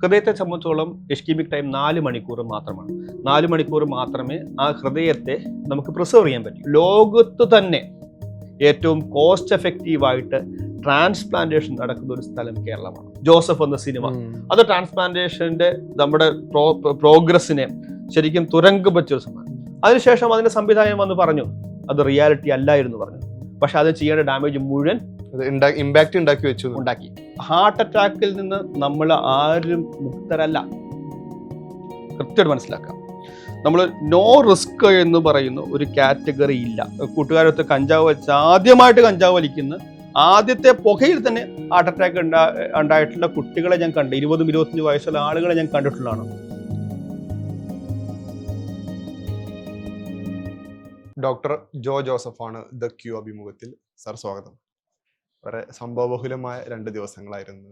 ഹൃദയത്തെ സംബന്ധിച്ചോളം ischaemic time 4 മണിക്കൂർ മാത്രമാണ്. 4 മണിക്കൂർ മാത്രമേ ആ ഹൃദയത്തെ നമുക്ക് പ്രിസർവ് ചെയ്യാൻ പറ്റൂ. ലോകത്ത് തന്നെ ഏറ്റവും കോസ്റ്റ് എഫക്റ്റീവായിട്ട് ട്രാൻസ്പ്ലാന്റേഷൻ നടക്കുന്ന ഒരു സ്ഥലം കേരളമാണ്. ജോസഫ് എന്ന സിനിമ അത് ട്രാൻസ്പ്ലാന്റേഷന്റെ നമ്മുടെ പ്രോഗ്രസിനെ ശരിക്കും തുരങ്കം വെച്ചൊരു സംഭവം. അതിനുശേഷം അതിന്റെ സംവിധായകൻ വന്ന് പറഞ്ഞു അത് റിയാലിറ്റി അല്ലായിരുന്നു പറഞ്ഞു. പക്ഷെ അത് ചെയ്യേണ്ട ഡാമേജ് മുഴുവൻ ഇമ്പാക്ട് ഉണ്ടാക്കി. ഹാർട്ട് അറ്റാക്കിൽ നിന്ന് നമ്മൾ ആരും മുക്തരല്ല. കൃത്യമായിട്ട് മനസ്സിലാക്കാം. നമ്മൾ നോ റിസ്ക് എന്ന് പറയുന്ന ഒരു കാറ്റഗറി ഇല്ല. കൂട്ടുകാരൊത്ത് കഞ്ചാവ് വലിച്ച ആദ്യമായിട്ട് കഞ്ചാവ് വലിക്കുന്ന ആദ്യത്തെ പുകയിൽ തന്നെ ഹാർട്ട് അറ്റാക്ക് ഉണ്ടായിട്ടുള്ള കുട്ടികളെ ഞാൻ കണ്ടു. 20-25 വയസ്സുള്ള ആളുകളെ ഞാൻ കണ്ടിട്ടുള്ളതാണ്. ഡോക്ടർ ജോ ജോസഫാണ് ദ ക്യൂ അഭിമുഖത്തിൽ. സർ സ്വാഗതം. വളരെ സംഭവബഹുലമായ 2 ദിവസങ്ങളായിരുന്നു.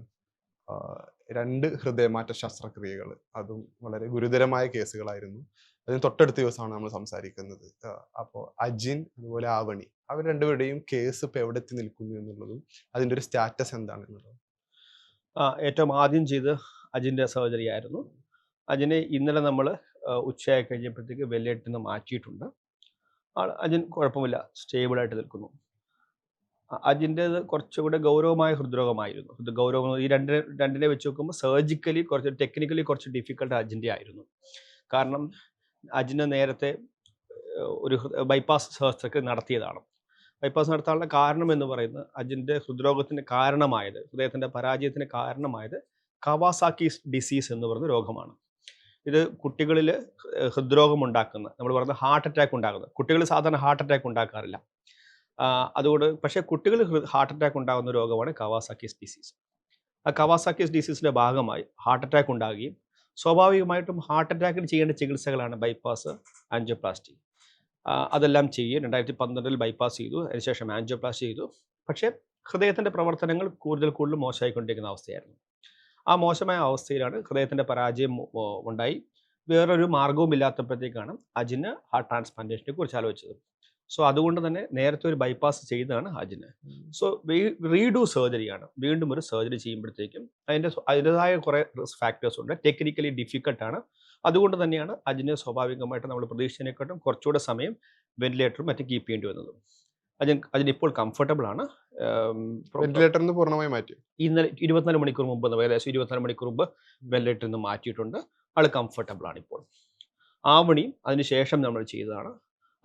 2 ഹൃദയമാറ്റ ശസ്ത്രക്രിയകൾ, അതും വളരെ ഗുരുതരമായ കേസുകളായിരുന്നു. അതിന് തൊട്ടടുത്ത ദിവസമാണ് നമ്മൾ സംസാരിക്കുന്നത്. അപ്പോൾ അജിൻ അതുപോലെ ആവണി, അവർ രണ്ടുപേരുടെയും കേസ് ഇപ്പോൾ എവിടെ എത്തി നിൽക്കുന്നു എന്നുള്ളതും അതിൻ്റെ ഒരു സ്റ്റാറ്റസ് എന്താണെന്നുള്ളതും. ഏറ്റവും ആദ്യം ചെയ്ത് അജിൻ്റെ സർജറി ആയിരുന്നു. അജിനെ ഇന്നലെ നമ്മൾ ഉച്ചയായി കഴിഞ്ഞപ്പോഴത്തേക്ക് വെല്ലയായിട്ട് നിന്ന് മാറ്റിയിട്ടുണ്ട്. അജിൻ കുഴപ്പമില്ല, സ്റ്റേബിളായിട്ട് നിൽക്കുന്നു. അജിൻ്റേത് കുറച്ചുകൂടെ ഗൗരവമായ ഹൃദ്രോഗമായിരുന്നു. ഗൗരവം ഈ രണ്ടിനെ വെച്ച് നോക്കുമ്പോൾ സർജിക്കലി കുറച്ച് ടെക്നിക്കലി കുറച്ച് ഡിഫിക്കൽട്ട് അജിൻ്റെ ആയിരുന്നു. കാരണം അജിന് നേരത്തെ ഒരു ബൈപ്പാസ് ശസ്ത്രക്രിയ നടത്തിയതാണ്. ബൈപ്പാസ് നടത്താനുള്ള കാരണം എന്ന് പറയുന്നത് അജിൻ്റെ ഹൃദ്രോഗത്തിന് കാരണമായത്, ഹൃദയത്തിൻ്റെ പരാജയത്തിന് കാരണമായത് കവാസാക്കി ഡിസീസ് എന്ന് പറയുന്ന രോഗമാണ്. ഇത് കുട്ടികളിൽ ഹൃദ്രോഗം ഉണ്ടാക്കുന്ന, നമ്മൾ പറയുന്ന ഹാർട്ട് അറ്റാക്ക് ഉണ്ടാകുന്നത്. കുട്ടികൾ സാധാരണ ഹാർട്ട് അറ്റാക്ക് ഉണ്ടാക്കാറില്ല. അതുകൊണ്ട് പക്ഷേ കുട്ടികൾ ഹാർട്ട് അറ്റാക്ക് ഉണ്ടാകുന്ന രോഗമാണ് കവാസാക്കിസ് ഡിസീസ്. ആ കവാസാക്കിസ് ഡിസീസിൻ്റെ ഭാഗമായി ഹാർട്ട് അറ്റാക്ക് ഉണ്ടാകുകയും സ്വാഭാവികമായിട്ടും ഹാർട്ട് അറ്റാക്കിന് ചെയ്യേണ്ട ചികിത്സകളാണ് ബൈപ്പാസ്, ആൻജിയോപ്ലാസ്റ്റി. അതെല്ലാം ചെയ്യും. 2012 ബൈപ്പാസ് ചെയ്തു, അതിനുശേഷം ആൻജിയോപ്ലാസ്റ്റി ചെയ്തു. പക്ഷേ ഹൃദയത്തിൻ്റെ പ്രവർത്തനങ്ങൾ കൂടുതൽ മോശമായിക്കൊണ്ടിരിക്കുന്ന അവസ്ഥയായിരുന്നു. ആ മോശമായ അവസ്ഥയിലാണ് ഹൃദയത്തിൻ്റെ പരാജയം ഉണ്ടായി. വേറൊരു മാർഗവും ഇല്ലാത്തപ്പോഴത്തേക്കാണ് അജിന് ഹാർട്ട് ട്രാൻസ്പ്ലാന്റേഷനെ കുറിച്ച് ആലോചിച്ചത്. സോ അതുകൊണ്ട് തന്നെ നേരത്തെ ഒരു ബൈപ്പാസ് ചെയ്തതാണ് അജിന്. So read സർജറിയാണ്. വീണ്ടും ഒരു സർജറി ചെയ്യുമ്പോഴത്തേക്കും അതിൻ്റെതായ കുറേ റിസ്ക് ഫാക്ടേഴ്സ് ഉണ്ട്. ടെക്നിക്കലി ഡിഫിക്കൽട്ടാണ്. അതുകൊണ്ട് തന്നെയാണ് അജിന് സ്വാഭാവികമായിട്ട് നമ്മൾ പ്രതീക്ഷിച്ചതിനെക്കാട്ടും കുറച്ചുകൂടെ സമയം വെന്റിലേറ്ററും മറ്റും കീപ്പ് ചെയ്യേണ്ടി വന്നത്. അതിനിപ്പോൾ കംഫർട്ടബിൾ ആണ്. വെന്റിലേറ്ററിൽ പൂർണ്ണമായി മാറ്റി. ഇന്നലെ 24 മണിക്കൂർ മുമ്പ്, ഏകദേശം 24 മണിക്കൂർ മുമ്പ് വെന്റിലേറ്ററിൽ നിന്ന് മാറ്റിയിട്ടുണ്ട്. ആൾ കംഫർട്ടബിൾ ആണ് ഇപ്പോൾ. ആവണിയും അതിനുശേഷം നമ്മൾ ചെയ്തതാണ്.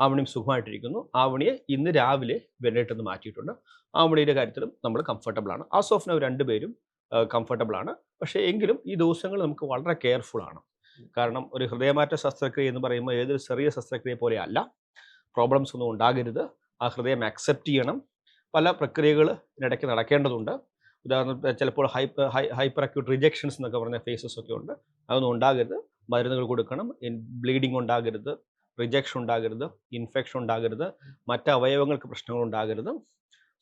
ആവണിയും സുഖമായിട്ടിരിക്കുന്നു. ആവണിയെ ഇന്ന് രാവിലെ വെന്റിലേറ്ററിൽ നിന്ന് മാറ്റിയിട്ടുണ്ട്. ആവണിയുടെ കാര്യത്തിലും നമ്മൾ കംഫർട്ടബിൾ ആണ്. ആസ് ഓഫ് നൗ 2 പേരും കംഫർട്ടബിൾ ആണ്. പക്ഷേ എങ്കിലും ഈ ദിവസങ്ങൾ നമുക്ക് വളരെ കെയർഫുൾ ആണ്. കാരണം ഒരു ഹൃദയമാറ്റ ശസ്ത്രക്രിയ എന്ന് പറയുമ്പോൾ ഏതൊരു ചെറിയ ശസ്ത്രക്രിയ പോലെ അല്ല. പ്രോബ്ലംസ് ഒന്നും ഉണ്ടാകരുത്. ആ ഹൃദയം അക്സെപ്റ്റ് ചെയ്യണം. പല പ്രക്രിയകൾ ഇതിനിടയ്ക്ക് നടക്കേണ്ടതുണ്ട്. ഉദാഹരണത്തിന് ചിലപ്പോൾ ഹൈപ്പർ അക്യൂട്ട് റിജക്ഷൻസ് എന്നൊക്കെ പറഞ്ഞ ഫേസസ് ഒക്കെ ഉണ്ട്. അതൊന്നും ഉണ്ടാകരുത്. മരുന്നുകൾ കൊടുക്കണം. ബ്ലീഡിങ് ഉണ്ടാകരുത്, റിജക്ഷൻ ഉണ്ടാകരുത്, ഇൻഫെക്ഷൻ ഉണ്ടാകരുത്, മറ്റ് അവയവങ്ങൾക്ക് പ്രശ്നങ്ങൾ ഉണ്ടാകരുത്.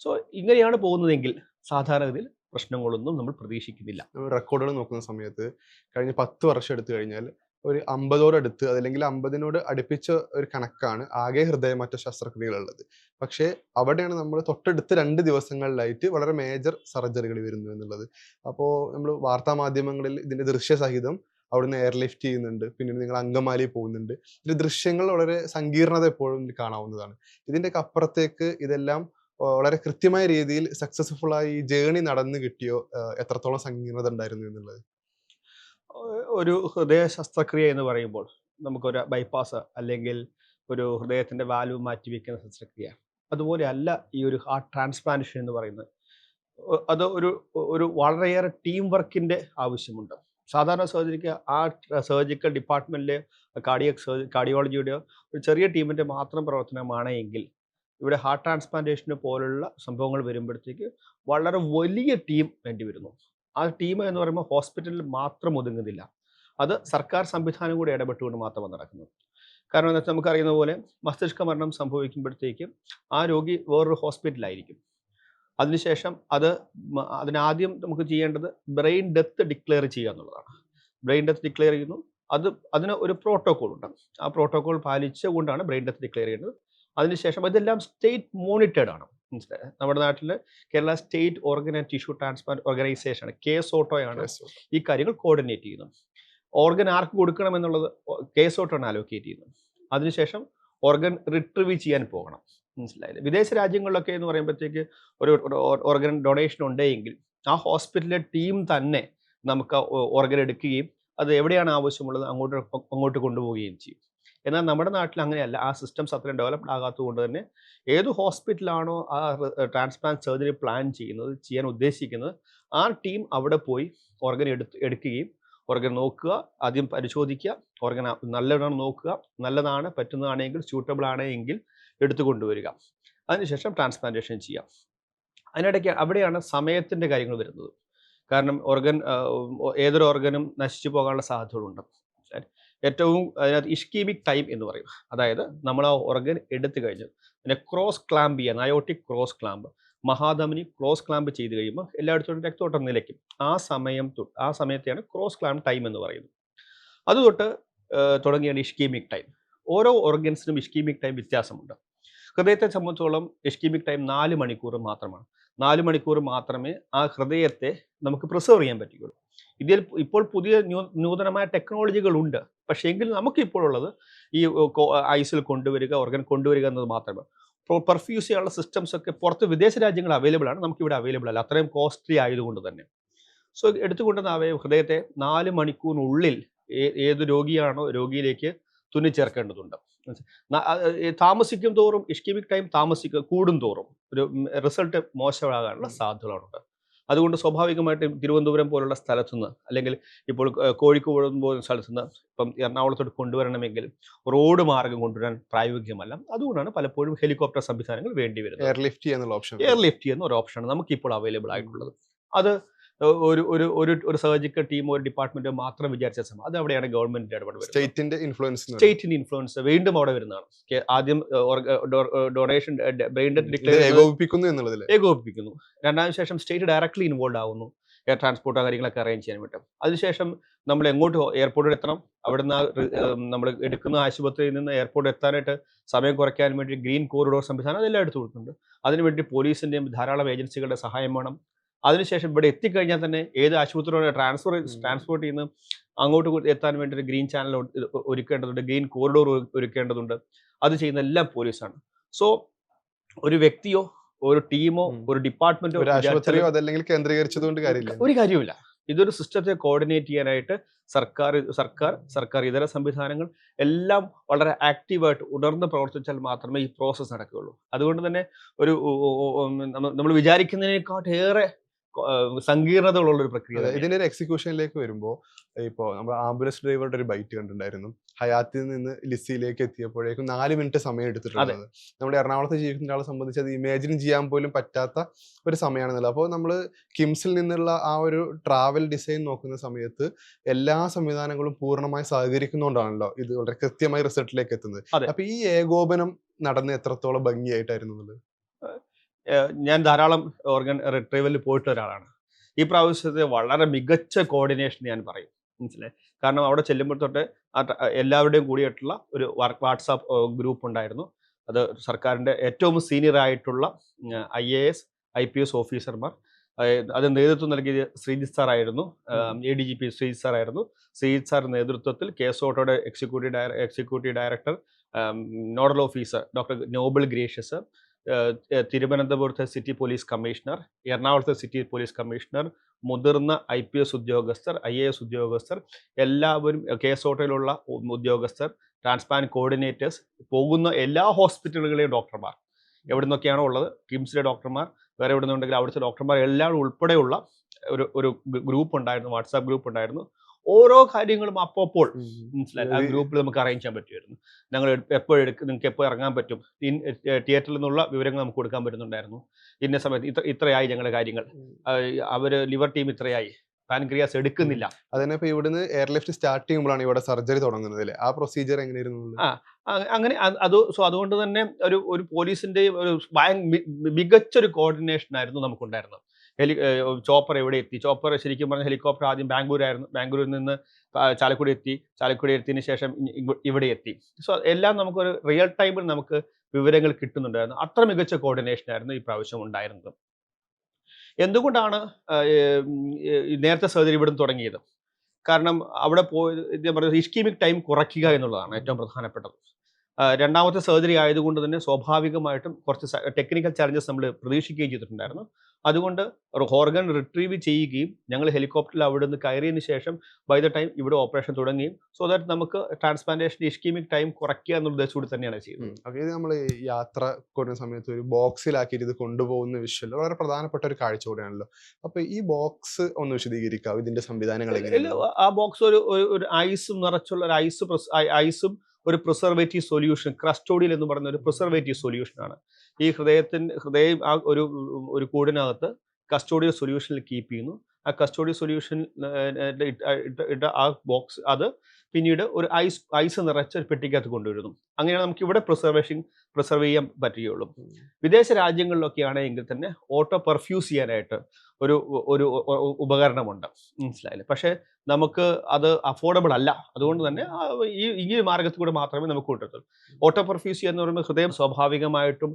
സോ ഇങ്ങനെയാണ് പോകുന്നതെങ്കിൽ സാധാരണഗതിയിൽ പ്രശ്നങ്ങളൊന്നും നമ്മൾ പ്രതീക്ഷിക്കുന്നില്ല. റെക്കോർഡുകൾ നോക്കുന്ന സമയത്ത് കഴിഞ്ഞ 10 വർഷം എടുത്തു കഴിഞ്ഞാൽ ഒരു 50ഓട് അടുത്ത്, അതല്ലെങ്കിൽ 50നോട് അടുപ്പിച്ച ഒരു കണക്കാണ് ആകെ ഹൃദയമാറ്റ ശസ്ത്രക്രിയകളുള്ളത്. പക്ഷേ അവിടെയാണ് നമ്മൾ തൊട്ടടുത്ത് 2 ദിവസങ്ങളിലായിട്ട് വളരെ മേജർ സർജറികൾ വരുന്നു എന്നുള്ളത്. അപ്പോൾ നമ്മൾ വാർത്താ മാധ്യമങ്ങളിൽ ഇതിൻ്റെ ദൃശ്യസഹിതം അവിടുന്ന് എയർലിഫ്റ്റ് ചെയ്യുന്നുണ്ട്, പിന്നീട് നിങ്ങൾ അങ്കമാലി പോകുന്നുണ്ട്. ഇതിന്റെ ദൃശ്യങ്ങൾ വളരെ സങ്കീർണത എപ്പോഴും കാണാവുന്നതാണ്. ഇതിൻ്റെയൊക്കെ അപ്പുറത്തേക്ക് ഇതെല്ലാം വളരെ കൃത്യമായ രീതിയിൽ സക്സസ്ഫുൾ ആയി ഈ ജേണി നടന്നു കിട്ടിയോ? എത്രത്തോളം സങ്കീർണത ഉണ്ടായിരുന്നു എന്നുള്ളത്. ഒരു ഹൃദയ ശസ്ത്രക്രിയ എന്ന് പറയുമ്പോൾ നമുക്കൊരു ബൈപ്പാസ് അല്ലെങ്കിൽ ഒരു ഹൃദയത്തിൻ്റെ വാൽവ് മാറ്റിവെക്കുന്ന ശസ്ത്രക്രിയ അതുപോലെ അല്ല ഈ ഒരു ഹാർട്ട് ട്രാൻസ്പ്ലാന്റേഷൻ എന്ന് പറയുന്നത്. അത് ഒരു വളരെയേറെ ടീം വർക്കിൻ്റെ ആവശ്യമുണ്ട്. സാധാരണ സർജറിക്ക് ആ സർജിക്കൽ ഡിപ്പാർട്ട്മെൻറ്റിലെ കാർഡിയോളജിയുടെ ഒരു ചെറിയ ടീമിൻ്റെ മാത്രം പ്രവർത്തനമാണ് എങ്കിൽ ഇവിടെ ഹാർട്ട് ട്രാൻസ്പ്ലാന്റേഷന് പോലുള്ള സംഭവങ്ങൾ വരുമ്പോഴത്തേക്ക് വളരെ വലിയ ടീം വേണ്ടി വരുന്നു. ആ ടീം എന്ന് പറയുമ്പോൾ ഹോസ്പിറ്റലിൽ മാത്രം ഒതുങ്ങുന്നില്ല. അത് സർക്കാർ സംവിധാനം കൂടി ഇടപെട്ടുകൊണ്ട് മാത്രമാണ് നടക്കുന്നത്. കാരണം എന്താ വെച്ചാൽ നമുക്കറിയുന്ന പോലെ മസ്തിഷ്ക മരണം സംഭവിക്കുമ്പോഴത്തേക്ക് ആ രോഗി വേറൊരു ഹോസ്പിറ്റലായിരിക്കും. അതിനുശേഷം അതിനാദ്യം നമുക്ക് ചെയ്യേണ്ടത് ബ്രെയിൻ ഡെത്ത് ഡിക്ലെയർ ചെയ്യുക എന്നുള്ളതാണ്. ബ്രെയിൻ ഡെത്ത് ഡിക്ലെയർ ചെയ്യുന്നു. അതിന് ഒരു പ്രോട്ടോക്കോൾ ഉണ്ട്. ആ പ്രോട്ടോക്കോൾ പാലിച്ചുകൊണ്ടാണ് ബ്രെയിൻ ഡെത്ത് ഡിക്ലെയർ ചെയ്യുന്നത്. അതിനുശേഷം ഇതെല്ലാം സ്റ്റേറ്റ് മോണിറ്റേഡ് ആണ്. മനസ്സിലായോ? നമ്മുടെ നാട്ടിൽ Kerala state organ and tissue transplant organisation ആണ്, KSOTO ഈ കാര്യങ്ങൾ കോർഡിനേറ്റ് ചെയ്യുന്നത്. ഓർഗൻ ആർക്ക് കൊടുക്കണം എന്നുള്ളത് KSOTO ആണ് അലോക്കേറ്റ് ചെയ്യുന്നത്. അതിനുശേഷം ഓർഗൻ റിട്രീവ് ചെയ്യാൻ പോകണം. മനസ്സിലായില്ലേ? വിദേശ രാജ്യങ്ങളിലൊക്കെ എന്ന് പറയുമ്പോഴത്തേക്ക് ഒരു ഓർഗൻ ഡൊണേഷൻ ഉണ്ടെങ്കിൽ ആ ഹോസ്പിറ്റലിലെ ടീം തന്നെ നമുക്ക് ഓർഗൻ എടുക്കുകയും അത് എവിടെയാണ് ആവശ്യമുള്ളത് അങ്ങോട്ട് കൊണ്ടുപോവുകയും ചെയ്യും. എന്നാൽ നമ്മുടെ നാട്ടിൽ അങ്ങനെയല്ല. ആ സിസ്റ്റംസ് അത്രയും ഡെവലപ്ഡ് ആകാത്തത് കൊണ്ട് തന്നെ ഏത് ഹോസ്പിറ്റലാണോ ആ ട്രാൻസ്പ്ലാന്റ് സർജറി പ്ലാൻ ചെയ്യുന്നത്, ചെയ്യാൻ ഉദ്ദേശിക്കുന്നത്, ആ ടീം അവിടെ പോയി ഓർഗൻ എടുക്കുകയും ഓർഗൻ നോക്കുക, ആദ്യം പരിശോധിക്കുക, ഓർഗൻ നല്ലതാണ് നോക്കുക, നല്ലതാണ് പറ്റുന്നതാണെങ്കിൽ സ്യൂട്ടബിൾ ആണെങ്കിൽ എടുത്തു കൊണ്ടുവരിക, അതിനുശേഷം ട്രാൻസ്പ്ലാന്റേഷൻ ചെയ്യാം. അതിനിടയ്ക്ക് അവിടെയാണ് സമയത്തിൻ്റെ കാര്യങ്ങൾ വരുന്നത്. കാരണം ഏതൊരു ഓർഗനും നശിച്ചു പോകാനുള്ള സാധ്യതകളുണ്ട്. ഏറ്റവും അതിനകത്ത് ഇഷ്കീമിക് ടൈം എന്ന് പറയും. അതായത് നമ്മൾ ആ ഓർഗൻ എടുത്തു കഴിഞ്ഞ് പിന്നെ ക്രോസ് ക്ലാമ്പ് ചെയ്യാൻ, അയോട്ടിക് ക്രോസ് ക്ലാമ്പ്, മഹാധമനി ക്രോസ് ക്ലാമ്പ് ചെയ്ത് കഴിയുമ്പോൾ എല്ലായിടത്തോടും രക്തോട്ടം നിലയ്ക്കും. ആ സമയത്തെയാണ് ക്രോസ് ക്ലാമ്പ് ടൈം എന്ന് പറയുന്നത്. അതുതൊട്ട് തുടങ്ങിയാണ് ഇഷ്കീമിക് ടൈം. ഓരോ ഓർഗൻസിനും ഇഷ്കീമിക് ടൈം വ്യത്യാസമുണ്ട്. ഹൃദയത്തെ സംബന്ധിച്ചോളം ഇഷ്കീമിക് ടൈം 4 മണിക്കൂർ മാത്രമാണ്. 4 മണിക്കൂർ മാത്രമേ ആ ഹൃദയത്തെ നമുക്ക് പ്രിസർവ് ചെയ്യാൻ പറ്റുകയുള്ളൂ. ഇതിൽ ഇപ്പോൾ പുതിയ നൂതനമായ ടെക്നോളജികളുണ്ട്. പക്ഷേ എങ്കിൽ നമുക്കിപ്പോൾ ഉള്ളത് ഈ ഐസിൽ കൊണ്ടുവരിക, ഓർഗൻ കൊണ്ടുവരിക എന്നത് മാത്രമേ. പെർഫ്യൂസ് ചെയ്യാനുള്ള സിസ്റ്റംസ് ഒക്കെ പുറത്ത് വിദേശ രാജ്യങ്ങൾ അവൈലബിൾ ആണ്, നമുക്കിവിടെ അവൈലബിൾ അല്ല, അത്രയും കോസ്റ്റ്ലി ആയതുകൊണ്ട് തന്നെ. സോ എടുത്തുകൊണ്ടുവന്ന ഹൃദയത്തെ 4 മണിക്കൂറിനുള്ളിൽ ഏത് രോഗിയാണോ രോഗിയിലേക്ക് തുന്നിച്ചേർക്കേണ്ടതുണ്ട്. താമസിക്കും തോറും ഇഷ്കീമിക് ടൈം കൂടും തോറും ഒരു റിസൾട്ട് മോശമാകാനുള്ള സാധ്യതകളുണ്ട്. അതുകൊണ്ട് സ്വാഭാവികമായിട്ടും തിരുവനന്തപുരം പോലുള്ള സ്ഥലത്തുനിന്ന്, അല്ലെങ്കിൽ ഇപ്പോൾ കോഴിക്കോട് പോലുള്ള സ്ഥലത്തുനിന്ന് ഇപ്പം എറണാകുളത്തോട്ട് കൊണ്ടുവരണമെങ്കിൽ റോഡ് മാർഗം കൊണ്ടുവരാൻ പ്രായോഗികമല്ല. അതുകൊണ്ടാണ് പലപ്പോഴും ഹെലികോപ്റ്റർ സംവിധാനങ്ങൾ വേണ്ടി വരുന്നത്. എയർലിഫ്റ്റ് ചെയ്യുന്ന ഒരു ഓപ്ഷനാണ് നമുക്കിപ്പോൾ അവൈലബിൾ ആയിട്ടുള്ളത്. അത് ഒരു സർജിക്കൽ ടീമോ ഒരു ഡിപ്പാർട്ട്മെന്റോ മാത്രം വിചാരിച്ച സമയം അത് അവിടെയാണ് ഗവൺമെന്റിന്റെ ഇടപെടൽ. സ്റ്റേറ്റിന്റെ ഇൻഫ്ലുവൻസ് വീണ്ടും അവിടെ വരുന്നതാണ്. ആദ്യം ഡൊണേഷൻ ഏകോപിപ്പിക്കുന്നു. രണ്ടാമത് ശേഷം സ്റ്റേറ്റ് ഡയറക്ട്ലി ഇൻവോൾവ് ആവുന്നു, എയർ ട്രാൻസ്പോർട്ടോ കാര്യങ്ങളൊക്കെ അറേഞ്ച് ചെയ്യാൻ പറ്റും. അതിനുശേഷം നമ്മൾ എങ്ങോട്ട് എയർപോർട്ടിൽ എത്തണം, അവിടുന്ന് നമ്മൾ എടുക്കുന്ന ആശുപത്രിയിൽ നിന്ന് എയർപോർട്ടിൽ എത്താനായിട്ട് സമയം കുറയ്ക്കാൻ വേണ്ടി ഗ്രീൻ കോറിഡോർ സംവിധാനം അതെല്ലാം എടുത്തു കൊടുക്കുന്നുണ്ട്. അതിനുവേണ്ടി പോലീസിന്റെയും ധാരാളം ഏജൻസികളുടെ സഹായം വേണം. അതിനുശേഷം ഇവിടെ എത്തിക്കഴിഞ്ഞാൽ തന്നെ ഏത് ആശുപത്രിയോടെ ട്രാൻസ്പോർട്ട് ചെയ്യുന്ന അങ്ങോട്ട് എത്താൻ വേണ്ടി ഒരു ഗ്രീൻ ചാനൽ ഒരുക്കേണ്ടതുണ്ട്, ഗ്രീൻ കോറിഡോർ ഒരുക്കേണ്ടതുണ്ട്. അത് ചെയ്യുന്ന എല്ലാം പോലീസാണ്. സോ ഒരു വ്യക്തിയോ ഒരു ടീമോ ഒരു ഡിപ്പാർട്ട്മെന്റോ അതല്ലെങ്കിൽ കേന്ദ്രീകരിച്ചതുകൊണ്ട് ഒരു കാര്യമില്ല. ഇതൊരു സിസ്റ്റത്തെ കോർഡിനേറ്റ് ചെയ്യാനായിട്ട് സർക്കാർ ഇതര സംവിധാനങ്ങൾ എല്ലാം വളരെ ആക്റ്റീവായിട്ട് ഉണർന്ന് പ്രവർത്തിച്ചാൽ മാത്രമേ ഈ പ്രോസസ്സ് നടക്കുകയുള്ളൂ. അതുകൊണ്ട് തന്നെ നമ്മൾ വിചാരിക്കുന്നതിനേക്കാട്ടേറെ സങ്കീർണതകളുള്ള ഒരു പ്രക്രിയ. ഇതിന്റെ ഒരു എക്സിക്യൂഷനിലേക്ക് വരുമ്പോൾ ഇപ്പോൾ നമ്മൾ ആംബുലൻസ് ഡ്രൈവറുടെ ഒരു ബൈറ്റ് കണ്ടിട്ടുണ്ടായിരുന്നു. ഹയാത്തിൽ നിന്ന് ലിസിയിലേക്ക് എത്തിയപ്പോഴേക്കും 4 മിനിറ്റ് സമയം എടുത്തിട്ടുണ്ട്. നമ്മുടെ എറണാകുളത്ത് ജീവിക്കുന്ന ആളെ സംബന്ധിച്ച് അത് ഇമാജിൻ ചെയ്യാൻ പോലും പറ്റാത്ത ഒരു സമയമാണെന്നുള്ളത്. അപ്പോൾ നമ്മൾ കിംസിൽ നിന്നുള്ള ആ ഒരു ട്രാവൽ ഡിസൈൻ നോക്കുന്ന സമയത്ത് എല്ലാ സംവിധാനങ്ങളും പൂർണ്ണമായി സഹകരിക്കുന്നതുകൊണ്ടാണല്ലോ ഇത് വളരെ കൃത്യമായി റിസൾട്ടിലേക്ക് എത്തുന്നത്. അപ്പൊ ഈ ഏകോപനം നടന്ന് എത്രത്തോളം ഭംഗിയായിട്ടായിരുന്നു? ഞാൻ ധാരാളം ഓർഗൻ റിട്രീവലിൽ പോയിട്ടുള്ള ഒരാളാണ്. ഈ പ്രാവശ്യത്തെ വളരെ മികച്ച കോർഡിനേഷൻ ഞാൻ പറയും. മനസ്സിലായി? കാരണം അവിടെ ചെല്ലുമ്പോൾ തൊട്ട് എല്ലാവരുടെയും കൂടിയിട്ടുള്ള ഒരു വാട്സാപ്പ് ഗ്രൂപ്പ് ഉണ്ടായിരുന്നു. അത് സർക്കാരിൻ്റെ ഏറ്റവും സീനിയർ ആയിട്ടുള്ള IAS IPS ഓഫീസർമാർ, അത് നേതൃത്വം നൽകിയത് ശ്രീജിത്ത് സാർ ആയിരുന്നു. ADGP ശ്രീജിത്ത് സാർ ആയിരുന്നു. ശ്രീജിത്ത് സാർ നേതൃത്വത്തിൽ KSOTOയുടെ executive director, nodal officer doctor Noble Gracious, തിരുവനന്തപുരത്തെ സിറ്റി പോലീസ് കമ്മീഷണർ, എറണാകുളത്തെ സിറ്റി പോലീസ് കമ്മീഷണർ, മുതിർന്ന IPS ഉദ്യോഗസ്ഥർ, IAS ഉദ്യോഗസ്ഥർ, എല്ലാവരും KSOTOയിലുള്ള ഉദ്യോഗസ്ഥർ, ട്രാൻസ്പ്ലാന്റ് കോർഡിനേറ്റേഴ്സ്, പോകുന്ന എല്ലാ ഹോസ്പിറ്റലുകളിലെയും ഡോക്ടർമാർ, എവിടെ നിന്നൊക്കെയാണോ ഉള്ളത്, കിംസിലെ ഡോക്ടർമാർ, വേറെ എവിടെ നിന്നുണ്ടെങ്കിൽ അവിടുത്തെ ഡോക്ടർമാർ എല്ലാവരും ഉൾപ്പെടെയുള്ള ഒരു ഗ്രൂപ്പ് ഉണ്ടായിരുന്നു, വാട്സാപ്പ് ഗ്രൂപ്പ് ഉണ്ടായിരുന്നു. ഓരോ കാര്യങ്ങളും അപ്പോൾ മനസ്സിലായി ആ ഗ്രൂപ്പിൽ നമുക്ക് അറേഞ്ച് ചെയ്യാൻ പറ്റുമായിരുന്നു. ഞങ്ങൾ നിങ്ങൾക്ക് എപ്പോൾ ഇറങ്ങാൻ പറ്റും, തിയേറ്ററിൽ നിന്നുള്ള വിവരങ്ങൾ നമുക്ക് കൊടുക്കാൻ പറ്റുന്നുണ്ടായിരുന്നു. ഇന്ന സമയത്ത് ഇത്രയായി ഞങ്ങളുടെ കാര്യങ്ങൾ, അവർ ലിവർ ടീം ഇത്രയായി, പാൻക്രിയാസ് എടുക്കുന്നില്ല. അതിനെ ഇവിടുന്ന് എയർലിഫ്റ്റ് സ്റ്റാർട്ട് ചെയ്യുമ്പോഴാണ് ഇവിടെ സർജറി തുടങ്ങുന്നത്. ആ പ്രൊസീജിയർ എങ്ങനെയായിരുന്നു? അങ്ങനെ അതുകൊണ്ട് തന്നെ ഒരു പോലീസിന്റെ ഒരു മികച്ചൊരു കോർഡിനേഷൻ ആയിരുന്നു നമുക്കുണ്ടായിരുന്നത്. ചോപ്പർ എവിടെ എത്തി, ചോപ്പർ ശരിക്കും പറഞ്ഞാൽ ഹെലികോപ്റ്റർ ആദ്യം ബാംഗ്ലൂരിൽ നിന്ന് ചാലക്കുടി എത്തിയതിന് ശേഷം ഇവിടെ എത്തി. സോ എല്ലാം നമുക്കൊരു റിയൽ ടൈമിൽ നമുക്ക് വിവരങ്ങൾ കിട്ടുന്നുണ്ടായിരുന്നു. അത്ര മികച്ച കോർഡിനേഷൻ ആയിരുന്നു ഈ പ്രാവശ്യം ഉണ്ടായിരുന്നത്. എന്തുകൊണ്ടാണ് നേരത്തെ സർജറി ഇവിടുന്ന് തുടങ്ങിയത്? കാരണം അവിടെ പോയി ഞാൻ പറഞ്ഞത് ഇസ്കീമിക് ടൈം കുറയ്ക്കുക എന്നുള്ളതാണ് ഏറ്റവും പ്രധാനപ്പെട്ടത്. രണ്ടാമത്തെ സർജറി ആയതുകൊണ്ട് തന്നെ സ്വാഭാവികമായിട്ടും കുറച്ച് ടെക്നിക്കൽ ചാലഞ്ചസ് നമ്മൾ പ്രതീക്ഷിക്കുകയും ചെയ്തിട്ടുണ്ടായിരുന്നു. അതുകൊണ്ട് ഓർഗൻ റിട്രീവ് ചെയ്യുകയും ഞങ്ങൾ ഹെലികോപ്റ്ററിൽ അവിടെ നിന്ന് കയറിയതിന് ശേഷം ബൈ ദ ടൈം ഇവിടെ ഓപ്പറേഷൻ തുടങ്ങുകയും സോ ദാറ്റ് നമുക്ക് ട്രാൻസ്പ്ലാന്റേഷൻ ഇസ്കീമിക് ടൈം കുറയ്ക്കുക എന്നുള്ള ഉദ്ദേശത്തോടെ തന്നെയാണ് ചെയ്യുന്നത്. ഇത് നമ്മൾ യാത്ര കൊടുക്കുന്ന സമയത്ത് ഒരു ബോക്സിലാക്കിയിട്ട് ഇത് കൊണ്ടുപോകുന്ന വിഷ്വൽ വളരെ പ്രധാനപ്പെട്ട ഒരു കാഴ്ച കൂടെയാണല്ലോ. അപ്പൊ ഈ ബോക്സ് ഒന്ന് വിശദീകരിക്കാവും, ഇതിന്റെ സംവിധാനങ്ങൾ എങ്ങനെയാണ്? ആ ബോക്സ് ഒരു ഐസും നിറച്ചുള്ള ഒരു ഐസും ഒരു പ്രിസർവേറ്റീവ് സൊല്യൂഷൻ, ക്രസ്റ്റോഡിയൽ എന്ന് പറയുന്ന ഒരു പ്രിസർവേറ്റീവ് സൊല്യൂഷനാണ്. ഈ ഹൃദയം ആ ഒരു കൂടിനകത്ത് കസ്റ്റോഡിയൽ സൊല്യൂഷനിൽ കീപ്പ് ചെയ്യുന്നു. ആ കസ്റ്റോഡിയൽ സൊല്യൂഷൻ ഇട്ട ആ ബോക്സ് അത് പിന്നീട് ഒരു ഐസ് നിറച്ച ഒരു പെട്ടിക്കകത്ത് കൊണ്ടുവരുന്നു. അങ്ങനെയാണ് നമുക്ക് ഇവിടെ പ്രിസർവ് ചെയ്യാൻ പറ്റുകയുള്ളൂ. വിദേശ രാജ്യങ്ങളിലൊക്കെ ആണെങ്കിൽ തന്നെ ഓട്ടോ പെർഫ്യൂസ് ചെയ്യാനായിട്ട് ഒരു ഉപകരണമുണ്ട്, മനസ്സിലായില്ലേ? പക്ഷേ നമുക്ക് അത് അഫോർഡബിൾ അല്ല. അതുകൊണ്ട് തന്നെ ഈ മാർഗത്തിൽ കൂടെ മാത്രമേ നമുക്ക് കൊണ്ടുവരത്തുള്ളൂ. ഓട്ടോ പെർഫ്യൂസ് എന്ന് പറയുമ്പോൾ ഹൃദയം സ്വാഭാവികമായിട്ടും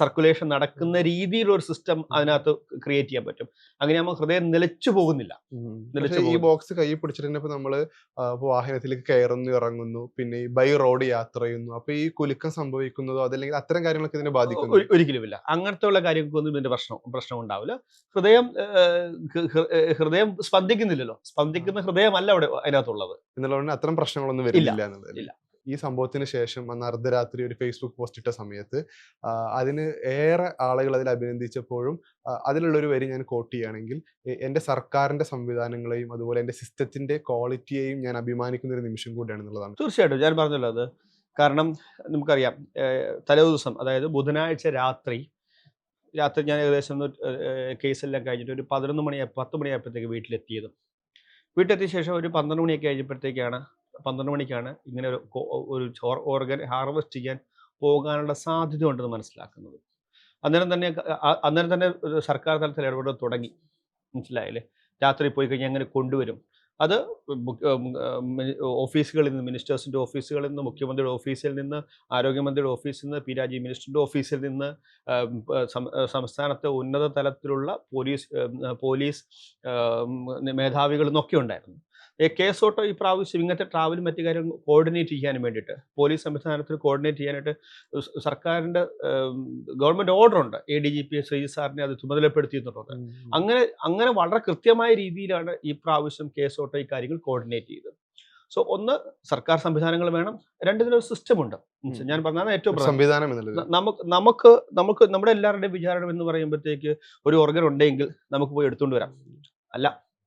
സർക്കുലേഷൻ നടക്കുന്ന രീതിയിലൊരു സിസ്റ്റം അതിനകത്ത് ക്രിയേറ്റ് ചെയ്യാൻ പറ്റും. അങ്ങനെയാകുമ്പോൾ ഹൃദയം നിലച്ചു പോകുന്നില്ല. ഈ ബോക്സ് കൈ പിടിച്ചിട്ട് നമ്മള് വാഹനത്തിലേക്ക് കയറുന്നു, ഇറങ്ങുന്നു, പിന്നെ ഈ ബൈ റോഡ് യാത്ര ചെയ്യുന്നു. അപ്പൊ ഈ കുലുക്കം സംഭവിക്കുന്നതോ അതല്ലെങ്കിൽ അത്തരം കാര്യങ്ങളൊക്കെ ഇതിനെ ബാധിക്കുന്നു? ഒരിക്കലുമില്ല. അങ്ങനത്തെ ഉള്ള കാര്യങ്ങൾക്കൊന്നും ഇതിന്റെ പ്രശ്നം ഉണ്ടാവില്ല. ഹൃദയം സ്പന്ദിക്കുന്നില്ലല്ലോ. സ്പന്ദിക്കുന്ന ഹൃദയമല്ല അവിടെ അതിനകത്തുള്ളത് എന്നുള്ളതുകൊണ്ട് അത്തരം പ്രശ്നങ്ങളൊന്നും വരുന്നില്ല എന്നുള്ളത്. ഈ സംഭവത്തിന് ശേഷം അന്ന് അർദ്ധരാത്രി ഒരു ഫേസ്ബുക്ക് പോസ്റ്റ് ഇട്ട സമയത്ത് അതിന് ഏറെ ആളുകൾ അതിൽ അഭിനന്ദിച്ചപ്പോഴും അതിലുള്ളൊരു വരി ഞാൻ കോട്ട് ചെയ്യുകയാണെങ്കിൽ, എൻ്റെ സർക്കാരിൻ്റെ സംവിധാനങ്ങളെയും അതുപോലെ എൻ്റെ സിസ്റ്റത്തിൻ്റെ ക്വാളിറ്റിയെയും ഞാൻ അഭിമാനിക്കുന്ന ഒരു നിമിഷം കൂടിയാണെന്നുള്ളതാണ്. തീർച്ചയായിട്ടും ഞാൻ പറഞ്ഞല്ലോ അത്. കാരണം നമുക്കറിയാം തലേദിവസം, അതായത് ബുധനാഴ്ച രാത്രി ഞാൻ ഏകദേശം കേസെല്ലാം കഴിഞ്ഞിട്ട് ഒരു 10 മണിയായപ്പോഴത്തേക്ക് വീട്ടിലെത്തിയ ശേഷം ഒരു 12 മണിയൊക്കെ കഴിഞ്ഞപ്പോഴത്തേക്കാണ് 12 മണിക്കാണ് ഇങ്ങനെ ഒരു ഓർഗൻ ഹാർവെസ്റ്റ് ചെയ്യാൻ പോകാനുള്ള സാധ്യത ഉണ്ടെന്ന് മനസ്സിലാക്കുന്നത്. അന്നേരം തന്നെ സർക്കാർ തലത്തിൽ ഇടപെടൽ തുടങ്ങി, മനസ്സിലായില്ലേ? രാത്രി പോയി കഴിഞ്ഞാൽ എങ്ങനെ കൊണ്ടുവരും? അത് ഓഫീസുകളിൽ നിന്ന്, മിനിസ്റ്റേഴ്സിൻ്റെ ഓഫീസുകളിൽ നിന്ന്, മുഖ്യമന്ത്രിയുടെ ഓഫീസിൽ നിന്ന്, ആരോഗ്യമന്ത്രിയുടെ ഓഫീസിൽ നിന്ന്, പി രാജീവ് മിനിസ്റ്ററിൻ്റെ ഓഫീസിൽ നിന്ന്, സംസ്ഥാനത്തെ ഉന്നത തലത്തിലുള്ള പോലീസ് മേധാവികളിൽ നിന്നൊക്കെ ഉണ്ടായിരുന്നു. കേസ് ഓട്ടോ ഈ പ്രാവശ്യം ഇങ്ങനത്തെ ട്രാവലും മറ്റു കാര്യങ്ങളും കോർഡിനേറ്റ് ചെയ്യാനും വേണ്ടിയിട്ട്, പോലീസ് സംവിധാനത്തിൽ കോർഡിനേറ്റ് ചെയ്യാനായിട്ട് സർക്കാരിൻ്റെ ഗവൺമെൻറ് ഓർഡർ ഉണ്ട്. ADGP ശ്രീജിത്ത് സാറിനെ അത് ചുമതലപ്പെടുത്തിയിട്ടുണ്ട്. അങ്ങനെ വളരെ കൃത്യമായ രീതിയിലാണ് ഈ പ്രാവശ്യം കേസ് ഓട്ടോ ഈ കാര്യങ്ങൾ കോർഡിനേറ്റ് ചെയ്തത്. സോ ഒന്ന്, സർക്കാർ സംവിധാനങ്ങൾ വേണം. രണ്ടിനൊരു സിസ്റ്റം ഉണ്ട്. ഞാൻ പറഞ്ഞതാണ് ഏറ്റവും സംവിധാനം. നമുക്ക് നമ്മുടെ എല്ലാവരുടെയും വിചാരണം എന്ന് പറയുമ്പോഴത്തേക്ക് ഒരു ഓർഗൻ ഉണ്ടെങ്കിൽ നമുക്ക് പോയി എടുത്തുകൊണ്ട് വരാം, അല്ല,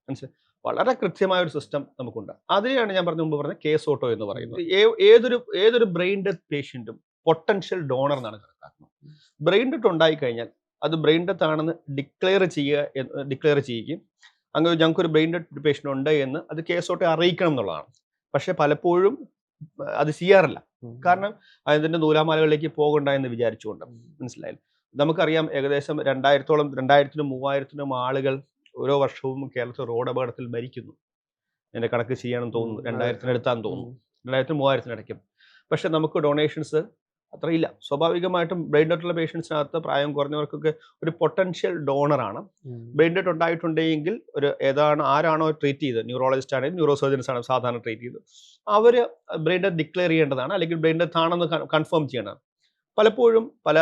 മനസ്സിലായി? വളരെ കൃത്യമായ ഒരു സിസ്റ്റം നമുക്കുണ്ട്. അതിനെയാണ് ഞാൻ മുമ്പ് പറഞ്ഞ കേസ് ഓട്ടോ എന്ന് പറയുന്നത്. ഏതൊരു ബ്രെയിൻ ഡെത്ത് പേഷ്യൻറ്റും പൊട്ടൻഷ്യൽ ഡോണർ എന്നാണ് കണക്കാക്കുന്നത്. ബ്രെയിൻ ഡെത്ത് ഉണ്ടായിക്കഴിഞ്ഞാൽ അത് ബ്രെയിൻ ഡെത്ത് ആണെന്ന് ഡിക്ലെയർ ചെയ്യുകയും അങ്ങനെ ഞങ്ങൾക്കൊരു ബ്രെയിൻ ഡെത്ത് പേഷ്യൻ്റ് ഉണ്ട് എന്ന് അത് കേസ് ഓട്ടോ അറിയിക്കണം എന്നുള്ളതാണ്. പക്ഷെ പലപ്പോഴും അത് ചെയ്യാറില്ല. കാരണം അതിൻ്റെ നൂലാമാലകളിലേക്ക് പോകണ്ട എന്ന് വിചാരിച്ചുകൊണ്ട്, മനസ്സിലായില്ല? നമുക്കറിയാം ഏകദേശം 2000-ഓളം 2000-3000 ആളുകൾ ഓരോ വർഷവും കേരളത്തിൽ റോഡ് അപകടത്തിൽ മരിക്കുന്നു. എൻ്റെ കണക്ക് ചെയ്യാണെന്ന് തോന്നുന്നു, 2000-ന് തോന്നുന്നു, 2000-3000 ഇടയ്ക്കും. പക്ഷെ നമുക്ക് ഡൊണേഷൻസ് അത്രയില്ല. സ്വാഭാവികമായിട്ടും ബ്രെയിൻ ഡെത്തുള്ള പേഷ്യൻസിനകത്ത് പ്രായം കുറഞ്ഞവർക്കൊക്കെ ഒരു പൊട്ടൻഷ്യൽ ഡോണറാണ്. ബ്രെയിൻ ഡെത്ത് ഉണ്ടായിട്ടുണ്ടെങ്കിൽ ആരാണോ ട്രീറ്റ് ചെയ്തത്, ന്യൂറോളജിസ്റ്റ് ആണെങ്കിൽ ന്യൂറോ സർജൻസ് ആണ് സാധാരണ ട്രീറ്റ് ചെയ്തത്, അവർ ബ്രെയിൻ ഡെത്ത് ഡിക്ലെയർ ചെയ്യേണ്ടതാണ്, അല്ലെങ്കിൽ ബ്രെയിൻ ഡെത്ത് ആണെന്ന് കൺഫേം ചെയ്യേണ്ടതാണ്. പലപ്പോഴും പല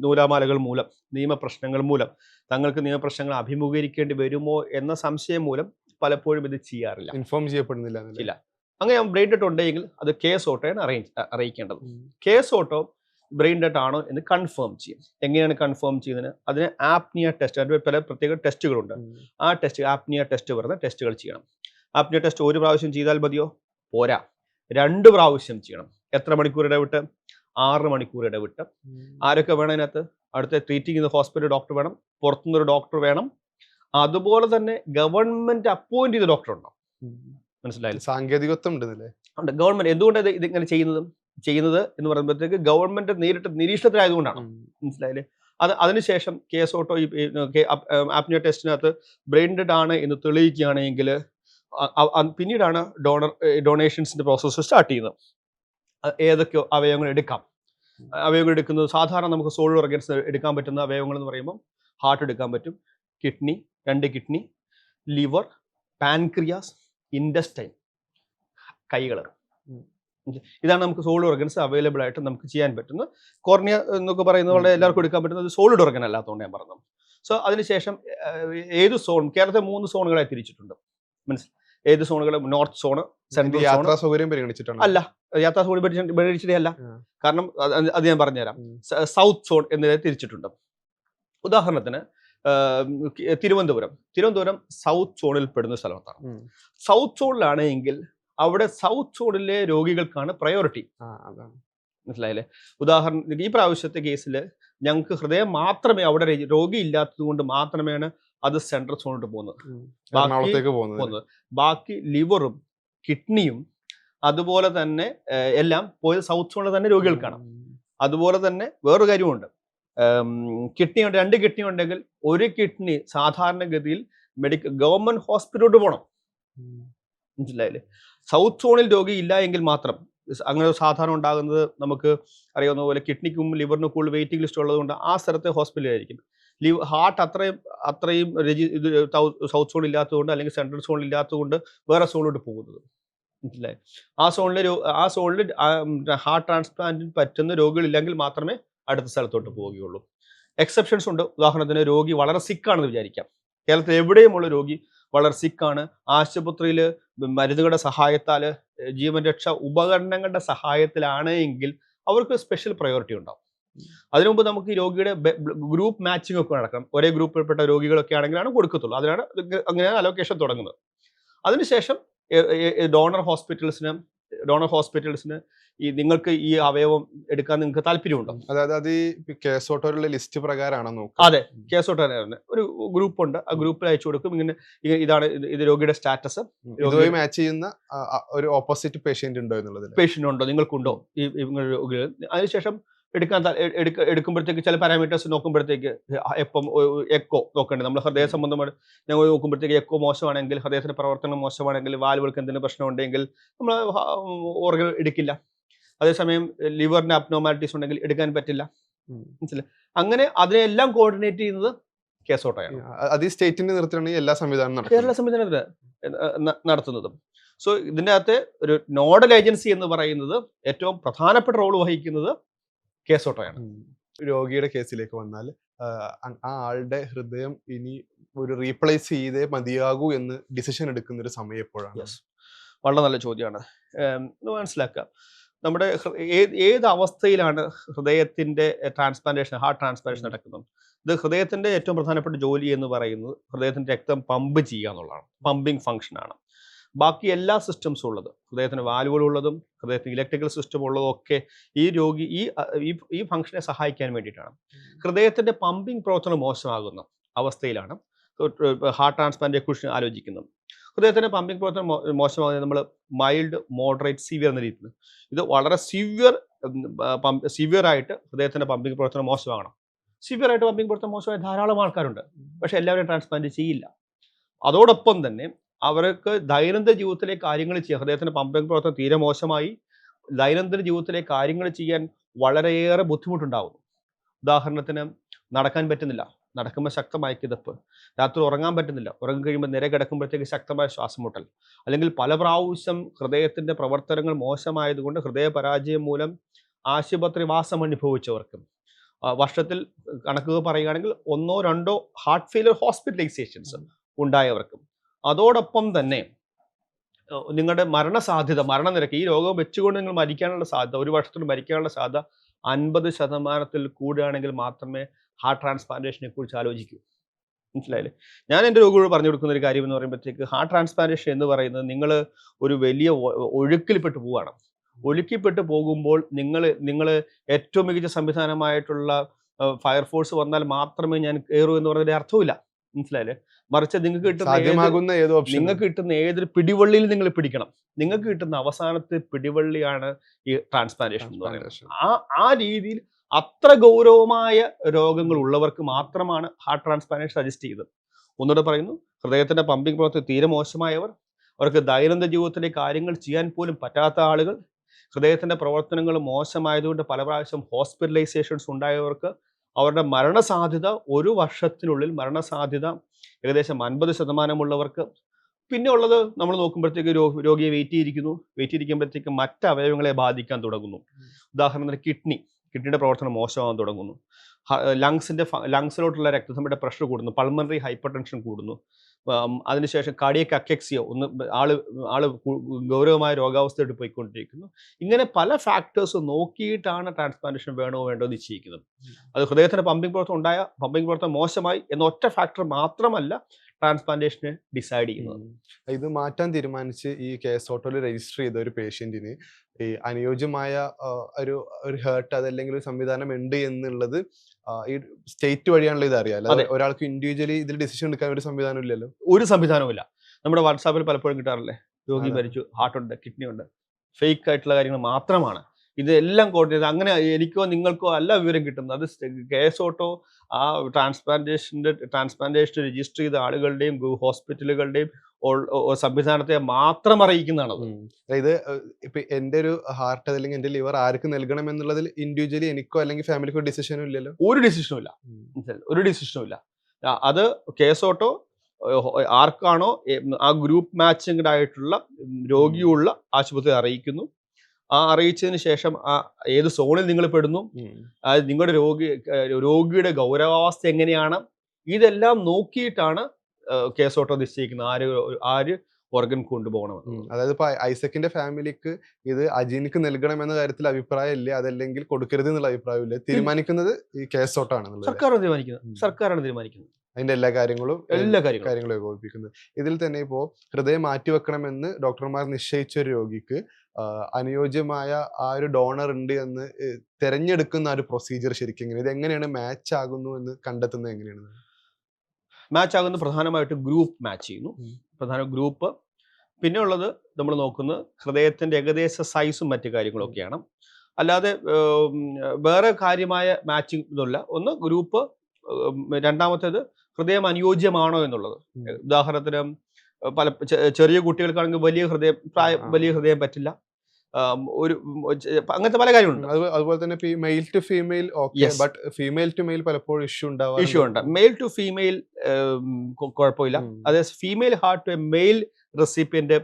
നൂലാമാലകൾ മൂലം, നിയമപ്രശ്നങ്ങൾ മൂലം, തങ്ങൾക്ക് നിയമപ്രശ്നങ്ങൾ അഭിമുഖീകരിക്കേണ്ടി വരുമോ എന്ന സംശയം മൂലം പലപ്പോഴും ഇത് ചെയ്യാറില്ല, ഇൻഫോം ചെയ്യപ്പെടുന്നില്ല. ഇല്ല. അങ്ങനെ ബ്രെയിൻ ഡെത്ത് ഉണ്ടെങ്കിൽ അത് കേസ് ഓട്ടോയാണ് അറിയിക്കേണ്ടത്. കേസ് ഓട്ടോ ബ്രെയിൻ ഡെത്ത് ആണോ എന്ന് കൺഫേം ചെയ്യും. എങ്ങനെയാണ് കൺഫേം ചെയ്യുന്നത്? അതിന് ആപ്നിയ ടെസ്റ്റ്, അതിന് പല പ്രത്യേക ടെസ്റ്റുകളുണ്ട്. ആ ആപ്നിയ ടെസ്റ്റ് പറയുന്ന ടെസ്റ്റുകൾ ചെയ്യണം. ആപ്നിയ ടെസ്റ്റ് ഒരു പ്രാവശ്യം ചെയ്താൽ മതിയോ? പോരാ, 2 പ്രാവശ്യം ചെയ്യണം. എത്ര മണിക്കൂർ ഇടവിട്ട്? 6 മണിക്കൂർ ഇടവിട്ട്. ആരൊക്കെ വേണം അതിനകത്ത്? അടുത്ത ട്രീറ്റ് ചെയ്യുന്ന ഹോസ്പിറ്റൽ ഡോക്ടർ വേണം, പുറത്തുനിന്നൊരു ഡോക്ടർ വേണം, അതുപോലെ തന്നെ ഗവൺമെന്റ് അപ്പോയിന്റ് ചെയ്ത ഡോക്ടർ ഉണ്ടാവും. മനസ്സിലായില്ല? സാങ്കേതികത്വം ഉണ്ട്. ഗവൺമെന്റ് എന്തുകൊണ്ടാണ് ഇതിങ്ങനെ ചെയ്യുന്നത് എന്ന് പറയുമ്പോഴത്തേക്ക് ഗവൺമെന്റ് നേരിട്ട് നിരീക്ഷണത്തിലായതുകൊണ്ടാണ്, മനസ്സിലായില്ലേ? അതിനുശേഷം കേസ് ഓട്ടോ ആപ്നിയ ടെസ്റ്റിനകത്ത് ബ്രെയിൻ ഡെഡ് ആണ് എന്ന് തെളിയിക്കുകയാണെങ്കിൽ പിന്നീടാണ് ഡൊണേഷൻസിന്റെ പ്രോസസ്സ് സ്റ്റാർട്ട് ചെയ്യുന്നത്. ഏതൊക്കെ അവയവങ്ങൾ എടുക്കാം, അവയവങ്ങൾ എടുക്കുന്നത് സാധാരണ നമുക്ക് സോളിഡ് ഓർഗൻസ് എടുക്കാൻ പറ്റുന്ന അവയവങ്ങൾ എന്ന് പറയുമ്പോൾ ഹാർട്ട് എടുക്കാൻ പറ്റും, kidney, 2 kidney, liver, pancreas, intestine, കൈകൾ. ഇതാണ് നമുക്ക് സോളിഡ് ഓർഗൻസ് അവൈലബിൾ ആയിട്ട് നമുക്ക് ചെയ്യാൻ പറ്റുന്നത്. കോർണിയ എന്നൊക്കെ പറയുന്നത് പോലെ എല്ലാവർക്കും എടുക്കാൻ പറ്റുന്നത് സോളിഡ് ഓർഗൻ അല്ലാത്തതുകൊണ്ട് ഞാൻ പറഞ്ഞത്. സോ അതിനുശേഷം ഏത് സോൺ, കേരളത്തെ 3 സോണുകളായി തിരിച്ചിട്ടുണ്ട്. മനസ്സിലായി? ഏത് സോണുകൾ? നോർത്ത് സോണ്, സെൻട്രൽ യാത്രാ സൗകര്യം പരിഗണിച്ചിട്ടാണ് അല്ല, യാത്രാ സോൺ പരിഗണിച്ചിട്ടേ അല്ല. കാരണം അത് ഞാൻ പറഞ്ഞുതരാം. സൗത്ത് സോൺ എന്നിവയെ തിരിച്ചിട്ടുണ്ട്. ഉദാഹരണത്തിന് തിരുവനന്തപുരം സൗത്ത് സോണിൽ പെടുന്ന സ്ഥലത്താണ്. സൗത്ത് സോണിലാണ് എങ്കിൽ അവിടെ സൗത്ത് സോണിലെ രോഗികൾക്കാണ് പ്രയോറിറ്റി. മനസ്സിലായില്ലേ? ഉദാഹരണത്തിന് ഈ പ്രാവശ്യത്തെ കേസിൽ ഞങ്ങൾക്ക് ഹൃദയം മാത്രമേ അവിടെ രോഗി ഇല്ലാത്തത് കൊണ്ട് മാത്രമാണ് അത് സെൻട്രൽ സോണിട്ട് പോകുന്നത്. ബാക്കി ലിവറും കിഡ്നിയും അതുപോലെ തന്നെ എല്ലാം പോയത് സൗത്ത് സോണിൽ തന്നെ രോഗികൾക്കാണ്. അതുപോലെ തന്നെ വേറൊരു കാര്യമുണ്ട്. കിഡ്നി 2 കിഡ്നി ഉണ്ടെങ്കിൽ 1 കിഡ്നി സാധാരണഗതിയിൽ ഗവൺമെന്റ് ഹോസ്പിറ്റലിലോട്ട് പോകണം. മനസ്സിലായില്ലേ? സൗത്ത് സോണിൽ രോഗി ഇല്ല എങ്കിൽ മാത്രം അങ്ങനെ സാധാരണ ഉണ്ടാകുന്നത് നമുക്ക് അറിയാവുന്ന പോലെ കിഡ്നിക്കും ലിവറിനും കൂടുതൽ വെയിറ്റിംഗ് ലിസ്റ്റ് ഉള്ളതുകൊണ്ട് ആ സ്ഥലത്തെ ഹോസ്പിറ്റലായിരിക്കും. ഹാർട്ട് അത്രയും ഇത് സൗത്ത് സോൺ ഇല്ലാത്തതുകൊണ്ട് അല്ലെങ്കിൽ സെൻട്രൽ സോണിൽ ഇല്ലാത്തതുകൊണ്ട് വേറെ സോണിലോട്ട് പോകുന്നത്. മനസ്സിലായി? ആ സോണിൽ ഹാർട്ട് ട്രാൻസ്പ്ലാന്റിന് പറ്റുന്ന രോഗികളില്ലെങ്കിൽ മാത്രമേ അടുത്ത സ്ഥലത്തോട്ട് പോവുകയുള്ളൂ. എക്സെപ്ഷൻസ് ഉണ്ട്. ഉദാഹരണത്തിന് രോഗി വളരെ സിക്കാണെന്ന് വിചാരിക്കാം. കേരളത്തിൽ എവിടെയുമുള്ള രോഗി വളരെ സിക്കാണ്, ആശുപത്രിയിൽ മരുന്നുകളുടെ സഹായത്താൽ ജീവൻ രക്ഷാ ഉപകരണങ്ങളുടെ സഹായത്തിലാണ് എങ്കിൽ അവർക്ക് സ്പെഷ്യൽ പ്രയോറിറ്റി ഉണ്ടാവും. അതിനു മുമ്പ് നമുക്ക് ഈ രോഗിയുടെ ഗ്രൂപ്പ് മാച്ചിങ് ഒക്കെ നടക്കണം. ഒരേ ഗ്രൂപ്പിൽപ്പെട്ട രോഗികളൊക്കെ ആണെങ്കിലാണ് കൊടുക്കത്തുള്ളൂ. അതിനാണ് അങ്ങനെയാണ് അലോക്കേഷൻ തുടങ്ങുന്നത്. അതിനുശേഷം ഡോണർ ഹോസ്പിറ്റൽസിന് ഈ നിങ്ങൾക്ക് ഈ അവയവം എടുക്കാൻ നിങ്ങൾക്ക് താല്പര്യമുണ്ടോ? അതായത് അത് ഈ കേസോട്ടോയിലുള്ള ലിസ്റ്റ് പ്രകാരമാണോ നോക്കുക? അതെ, കേസോട്ടോയാണ് ഒരു ഗ്രൂപ്പ് ഉണ്ട്. ആ ഗ്രൂപ്പിൽ അയച്ചു കൊടുക്കും. ഇങ്ങനെ ഇതാണ് ഇത് രോഗിയുടെ സ്റ്റാറ്റസ്, ഇതുമായി മാച്ച് ചെയ്യുന്ന ഒരു ഓപ്പോസിറ്റ് പേഷ്യന്റ് ഉണ്ടോ എന്നുള്ളത്. പേഷ്യന്റ് ഉണ്ടോ, നിങ്ങൾക്കുണ്ടോ ഈ രോഗികൾ. അതിനുശേഷം എടുക്കുമ്പോഴത്തേക്ക് ചില പാരാമീറ്റേഴ്സ് നോക്കുമ്പോഴത്തേക്ക് എപ്പം എക്കോ നോക്കേണ്ടത്. നമ്മൾ ഹൃദയ സംബന്ധമായി ഞങ്ങൾ നോക്കുമ്പോഴത്തേക്ക് എക്കോ മോശമാണെങ്കിൽ, ഹൃദയത്തിന്റെ പ്രവർത്തനം മോശമാണെങ്കിൽ, വാൽവുകൾക്ക് എന്തെങ്കിലും പ്രശ്നം ഉണ്ടെങ്കിൽ നമ്മൾ ഓർഗൻ എടുക്കില്ല. അതേസമയം ലിവറിന്റെ അബ്നോർമാലിറ്റീസ് ഉണ്ടെങ്കിൽ എടുക്കാൻ പറ്റില്ല. മനസ്സിലായി? അങ്ങനെ അതിനെല്ലാം കോർഡിനേറ്റ് ചെയ്യുന്നത് കേസോട്ടോയാണ്. അത് ഈ സ്റ്റേറ്റിന്റെ നേതൃത്വത്തിലാണ് എല്ലാ സംവിധാനം കേരള സംവിധാനത്തിൽ നടത്തുന്നതും. സോ ഇതിൻ്റെ അകത്ത് ഒരു നോഡൽ ഏജൻസി എന്ന് പറയുന്നത് ഏറ്റവും പ്രധാനപ്പെട്ട റോൾ വഹിക്കുന്നത് കേസോട്ടോയാണ്. രോഗിയുടെ കേസിലേക്ക് വന്നാൽ ആ ആളുടെ ഹൃദയം ഇനി ഒരു റീപ്ലേസ് ചെയ്തേ മതിയാകൂ എന്ന് ഡിസിഷൻ എടുക്കുന്ന ഒരു സമയം എപ്പോഴാണ്? വളരെ നല്ല ചോദ്യമാണ്. മനസ്സിലാക്കുക, നമ്മുടെ ഏത് അവസ്ഥയിലാണ് ഹൃദയത്തിന്റെ ട്രാൻസ്പ്ലാന്റേഷൻ, ഹാർട്ട് ട്രാൻസ്പ്ലാന്റേഷൻ നടക്കുന്നത്? ഇത് ഹൃദയത്തിന്റെ ഏറ്റവും പ്രധാനപ്പെട്ട ജോലി എന്ന് പറയുന്നത് ഹൃദയത്തിന്റെ രക്തം പമ്പ് ചെയ്യുക എന്നുള്ളതാണ്. പമ്പിങ് ഫംഗ്ഷനാണ്. ബാക്കി എല്ലാ സിസ്റ്റംസും ഉള്ളത്, ഹൃദയത്തിന് വാൽവുകളുള്ളതും ഹൃദയത്തിന് ഇലക്ട്രിക്കൽ സിസ്റ്റം ഉള്ളതും ഒക്കെ ഈ രോഗി ഈ ഫംഗ്ഷനെ സഹായിക്കാൻ വേണ്ടിയിട്ടാണ്. ഹൃദയത്തിന്റെ പമ്പിങ് പ്രവർത്തനം മോശമാകുന്ന അവസ്ഥയിലാണ് ഹാർട്ട് ട്രാൻസ്പ്ലാന്റിനെ കുറിച്ച് ആലോചിക്കുന്നത്. ഹൃദയത്തിന്റെ പമ്പിങ് പ്രവർത്തനം മോശമാകുന്നത് നമ്മൾ മൈൽഡ്, മോഡറേറ്റ്, സിവിയർ എന്ന രീതിയിൽ. ഇത് വളരെ സിവിയർ ആയിട്ട് ഹൃദയത്തിന്റെ പമ്പിങ് പ്രവർത്തനം മോശമാകണം. സിവിയർ ആയിട്ട് പമ്പിങ് പ്രവർത്തനം മോശമായ ധാരാളം ആൾക്കാരുണ്ട്. പക്ഷെ എല്ലാവരും ട്രാൻസ്പ്ലാന്റ് ചെയ്യില്ല. അതോടൊപ്പം തന്നെ അവർക്ക് ദൈനംദിന ജീവിതത്തിലെ കാര്യങ്ങൾ ചെയ്യാൻ, ഹൃദയത്തിന്റെ പമ്പിങ് പ്രവർത്തനം തീരെ മോശമായി ദൈനംദിന ജീവിതത്തിലെ കാര്യങ്ങൾ ചെയ്യാൻ വളരെയേറെ ബുദ്ധിമുട്ടുണ്ടാകുന്നു. ഉദാഹരണത്തിന് നടക്കാൻ പറ്റുന്നില്ല, നടക്കുമ്പോൾ ശക്തമായ കിതപ്പ്, രാത്രി ഉറങ്ങാൻ പറ്റുന്നില്ല, ഉറങ്ങി കഴിയുമ്പോൾ നിര കിടക്കുമ്പോഴത്തേക്ക് ശക്തമായ ശ്വാസം മുട്ടൽ, അല്ലെങ്കിൽ പല പ്രാവശ്യം ഹൃദയത്തിന്റെ പ്രവർത്തനങ്ങൾ മോശമായതുകൊണ്ട് ഹൃദയപരാജയം മൂലം ആശുപത്രി വാസം അനുഭവിച്ചവർക്കും, വർഷത്തിൽ കണക്കുകൾ പറയുകയാണെങ്കിൽ 1-2 ഹാർട്ട് ഫെയിലിയർ ഹോസ്പിറ്റലൈസേഷൻസ് ഉണ്ടായവർക്കും, അതോടൊപ്പം തന്നെ നിങ്ങളുടെ മരണനിരക്ക്, ഈ രോഗം വെച്ചുകൊണ്ട് നിങ്ങൾ മരിക്കാനുള്ള സാധ്യത, ഒരു വർഷത്തിൽ മരിക്കാനുള്ള സാധ്യത 50% കൂടുകയാണെങ്കിൽ മാത്രമേ ഹാർട്ട് ട്രാൻസ്പ്ലാന്റേഷനെ കുറിച്ച് ആലോചിക്കൂ. മനസ്സിലായില്ലേ? ഞാൻ എൻ്റെ രോഗികളോട് പറഞ്ഞു കൊടുക്കുന്ന ഒരു കാര്യം എന്ന് പറയുമ്പോഴത്തേക്ക്, ഹാർട്ട് ട്രാൻസ്പ്ലാന്റേഷൻ എന്ന് പറയുന്നത് നിങ്ങൾ ഒരു വലിയ ഒഴുക്കിൽപ്പെട്ട് പോവുകയാണ്. ഒഴുക്കിൽപ്പെട്ട് പോകുമ്പോൾ നിങ്ങൾ ഏറ്റവും മികച്ച സംവിധാനമായിട്ടുള്ള ഫയർഫോഴ്സ് വന്നാൽ മാത്രമേ ഞാൻ കയറൂ എന്ന് പറയുന്നതിന്റെ അർത്ഥമില്ല. മനസ്സിലായില്ലേ? മറിച്ച് നിങ്ങൾക്ക് കിട്ടുന്ന ഏതൊരു പിടിവള്ളിയിൽ നിങ്ങൾ പിടിക്കണം. നിങ്ങൾക്ക് കിട്ടുന്ന അവസാനത്തെ പിടിവള്ളിയാണ് ഈ ട്രാൻസ്പ്ലാന്റേഷൻ എന്ന് പറയുന്നത്. ആ രീതിയിൽ അത്ര ഗൗരവമായ രോഗങ്ങൾ ഉള്ളവർക്ക് മാത്രമാണ് ഹാർട്ട് ട്രാൻസ്പ്ലാന്റേഷൻ സജസ്റ്റ് ചെയ്തത്. ഒന്നുകൂടെ പറയുന്നു, ഹൃദയത്തിന്റെ പമ്പിംഗ് പ്രവർത്തനം തീരെ മോശമായവർ, അവർക്ക് ദൈനംദിന ജീവിതത്തിലെ കാര്യങ്ങൾ ചെയ്യാൻ പോലും പറ്റാത്ത ആളുകൾ, ഹൃദയത്തിൻ്റെ പ്രവർത്തനങ്ങൾ മോശമായതുകൊണ്ട് പല പ്രാവശ്യം ഹോസ്പിറ്റലൈസേഷൻസ് ഉണ്ടായവർക്ക് അവരുടെ മരണസാധ്യത 1 വർഷത്തിനുള്ളിൽ മരണസാധ്യത ഏകദേശം 50% ഉള്ളവർക്ക്. പിന്നെ ഉള്ളത് നമ്മൾ നോക്കുമ്പോഴത്തേക്ക് രോഗിയെ വെയിറ്റ് ചെയ്തിരിക്കുമ്പോഴത്തേക്ക് മറ്റ് അവയവങ്ങളെ ബാധിക്കാൻ തുടങ്ങുന്നു. ഉദാഹരണത്തിന് കിഡ്നിയുടെ പ്രവർത്തനം മോശമാകാൻ തുടങ്ങുന്നു. ലങ്സിലോട്ടുള്ള രക്തസമ്മയുടെ പ്രഷർ കൂടുന്നു. പൾമണറി ഹൈപ്പർ ടെൻഷൻ കൂടുന്നു. അതിനുശേഷം കാർഡിയക് അക്യക്സിയ ആള് ഗൗരവമായ രോഗാവസ്ഥയായിട്ട് പോയിക്കൊണ്ടിരിക്കുന്നു. ഇങ്ങനെ പല ഫാക്ടേഴ്സ് നോക്കിയിട്ടാണ് ട്രാൻസ്പ്ലാന്റേഷൻ വേണോ വേണ്ടോ നിശ്ചയിക്കുന്നത്. അത് ഹൃദയത്തിന് പമ്പിംഗ് പ്രവർത്തനം മോശമായി എന്ന ഒറ്റ ഫാക്ടർ മാത്രമല്ല ട്രാൻസ്പ്ലാന്റേഷന് ഡിസൈഡ് ചെയ്യുന്നത്. ഇത് മാറ്റാൻ തീരുമാനിച്ച് ഈ കേസ് ഓട്ടോയിൽ രജിസ്റ്റർ ചെയ്ത ഒരു പേഷ്യന്റിന് ഈ അനുയോജ്യമായ ഒരു ഹേർട്ട് അതല്ലെങ്കിൽ ഒരു സംവിധാനം ഉണ്ട് എന്നുള്ളത് ഈ സ്റ്റേറ്റ് വഴിയാണല്ലോ ഇത് അറിയാം. അല്ലാതെ ഒരാൾക്ക് ഇൻഡിവിജ്വലി ഇതിൽ ഡിസിഷൻ എടുക്കാൻ ഒരു സംവിധാനം ഇല്ലല്ലോ. ഒരു സംവിധാനവും ഇല്ല. നമ്മുടെ വാട്സാപ്പിൽ പലപ്പോഴും കിട്ടാറില്ലേ, രോഗി മരിച്ചു, ഹാർട്ടുണ്ട്, കിഡ്നി ഉണ്ട്, ഫേക്ക് ആയിട്ടുള്ള കാര്യങ്ങൾ മാത്രമാണ്. ഇതെല്ലാം കോർഡിനേറ്റ്. അങ്ങനെ എനിക്കോ നിങ്ങൾക്കോ അല്ല വിവരം കിട്ടുന്നത്. അത് കേസ് ഓട്ടോ ആ ട്രാൻസ്പ്ലാന്റേഷൻ രജിസ്റ്റർ ചെയ്ത ആളുകളുടെയും ഹോസ്പിറ്റലുകളുടെയും സംവിധാനത്തെ മാത്രം അറിയിക്കുന്നതാണ്. അതായത് ഇപ്പൊ എന്റെ ഒരു ഹാർട്ട് അല്ലെങ്കിൽ എന്റെ ലിവർ ആർക്ക് നൽകണം എന്നുള്ളതിൽ ഇൻഡിവിജ്വലി എനിക്കോ അല്ലെങ്കിൽ ഫാമിലിക്കോ ഡിസിഷനും ഇല്ലല്ലോ. ഒരു ഡിസിഷനും ഇല്ല. അത് കേസ് ഓട്ടോ ആർക്കാണോ ആ ഗ്രൂപ്പ് മാച്ചിങ് ആയിട്ടുള്ള രോഗിയുള്ള ആശുപത്രി അറിയിക്കുന്നു. ആ അറിയിച്ചതിന് ശേഷം ഏത് സോണിൽ നിങ്ങൾ പെടുന്നു, നിങ്ങളുടെ രോഗിയുടെ ഗൗരവാവസ്ഥ എങ്ങനെയാണ്, ഇതെല്ലാം നോക്കിയിട്ടാണ് കേസ് ഓട്ടോ നിശ്ചയിക്കുന്നത് ആര് ഓർഗൻ കൊണ്ടുപോകണം. അതായത് ഇപ്പൊ ഐസക്കിന്റെ ഫാമിലിക്ക് ഇത് അജീനിക്ക് നൽകണം എന്ന കാര്യത്തിൽ അഭിപ്രായം ഇല്ല, അതല്ലെങ്കിൽ കൊടുക്കരുത് എന്നുള്ള അഭിപ്രായം ഇല്ല. തീരുമാനിക്കുന്നത് ഈ കേസ് ഓട്ടാണ്, സർക്കാരാണ് തീരുമാനിക്കുന്നത്. അതിന്റെ എല്ലാ കാര്യങ്ങളും ഏകോപിപ്പിക്കുന്നത്. ഇതിൽ തന്നെ ഇപ്പോ ഹൃദയം മാറ്റിവെക്കണമെന്ന് ഡോക്ടർമാർ നിശ്ചയിച്ച ഒരു രോഗിക്ക് അനുയോജ്യമായ ആ ഒരു ഡോണർ ഉണ്ട് എന്ന് തെരഞ്ഞെടുക്കുന്ന ഒരു പ്രൊസീജിയർ ശരിക്കും ഇത് എങ്ങനെയാണ് മാച്ച് ആകുന്നു എന്ന് കണ്ടെത്തുന്നത് എങ്ങനെയാണ്? മാച്ച് ആകുന്നത് പ്രധാനമായിട്ട് ഗ്രൂപ്പ് മാച്ച് ചെയ്യുന്നു. ഗ്രൂപ്പ്. പിന്നെ ഉള്ളത് നമ്മൾ നോക്കുന്നത് ഹൃദയത്തിന്റെ ഏകദേശ സൈസും മറ്റു കാര്യങ്ങളൊക്കെയാണ്. അല്ലാതെ വേറെ കാര്യമായ മാച്ചിങ് ഇതല്ല. ഒന്ന് ഗ്രൂപ്പ്, രണ്ടാമത്തേത് ഹൃദയം അനുയോജ്യമാണോ എന്നുള്ളത്. ഉദാഹരണത്തിന് ചെറിയ കുട്ടികൾക്കാണെങ്കിൽ വലിയ ഹൃദയം പറ്റില്ല. അങ്ങനത്തെ പല കാര്യങ്ങളുണ്ട്. അതുപോലെ തന്നെ male to female but female to male പലപ്പോഴും ഇഷ്യൂ ഉണ്ട്. മെയിൽ ടു ഫീമെയിൽ കുഴപ്പമില്ല. അതേ female heart to a male recipient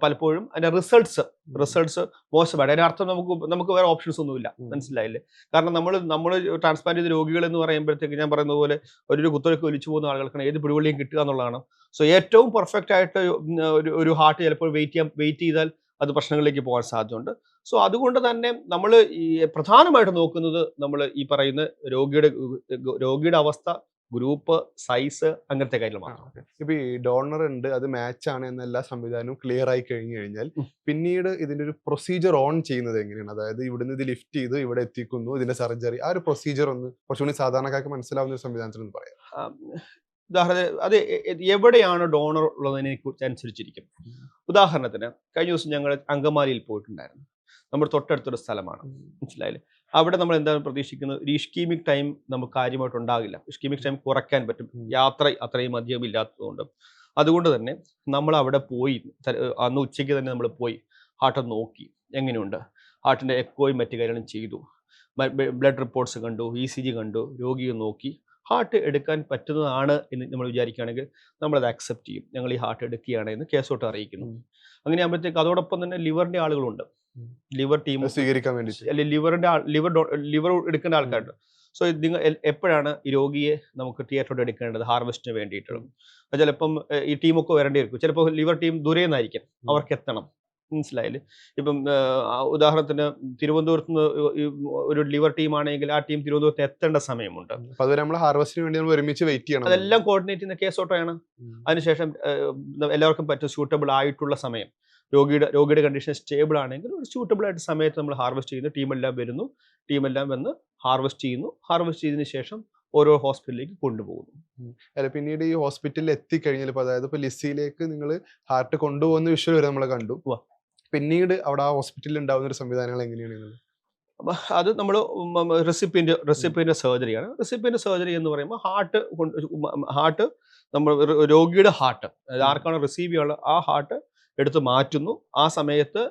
പലപ്പോഴും അതിന്റെ റിസൾട്ട്സ് മോശമാണ്. അതിനർത്ഥം നമുക്ക് വേറെ ഓപ്ഷൻസ് ഒന്നുമില്ല. മനസ്സിലായില്ലേ? കാരണം നമ്മൾ ട്രാൻസ്പ്ലാന്റ് ചെയ്ത രോഗികൾ എന്ന് പറയുമ്പോഴത്തേക്ക് ഞാൻ പറയുന്ന പോലെ ഒരു കുത്തൊഴുക്ക് ഒലിച്ചു പോകുന്ന ആളുകൾക്കാണ് ഏത് പിടിവള്ളിയും കിട്ടുക എന്നുള്ളതാണ്. സോ ഏറ്റവും പെർഫെക്റ്റ് ആയിട്ട് ഒരു ഹാർട്ട് ചിലപ്പോൾ വെയിറ്റ് ചെയ്താൽ അത് പ്രശ്നങ്ങളിലേക്ക് പോകാൻ സാധ്യതയുണ്ട്. സോ അതുകൊണ്ട് തന്നെ നമ്മൾ ഈ പ്രധാനമായിട്ട് നോക്കുന്നത് നമ്മൾ ഈ പറയുന്ന രോഗിയുടെ അവസ്ഥ, ഗ്രൂപ്പ്, സൈസ്, അങ്ങനത്തെ കാര്യങ്ങൾ മാത്രം. ഇപ്പൊ ഈ ഡോണർ ഉണ്ട്, അത് മാച്ച് ആണ് എന്ന എല്ലാ സംവിധാനവും ക്ലിയർ ആയി കഴിഞ്ഞു കഴിഞ്ഞാൽ പിന്നീട് ഇതിന്റെ ഒരു പ്രൊസീജിയർ ഓൺ ചെയ്യുന്നത് എങ്ങനെയാണ്? അതായത് ഇവിടുന്ന് ഇത് ലിഫ്റ്റ് ചെയ്ത് ഇവിടെ എത്തിക്കുന്നു, ഇതിന്റെ സർജറി, ആ ഒരു പ്രൊസീജിയർ ഒന്ന് കുറച്ചുകൂടി സാധാരണക്കാർക്ക് മനസ്സിലാവുന്ന ഒരു സംവിധാനത്തിൽ ഒന്ന് പറയാം. ഉദാഹരണത്തിന് അത് എവിടെയാണ് ഡോണർ ഉള്ളതിനെ അനുസരിച്ചിരിക്കും. ഉദാഹരണത്തിന് കഴിഞ്ഞ ദിവസം ഞങ്ങൾ അങ്കമാലിയിൽ പോയിട്ടുണ്ടായിരുന്നു. നമ്മുടെ തൊട്ടടുത്തൊരു സ്ഥലമാണ്. മനസ്സിലായില്ലേ? അവിടെ നമ്മൾ എന്താണ് പ്രതീക്ഷിക്കുന്നത്? ഒരു ഇഷ്കീമിക് ടൈം നമുക്ക് കാര്യമായിട്ട് ഉണ്ടാകില്ല. ഇഷ്കീമിക് ടൈം കുറയ്ക്കാൻ പറ്റും, യാത്ര അത്രയും അധികം ഇല്ലാത്തതുകൊണ്ട്. അതുകൊണ്ട് തന്നെ നമ്മൾ അവിടെ പോയി, അന്ന് ഉച്ചയ്ക്ക് തന്നെ നമ്മൾ പോയി ഹാർട്ട് നോക്കി, എങ്ങനെയുണ്ട്, ഹാർട്ടിൻ്റെ എക്കോയും മറ്റു കാര്യങ്ങളും ചെയ്തു, ബ്ലഡ് റിപ്പോർട്ട്സ് കണ്ടു, ECG കണ്ടു, രോഗിയെ നോക്കി. ഹാർട്ട് എടുക്കാൻ പറ്റുന്നതാണ് എന്ന് നമ്മൾ വിചാരിക്കുകയാണെങ്കിൽ നമ്മളത് അക്സെപ്റ്റ് ചെയ്യും. ഞങ്ങൾ ഈ ഹാർട്ട് എടുക്കുകയാണ് എന്ന് കേസ് ഓട്ടോ അറിയിക്കുന്നു. അങ്ങനെ ആകുമ്പോഴത്തേക്ക് അതോടൊപ്പം തന്നെ ലിവറിന്റെ ആളുകളുണ്ട്, ലിവർ ടീം സ്വീകരിക്കാൻ വേണ്ടി, അല്ലെങ്കിൽ ലിവർ എടുക്കേണ്ട ആൾക്കാരുണ്ട്. സോ നിങ്ങൾ എപ്പോഴാണ് ഈ രോഗിയെ നമുക്ക് തിയേറ്ററോട് എടുക്കേണ്ടത് ഹാർവെസ്റ്റിന് വേണ്ടിയിട്ടുള്ളത്? ചിലപ്പം ഈ ടീമൊക്കെ വരേണ്ടിയിരിക്കും. ചിലപ്പോൾ ലിവർ ടീം ദൂരെ നിന്നായിരിക്കും, അവർക്ക് എത്തണം. മനസ്സിലായില്ലേ? ഇപ്പം ഉദാഹരണത്തിന് തിരുവനന്തപുരത്ത് നിന്ന് ഒരു ലിവർ ടീം ആണെങ്കിൽ ആ ടീം തിരുവനന്തപുരത്ത് എത്തേണ്ട സമയമുണ്ട്. അതെല്ലാം കോർഡിനേറ്റ് ചെയ്യുന്ന കേസ് ഓട്ടോയാണ്. അതിനുശേഷം എല്ലാവർക്കും പറ്റും സ്യൂട്ടബിൾ ആയിട്ടുള്ള സമയം, രോഗിയുടെ കണ്ടീഷൻ സ്റ്റേബിൾ ആണെങ്കിൽ ഒരു സ്യൂട്ടബിൾ ആയിട്ട് സമയത്ത് നമ്മൾ ഹാർവെസ്റ്റ് ചെയ്യുന്നു. ടീമെല്ലാം വന്ന് ഹാർവെസ്റ്റ് ചെയ്തതിനു ശേഷം ഓരോ ഹോസ്പിറ്റലിലേക്ക് കൊണ്ടുപോകുന്നു. അല്ല, പിന്നീട് ഈ ഹോസ്പിറ്റലിൽ എത്തിക്കഴിഞ്ഞാൽ അതായത് ഇപ്പൊ ലിസിയിലേക്ക് നിങ്ങൾ ഹാർട്ട് കൊണ്ടുപോകുന്ന വിഷ്വൽ വരെ നമ്മൾ കണ്ടു. പിന്നീട് അവിടെ ആ ഹോസ്പിറ്റലിൽ ഉണ്ടാവുന്ന ഒരു സംവിധാനങ്ങൾ എങ്ങനെയാണ്? അത് നമ്മൾ റെസിപ്പിയന്റ് സർജറിയാണ്. റെസിപ്പിയന്റ് സർജറി എന്ന് പറയുമ്പോൾ ഹാർട്ട് നമ്മൾ രോഗിയുടെ ഹാർട്ട്, ആർക്കാണ് റിസീവ് ചെയ്യാനുള്ള ആ ഹാർട്ട് എടുത്ത് മാറ്റുന്നു. ആ സമയത്ത്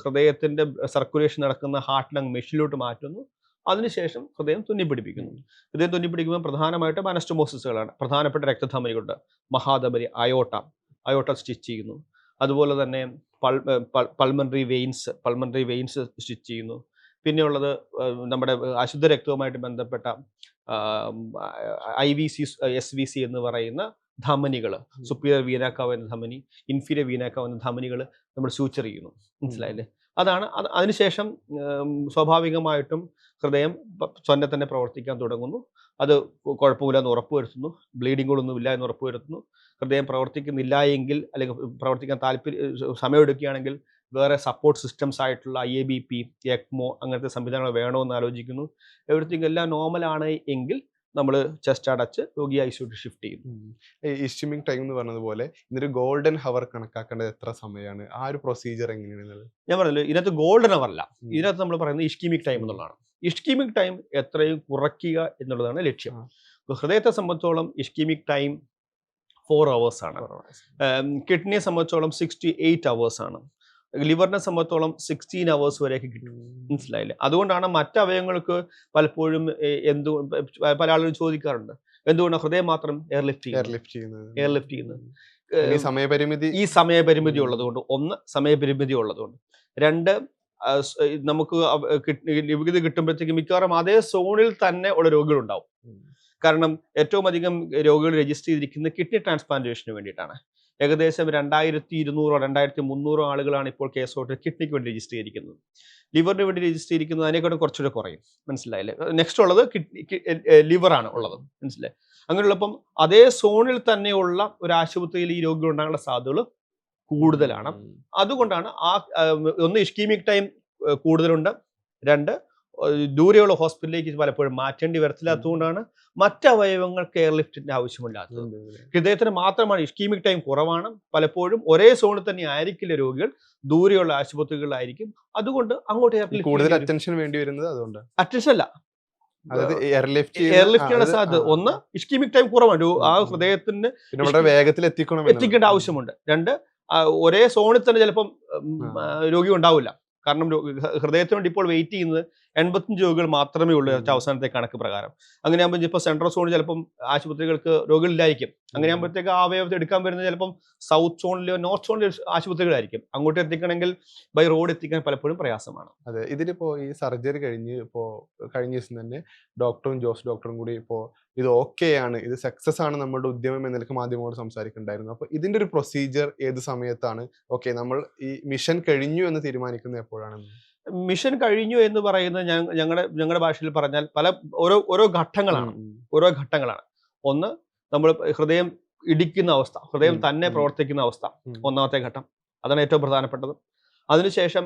ഹൃദയത്തിൻ്റെ സർക്കുലേഷൻ നടക്കുന്ന ഹാർട്ട് ലങ് മെഷീനിലോട്ട് മാറ്റുന്നു. അതിനുശേഷം ഹൃദയം തുന്നിപ്പിടിപ്പിക്കുന്നു. ഹൃദയം തുന്നിപ്പിടിക്കുമ്പോൾ പ്രധാനമായിട്ടും അനസ്റ്റമോസിസുകളാണ്. പ്രധാനപ്പെട്ട രക്തധമനികളുണ്ട്. മഹാധമനി, അയോട്ട സ്റ്റിച്ച് ചെയ്യുന്നു. അതുപോലെ തന്നെ പൾമണറി വെയിൻസ് സ്റ്റിച്ച് ചെയ്യുന്നു. പിന്നെയുള്ളത് നമ്മുടെ അശുദ്ധ രക്തവുമായിട്ട് ബന്ധപ്പെട്ട IVC, SVC എന്ന് പറയുന്ന ധമനികൾ, സുപ്പീരിയർ വീന കാവ എന്ന ധമനി, ഇൻഫീരിയർ വീന കാവ എന്ന ധമനികൾ നമ്മൾ സൂച്ചർ ചെയ്യുന്നു. മനസ്സിലായില്ലേ? അതാണ് അതിനുശേഷം സ്വാഭാവികമായിട്ടും ഹൃദയം സ്വന്തം തന്നെ പ്രവർത്തിക്കാൻ തുടങ്ങുന്നു. അത് കുഴപ്പമില്ല എന്ന് ഉറപ്പുവരുത്തുന്നു. ബ്ലീഡിങ്ങുകളൊന്നുമില്ല എന്ന് ഉറപ്പുവരുത്തുന്നു. ഹൃദയം പ്രവർത്തിക്കുന്നില്ല എങ്കിൽ, അല്ലെങ്കിൽ പ്രവർത്തിക്കാൻ സമയമെടുക്കുകയാണെങ്കിൽ വേറെ സപ്പോർട്ട് സിസ്റ്റംസ് ആയിട്ടുള്ള IABP, ECMO അങ്ങനത്തെ സംവിധാനങ്ങൾ വേണമെന്ന് ആലോചിക്കുന്നു. എവറിത്തിങ് എല്ലാം നോർമലാണ് എങ്കിൽ നമ്മൾ ചെസ്റ്റ് അടച്ച് രോഗിയെ ഐസിയുട്ട് ഷിഫ്റ്റ് ചെയ്യുന്നു. ഇസ്റ്റിമിംഗ് ടൈം എന്ന് പറഞ്ഞതുപോലെ ഇതൊരു ഗോൾഡൻ ഹവർ കണക്കാക്കേണ്ടത് എത്ര സമയമാണ്? ആ ഒരു പ്രൊസീജിയർ എങ്ങനെയാണ്? ഞാൻ പറഞ്ഞല്ലോ, ഇതിനകത്ത് ഗോൾഡൻ അവർ അല്ല, ഇതിനകത്ത് നമ്മൾ പറയുന്നത് ഇഷ്കീമിക് ടൈം എന്നുള്ളതാണ്. ഇഷ്കീമിക് ടൈം എത്രയും കുറയ്ക്കുക എന്നുള്ളതാണ് ലക്ഷ്യം. ഹൃദയത്തെ സംബന്ധിച്ചോളം ഇഷ്കീമിക് ടൈം 4 hours ആണ്. കിഡ്നിയെ സംബന്ധിച്ചോളം 6 to 8 hours ആണ്. ലിവറിനെ സംബന്ധിച്ചോളം 16 hours വരെയൊക്കെ കിട്ടും. മനസ്സിലായില്ലേ? അതുകൊണ്ടാണ് മറ്റ് അവയവങ്ങൾക്ക് പലപ്പോഴും പല ആളുകളും ചോദിക്കാറുണ്ട്, എന്തുകൊണ്ടാണ് ഹൃദയം മാത്രം എയർ ലിഫ്റ്റ് ചെയ്യുന്നത്? ഈ സമയപരിമിതി ഉള്ളതുകൊണ്ട്. ഒന്ന്, സമയപരിമിതി ഉള്ളതുകൊണ്ട്. രണ്ട്, നമുക്ക് ഇത് കിട്ടുമ്പോഴത്തേക്ക് മിക്കവാറും അതേ സോണിൽ തന്നെ ഉള്ള രോഗികളുണ്ടാവും. കാരണം ഏറ്റവും അധികം രോഗികൾ രജിസ്റ്റർ ചെയ്തിരിക്കുന്നത് കിഡ്നി ട്രാൻസ്പ്ലാന്റേഷന് വേണ്ടിയിട്ടാണ്. ഏകദേശം 2200 2300 ആളുകളാണ് ഇപ്പോൾ കേസോട്ട് കിഡ്നിക്ക് വേണ്ടി രജിസ്റ്റർ ചെയ്തിരിക്കുന്നത്. ലിവറിന് വേണ്ടി രജിസ്റ്റർ ചെയ്തിരിക്കുന്നത് അതിനേക്കാളും കുറച്ചുകൂടെ കുറയും. മനസ്സിലായില്ലേ? നെക്സ്റ്റ് ഉള്ളത് ലിവറാണ് ഉള്ളത്. മനസ്സിലായി? അങ്ങനെയുള്ളപ്പം അതേ സോണിൽ തന്നെയുള്ള ഒരു ആശുപത്രിയിൽ ഈ രോഗികൾ ഉണ്ടാകാനുള്ള സാധ്യതകൾ കൂടുതലാണ്. അതുകൊണ്ടാണ് ഒന്ന്, ഇഷ്കീമിക് ടൈം കൂടുതലുണ്ട്. രണ്ട്, ദൂരെയുള്ള ഹോസ്പിറ്റലിലേക്ക് പലപ്പോഴും മാറ്റേണ്ടി വരത്തില്ലാത്തതുകൊണ്ടാണ് മറ്റ് അവയവങ്ങൾക്ക് എയർ ലിഫ്റ്റിന്റെ ആവശ്യമില്ലാത്തത്. ഹൃദയത്തിന് മാത്രമാണ് ഇഷ്കീമിക് ടൈം കുറവാണ്. പലപ്പോഴും ഒരേ സോണിൽ തന്നെ ആയിരിക്കില്ല രോഗികൾ, ദൂരെയുള്ള ആശുപത്രികളിലായിരിക്കും. അതുകൊണ്ട് അങ്ങോട്ട് കൂടുതൽ അറ്റൻഷൻ വേണ്ടി വരുന്നത് അതുകൊണ്ട്. അറ്റൻഷൻ അല്ല, എയർ ലിഫ്റ്റിനുള്ള സാധ്യത. ഒന്ന്, ഇഷ്കീമിക് ടൈം കുറവാണ്. ആ ഹൃദയത്തിന് വേഗത്തിൽ എത്തിക്കേണ്ട ആവശ്യമുണ്ട്. രണ്ട്, ഒരേ സോണിൽ തന്നെ ചിലപ്പം രോഗി ഉണ്ടാവില്ല. കാരണം ഹൃദയത്തിന് വേണ്ടി ഇപ്പോൾ വെയിറ്റ് ചെയ്യുന്നത് 85 രോഗികൾ മാത്രമേ ഉള്ളൂ അവസാനത്തെ കണക്ക് പ്രകാരം. അങ്ങനെയാകുമ്പോൾ ഇപ്പോൾ സെൻട്രൽ സോണിൽ ചിലപ്പം ആശുപത്രികൾക്ക് രോഗികളില്ലായിരിക്കും. അങ്ങനെയാകുമ്പോഴത്തേക്ക് ആ അവയവത്തെ എടുക്കാൻ വരുന്നത് ചിലപ്പം സൗത്ത് സോണിലോ നോർത്ത് സോണിലോ ആശുപത്രികളായിരിക്കും. അങ്ങോട്ട് എത്തിക്കണമെങ്കിൽ ബൈ റോഡ് എത്തിക്കാൻ പലപ്പോഴും പ്രയാസമാണ്. അതെ, ഇതിലിപ്പോൾ ഈ സർജറി കഴിഞ്ഞ് കഴിഞ്ഞ ദിവസം തന്നെ ജോസ് ഡോക്ടറും കൂടി ഇത് ഓക്കെയാണ്, ഇത് സക്സസ് ആണ് നമ്മുടെ ഉദ്യമം എന്ന നിലക്ക് മാധ്യമങ്ങളോട് സംസാരിക്കുന്നുണ്ടായിരുന്നു. അപ്പോൾ ഇതിന്റെ ഒരു പ്രൊസീജിയർ ഏത് സമയത്താണ് ഓക്കെ നമ്മൾ ഈ മിഷൻ കഴിഞ്ഞു എന്ന് തീരുമാനിക്കുന്നത് എപ്പോഴാണ്? മിഷൻ കഴിഞ്ഞു എന്ന് പറയുന്നത് ഞങ്ങളുടെ ഭാഷയിൽ പറഞ്ഞാൽ ഓരോ ഘട്ടങ്ങളാണ്. ഒന്ന്, നമ്മൾ ഹൃദയം ഇടിക്കുന്ന അവസ്ഥ, ഹൃദയം തന്നെ പ്രവർത്തിക്കുന്ന അവസ്ഥ, ഒന്നാമത്തെ ഘട്ടം. അതാണ് ഏറ്റവും പ്രധാനപ്പെട്ടത്. അതിനുശേഷം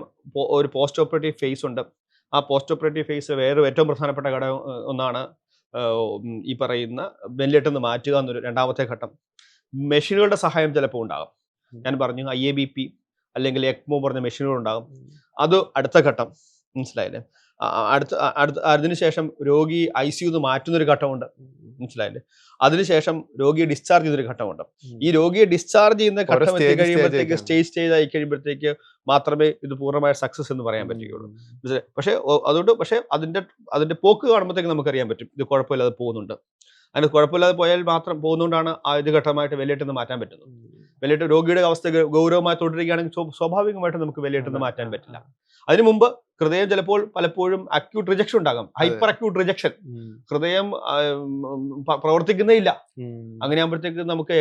ഒരു പോസ്റ്റ് ഓപ്പറേറ്റീവ് ഫേസ് ഉണ്ട്. ആ പോസ്റ്റ് ഓപ്പറേറ്റീവ് ഫേസ് വേറെ ഏറ്റവും പ്രധാനപ്പെട്ട ഘടകം ഒന്നാണ് ഈ പറയുന്ന വെന്റിലേറ്ററിൽ നിന്ന് മാറ്റുക എന്നൊരു രണ്ടാമത്തെ ഘട്ടം. മെഷീനുകളുടെ സഹായം ചിലപ്പോൾ ഉണ്ടാകും. ഞാൻ പറഞ്ഞു IABP അല്ലെങ്കിൽ ECMO പറഞ്ഞ മെഷീനുകൾ ഉണ്ടാകും. അത് അടുത്ത ഘട്ടം. മനസ്സിലായില്ലേ? അതിനുശേഷം രോഗി ICU മാറ്റുന്നൊരു ഘട്ടമുണ്ട്. മനസ്സിലായില്ലേ? അതിനുശേഷം രോഗിയെ ഡിസ്ചാർജ് ചെയ്യുന്നൊരു ഘട്ടമുണ്ട്. ഈ രോഗിയെ ഡിസ്ചാർജ് ചെയ്യുന്ന ഘട്ടം എത്തി കഴിയുമ്പോഴത്തേക്ക് സ്റ്റേജ് ആയി കഴിയുമ്പോഴത്തേക്ക് മാത്രമേ ഇത് പൂർണ്ണമായ സക്സസ് എന്ന് പറയാൻ പറ്റുകയുള്ളൂ. പക്ഷേ അതിന്റെ പോക്ക് കാണുമ്പോഴത്തേക്ക് നമുക്കറിയാൻ പറ്റും ഇത് കുഴപ്പമില്ലാതെ പോകുന്നുണ്ട്. അതിന് കുഴപ്പമില്ലാതെ പോയാൽ മാത്രം പോകുന്നതുകൊണ്ടാണ് ആദ്യ ഘട്ടമായിട്ട് വെന്റിലേറ്ററിൽ നിന്ന് മാറ്റാൻ പറ്റുന്നത്. വെന്റിലേറ്റർ രോഗിയുടെ അവസ്ഥ ഗൗരവമായി തുടരുകയാണെങ്കിൽ സ്വാഭാവികമായിട്ടും നമുക്ക് വെന്റിലേറ്ററിൽ നിന്ന് മാറ്റാൻ പറ്റില്ല. അതിനു മുമ്പ് ഹൃദയം പലപ്പോഴും അക്യൂട്ട് റിജക്ഷൻ ഉണ്ടാകും. ഹൈപ്പർ അക്യൂട്ട് റിജക്ഷൻ, ഹൃദയം പ്രവർത്തിക്കുന്നേ ഇല്ല. അങ്ങനെയാകുമ്പോഴത്തേക്ക് നമുക്ക്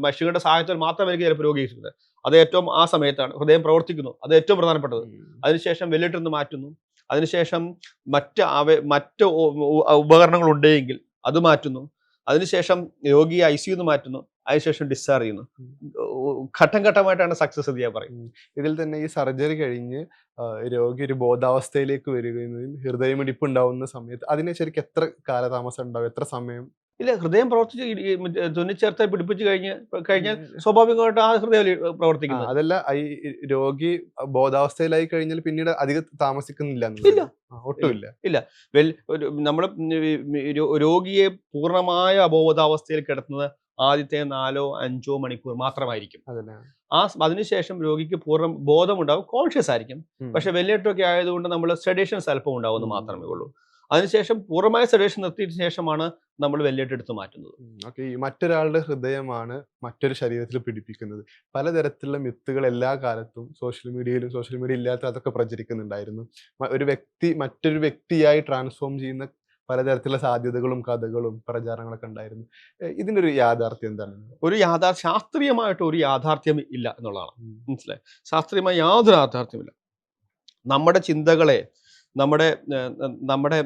മനുഷ്യരുടെ സഹായത്താൽ മാത്രമായിരിക്കും ചിലപ്പോൾ രോഗി ഇരിക്കുന്നത്. അത് ഏറ്റവും ആ സമയത്താണ് ഹൃദയം പ്രവർത്തിക്കുന്നു, അത് ഏറ്റവും പ്രധാനപ്പെട്ടത്. അതിനുശേഷം വെന്റിലേറ്ററിൽ നിന്ന് മാറ്റുന്നു. അതിനുശേഷം മറ്റ് ഉപകരണങ്ങൾ ഉണ്ടെങ്കിൽ അത് മാറ്റുന്നു. അതിനുശേഷം രോഗിയെ ICU മാറ്റുന്നു. അതിനുശേഷം ഡിസ്ചാർജ് ചെയ്യുന്നു. ഘട്ടം ഘട്ടമായിട്ടാണ് സക്സസ് ചെയ്യാൻ പറയുന്നത്. ഇതിൽ തന്നെ ഈ സർജറി കഴിഞ്ഞ് രോഗി ഒരു ബോധാവസ്ഥയിലേക്ക് വരികയും ഹൃദയമിടിപ്പ് ഉണ്ടാവുന്ന സമയത്ത് അതിനെ ശരിക്കും എത്ര കാലതാമസം ഉണ്ടാവും, എത്ര സമയം? ഇല്ല, ഹൃദയം പ്രവർത്തിച്ച് തുന്നിച്ചേർത്ത് പിടിപ്പിച്ച് കഴിഞ്ഞാൽ സ്വാഭാവികമായിട്ട് ആ ഹൃദയം പ്രവർത്തിക്കുന്നത്. അതല്ല, ഈ രോഗി ബോധാവസ്ഥയിലായി കഴിഞ്ഞാൽ പിന്നീട് അധികം താമസിക്കുന്നില്ല? ഒട്ടുമില്ല. ഇല്ല, നമ്മൾ രോഗിയെ പൂർണ്ണമായ അബോധാവസ്ഥയിൽ കിടത്തുന്നത് ആദ്യത്തെ 4-5 മണിക്കൂർ മാത്രമായിരിക്കും. അതന്നെ. അതിനുശേഷം രോഗിക്ക് പൂർണ്ണ ബോധമുണ്ടാവും, കോൺഷ്യസ് ആയിരിക്കും. പക്ഷെ വെല്ലേറ്റൊക്കെ ആയതുകൊണ്ട് നമ്മൾ സെഡേഷൻസ് അല്പം ഉണ്ടാവുമെന്ന് മാത്രമേ ഉള്ളൂ. അതിനുശേഷം പൂർണ്ണമായ സെഡേഷൻ നിർത്തിയതിനു ശേഷമാണ് നമ്മൾ വെല്ലേറ്റ് എടുത്ത് മാറ്റുന്നത്. ഓക്കെ. ഈ മറ്റൊരാളുടെ ഹൃദയമാണ് മറ്റൊരു ശരീരത്തിൽ പിടിപ്പിക്കുന്നത്. പലതരത്തിലുള്ള മിത്തുകൾ എല്ലാ കാലത്തും സോഷ്യൽ മീഡിയയിലും സോഷ്യൽ മീഡിയ ഇല്ലാത്ത അതൊക്കെ പ്രചരിക്കുന്നുണ്ടായിരുന്നു. ഒരു വ്യക്തി മറ്റൊരു വ്യക്തിയായി ട്രാൻസ്ഫോം ചെയ്യുന്ന പലതരത്തിലുള്ള സാധ്യതകളും കഥകളും പ്രചാരണങ്ങളൊക്കെ ഉണ്ടായിരുന്നു. ഇതിനൊരു യാഥാർത്ഥ്യം എന്താണ്? ഒരു ശാസ്ത്രീയമായിട്ട് ഒരു യാഥാർത്ഥ്യം ഇല്ല എന്നുള്ളതാണ്. മനസ്സിലായി? ശാസ്ത്രീയമായി യാതൊരു യാഥാർത്ഥ്യമില്ല. നമ്മുടെ ചിന്തകളെ, നമ്മുടെ നമ്മുടെ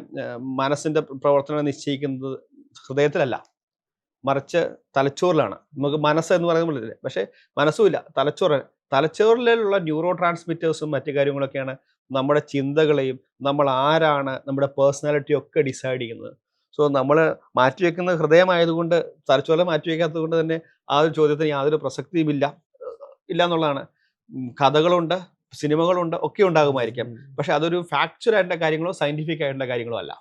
മനസ്സിന്റെ പ്രവർത്തനം നിശ്ചയിക്കുന്നത് ഹൃദയത്തിലല്ല, മറിച്ച് തലച്ചോറിലാണ്. നമുക്ക് മനസ്സ് എന്ന് പറയുന്നത്, പക്ഷേ മനസ്സുമില്ല, തലച്ചോറിലുള്ള ന്യൂറോ ട്രാൻസ്മിറ്റേഴ്സും മറ്റു കാര്യങ്ങളൊക്കെയാണ് നമ്മുടെ ചിന്തകളെയും നമ്മൾ ആരാണ്, നമ്മുടെ പേഴ്സണാലിറ്റി ഒക്കെ ഡിസൈഡ് ചെയ്യുന്നത്. സോ നമ്മൾ മാറ്റിവെക്കുന്ന ഹൃദയമായതുകൊണ്ട്, തലച്ചോറിൽ മാറ്റിവെക്കാത്തത് കൊണ്ട് തന്നെ ആ ഒരു ചോദ്യത്തിന് യാതൊരു പ്രസക്തിയും ഇല്ല എന്നുള്ളതാണ്. കഥകളുണ്ട്, സിനിമകളുണ്ട്, ഒക്കെ ഉണ്ടാകുമായിരിക്കാം. പക്ഷെ അതൊരു ഫാക്ച്വൽ ആയിട്ടുള്ള കാര്യങ്ങളോ സയന്റിഫിക് ആയിട്ടുള്ള കാര്യങ്ങളോ അല്ല.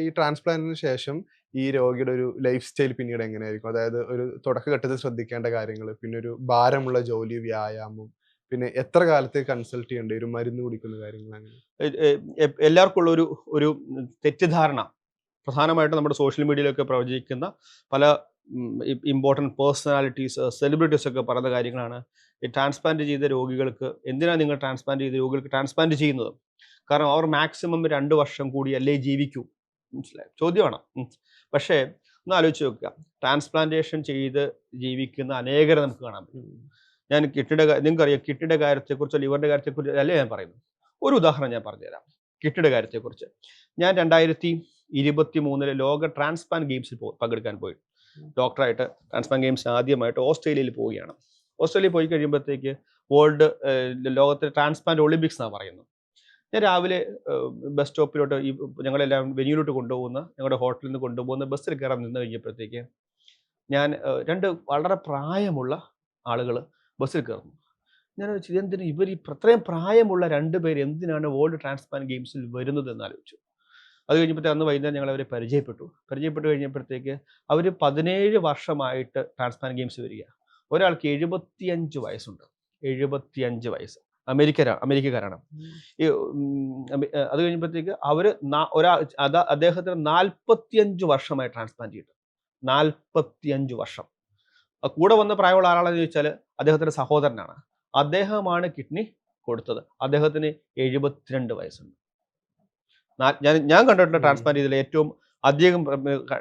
ഈ ട്രാൻസ്പ്ലാന്റിന് ശേഷം ഈ രോഗിയുടെ ഒരു ലൈഫ് സ്റ്റൈൽ പിന്നീട് എങ്ങനെയായിരിക്കും? അതായത് ഒരു തുടക്കഘട്ടത്തിൽ ശ്രദ്ധിക്കേണ്ട കാര്യങ്ങൾ, പിന്നെ ഒരു ഭാരമുള്ള ജോലി, വ്യായാമം, പിന്നെ എത്ര കാലത്തേക്ക് കൺസൾട്ട് ചെയ്യേണ്ടി വരും, മരുന്ന് കുടിക്കുന്ന കാര്യങ്ങൾ, അങ്ങനെ എല്ലാവർക്കും ഉള്ള ഒരു തെറ്റിദ്ധാരണ, പ്രധാനമായിട്ടും നമ്മുടെ സോഷ്യൽ മീഡിയയിലൊക്കെ പ്രവചിക്കുന്ന പല ഇമ്പോർട്ടൻറ്റ് പേഴ്സണാലിറ്റീസ്, സെലിബ്രിറ്റീസ് ഒക്കെ പറയുന്ന കാര്യങ്ങളാണ്. ഈ ട്രാൻസ്പ്ലാന്റ് ചെയ്ത രോഗികൾക്ക്, എന്തിനാണ് നിങ്ങൾ ട്രാൻസ്പ്ലാന്റ് ചെയ്ത രോഗികൾക്ക് ട്രാൻസ്പ്ലാന്റ് ചെയ്യുന്നത്? കാരണം അവർ മാക്സിമം 2 വർഷം കൂടിയല്ലേ ജീവിക്കൂ. മനസ്സിലായി? ചോദ്യമാണ്. പക്ഷേ ഒന്ന് ആലോചിച്ച് നോക്കുക, ട്രാൻസ്പ്ലാന്റേഷൻ ചെയ്ത് ജീവിക്കുന്ന അനേകരെ നമുക്ക് കാണാൻ പറ്റും. ഞാൻ നിങ്ങൾക്കറിയാം, കിഡ്നിയുടെ കാര്യത്തെക്കുറിച്ചോ ലിവറിൻ്റെ കാര്യത്തെക്കുറിച്ചോ അല്ലേ ഞാൻ പറയുന്നത്. ഒരു ഉദാഹരണം ഞാൻ പറഞ്ഞുതരാം കിഡ്നിയുടെ കാര്യത്തെക്കുറിച്ച്. ഞാൻ 2023 ലോക ട്രാൻസ്പ്ലാന്റ് ഗെയിംസിൽ പങ്കെടുക്കാൻ പോയി. ഡോക്ടറായിട്ട് ട്രാൻസ്പ്ലാന്റ് ഗെയിംസ് ആദ്യമായിട്ട് ഓസ്ട്രേലിയയിൽ പോവുകയാണ്. ഓസ്ട്രേലിയയിൽ പോയി കഴിയുമ്പോഴത്തേക്ക് ലോകത്തിലെ ട്രാൻസ്പ്ലാന്റ് ഒളിമ്പിക്സ് എന്നാണ് പറയുന്നത്. ഞാൻ രാവിലെ ബസ് സ്റ്റോപ്പിലോട്ട്, ഞങ്ങളെല്ലാം വെന്യൂലോട്ട് കൊണ്ടുപോകുന്ന, ഞങ്ങളുടെ ഹോട്ടലിൽ നിന്ന് കൊണ്ടുപോകുന്ന ബസ്സിൽ കയറാൻ നിന്ന് കഴിഞ്ഞപ്പോഴത്തേക്ക് ഞാൻ 2 വളരെ പ്രായമുള്ള ആളുകൾ ബസ്സിൽ കയറുന്നു. ഞാൻ ചോദിച്ചു, ഇതെന്തിനും ഇത്രയും പ്രായമുള്ള 2 പേര് എന്തിനാണ് വേൾഡ് ട്രാൻസ്പ്ലാന്റ് ഗെയിംസിൽ വരുന്നത് എന്ന് ആലോചിച്ചു. അത് കഴിഞ്ഞപ്പോഴത്തെ അന്ന് വൈകുന്നേരം ഞങ്ങൾ അവരെ പരിചയപ്പെട്ട് കഴിഞ്ഞപ്പോഴത്തേക്ക് അവർ 17 വർഷമായിട്ട് ട്രാൻസ്പ്ലാന്റ് ഗെയിംസ് വരിക. ഒരാൾക്ക് 75 വയസ്സുണ്ട്. 75 വയസ്സ്. അമേരിക്കക്കാരാണ്. അത് കഴിഞ്ഞപ്പോഴത്തേക്ക് അദ്ദേഹത്തിന് 45 വർഷമായി ട്രാൻസ്പ്ലാന്റ് ചെയ്തിട്ട്. 45 വർഷം. കൂടെ വന്ന പ്രായമുള്ള ആളാണെന്ന് ചോദിച്ചാൽ അദ്ദേഹത്തിന്റെ സഹോദരനാണ്. അദ്ദേഹമാണ് കിഡ്നി കൊടുത്തത്. അദ്ദേഹത്തിന് 72 വയസ്സുണ്ട്. ഞാൻ കണ്ടിട്ടുള്ള ട്രാൻസ്പ്ലാന്റ് ചെയ്തതിൽ ഏറ്റവും അധികം